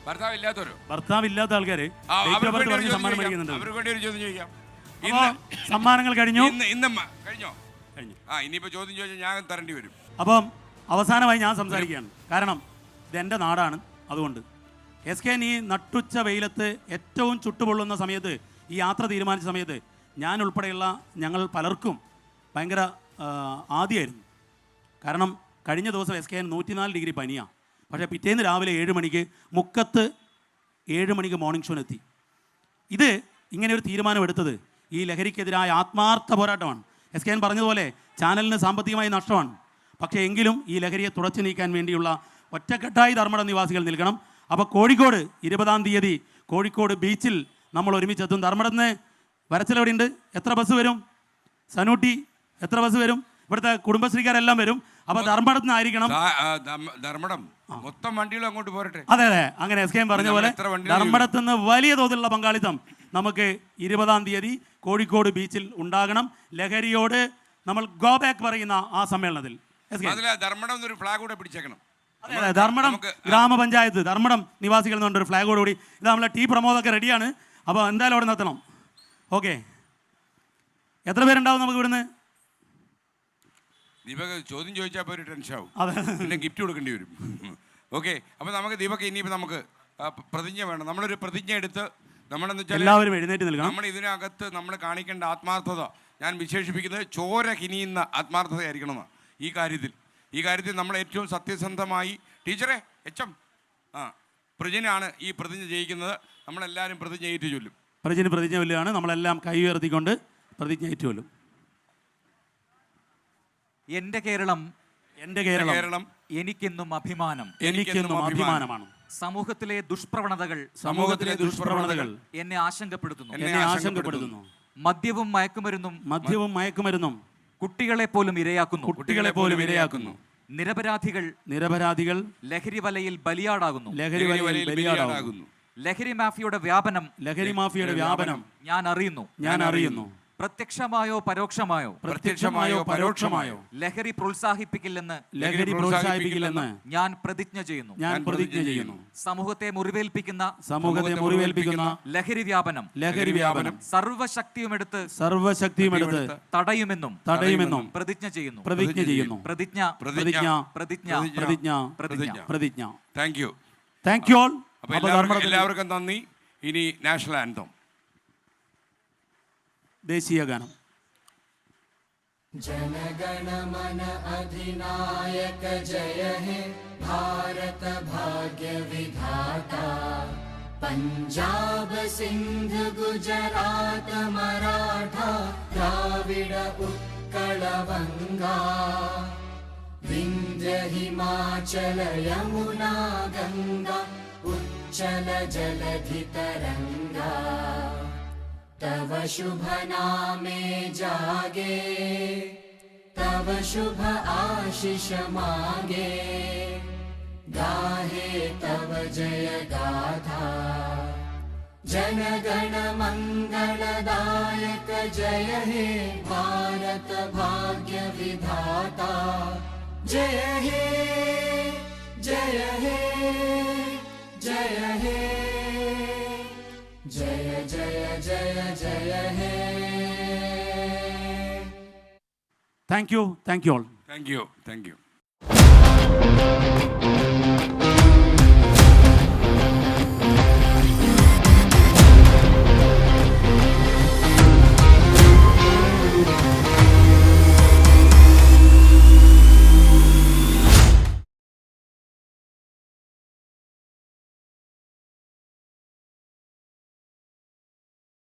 ഭർത്താവ് ഇല്ലാത്തവരോ?
ഭർത്താവ് ഇല്ലാത്ത ആൾക്കാർ ഡേറ്റ് ഓഫ് ബർത്ത് പറഞ്ഞ് സമ്മാനം മേടിക്കുന്നുണ്ട്.
അവർക്ക് വേണ്ടി ഒരു ചോദ്യം ചോദിക്കാം.
സമ്മാനങ്ങൾ കഴിഞ്ഞു.
കഴിഞ്ഞോ? കഴിഞ്ഞു. ആ ഇനിയിപ്പോ ചോദ്യം ചോദിച്ചാൽ ഞാൻ തരേണ്ടി വരും.
അപ്പം അവസാനമായി ഞാൻ സംസാരിക്കുകയാണ്. കാരണം ഇതെൻ്റെ നാടാണ്. അതുകൊണ്ട് SKN ഈ നട്ടുച്ച വെയിലത്ത് ഏറ്റവും ചുട്ടുപൊള്ളുന്ന സമയത്ത്, ഈ യാത്ര തീരുമാനിച്ച സമയത്ത് ഞാൻ ഉൾപ്പെടെയുള്ള ഞങ്ങൾ പലർക്കും ഭയങ്കര ആദ്യമായിരുന്നു. കാരണം കഴിഞ്ഞ ദിവസം SKN 104 ഡിഗ്രി പനിയാണ്. പക്ഷേ പിറ്റേന്ന് രാവിലെ 7 മണിക്ക് മുക്കത്ത് 7 മണിക്ക് മോർണിംഗ് ഷോനെത്തി. ഇത് ഇങ്ങനെ ഒരു തീരുമാനമെടുത്തത് ഈ ലഹരിക്കെതിരായ ആത്മാർത്ഥ പോരാട്ടമാണ്. SKN പറഞ്ഞതുപോലെ ചാനലിന് സാമ്പത്തികമായി നഷ്ടമാണ്. പക്ഷേ എങ്കിലും ഈ ലഹരിയെ തുടച്ചു നീക്കാൻ വേണ്ടിയുള്ള ഒറ്റക്കെട്ടായി ധർമ്മടം നിവാസികൾ നിൽക്കണം. അപ്പോൾ കോഴിക്കോട് 20-ാം തീയതി കോഴിക്കോട് ബീച്ചിൽ നമ്മൾ ഒരുമിച്ചെത്തും. ധർമ്മടത്തിന് വരച്ചിലവിടെയുണ്ട്. എത്ര ബസ് വരും? സനൂട്ടി എത്ര ബസ് വരും? ഇവിടുത്തെ കുടുംബശ്രീക്കാരെല്ലാം വരും. അപ്പോൾ ധർമ്മടത്തിന് ആയിരിക്കണം.
ധർമ്മടം മൊത്തം വണ്ടികളും അങ്ങോട്ട് പോരട്ടെ.
അതെ അതെ, അങ്ങനെ SKN പറഞ്ഞ പോലെ ധർമ്മടത്ത് നിന്ന് വലിയ തോതിലുള്ള പങ്കാളിത്തം നമുക്ക് 20-ാം തീയതി കോഴിക്കോട് ബീച്ചിൽ ഉണ്ടാകണം. ലഹരിയോട് നമ്മൾ ഗോ ബാക്ക് പറയുന്ന ആ സമ്മേളനത്തിൽ
ധർമ്മടം ഒരു ഫ്ലാഗ് കൂടെ പിടിച്ചേക്കണം.
അതെ, ധർമ്മടം ഗ്രാമപഞ്ചായത്ത് ധർമ്മടം നിവാസികൾ എന്നുകൊണ്ട് ഒരു ഫ്ലാഗോട് കൂടി ഇത് നമ്മളെ പ്രമോദൊക്കെ റെഡിയാണ്. അപ്പോൾ എന്തായാലും അവിടെ നിർത്തണം. ഓക്കെ, എത്ര പേരുണ്ടാവും നമുക്ക് ഇവിടുന്ന്?
ദീപക് ചോദ്യം ചോദിച്ചാൽ ഇപ്പോൾ ഒരു ടെൻഷൻ ആവും.
അതെ,
പിന്നെ ഗിഫ്റ്റ് കൊടുക്കേണ്ടി വരും. ഓക്കെ, അപ്പോൾ നമുക്ക് ദീപക് ഇനിയിപ്പോൾ നമുക്ക് പ്രതിജ്ഞ വേണം. നമ്മളൊരു പ്രതിജ്ഞ എടുത്ത് നമ്മളെന്ന് വെച്ചാൽ
എല്ലാവരും എഴുന്നേറ്റ് നിൽക്കണം.
നമ്മൾ ഇതിനകത്ത് നമ്മൾ കാണിക്കേണ്ട ആത്മാർത്ഥത ഞാൻ വിശേഷിപ്പിക്കുന്നത് ചോര കിനിയുന്ന ആത്മാർത്ഥതയായിരിക്കണമെന്നാണ്. ഈ കാര്യത്തിൽ നമ്മൾ ഏറ്റവും സത്യസന്ധമായി ടീച്ചറെ HM പ്രജിനാണ് ഈ പ്രതിജ്ഞ ചെയ്യിക്കുന്നത്. നമ്മളെല്ലാവരും പ്രതിജ്ഞ ഏറ്റു ചൊല്ലും.
പ്രജിന് പ്രതിജ്ഞ ചൊല്ലുകയാണ്. നമ്മളെല്ലാം കൈ ഉയർത്തിക്കൊണ്ട് പ്രതിജ്ഞ ഏറ്റു ചൊല്ലും.
എൻ്റെ കേരളം,
എൻ്റെ കേരളം
എനിക്കെന്നും അഭിമാനം,
എനിക്കെന്നും അഭിമാനമാണ്.
സമൂഹത്തിലെ ദുഷ്പ്രവണതകൾ എന്നെ ആശങ്കപ്പെടുത്തുന്നു. മദ്യവും മയക്കുമരുന്നും കുട്ടികളെ പോലും ഇരയാക്കുന്നു. നിരപരാധികൾ ലഹരി വലയിൽ ബലിയാടാകുന്നു. ലഹരി മാഫിയയുടെ വ്യാപനം ഞാൻ അറിയുന്നു. പ്രത്യക്ഷമായോ പരോക്ഷമായോ ലഹരി പ്രോത്സാഹിപ്പിക്കില്ലെന്ന് ഞാൻ പ്രതിജ്ഞ ചെയ്യുന്നു. സമൂഹത്തെ മുറിവേൽപ്പിക്കുന്ന ലഹരി വ്യാപനം സർവശക്തിയുമെടുത്ത് തടയുമെന്നും പ്രതിജ്ഞ ചെയ്യുന്നു.
പ്രതിജ്ഞ.
Thank you
all.
എല്ലാവർക്കും നന്ദി. ഇനി നാഷണൽ ആന്തം,
ദേശീയ ഗാനം.
जनगणमन अधिनायक जय हे भारत भाग्य विधाता पंजाब सिंध गुजरात मराठा द्राविड उत्कल बंगा विंध्य हिमाचल यमुना गंगा उच्चल जलधि तरंगा तव शुभ नामे जागे तव शुभ आशीष मांगे गाहे तव जय गाथा जन गण मंगलदायक जय हे भारत भाग्य विधाता जय हे जय हे जय हे जय जय जय जय हे.
Thank you all.
Thank you.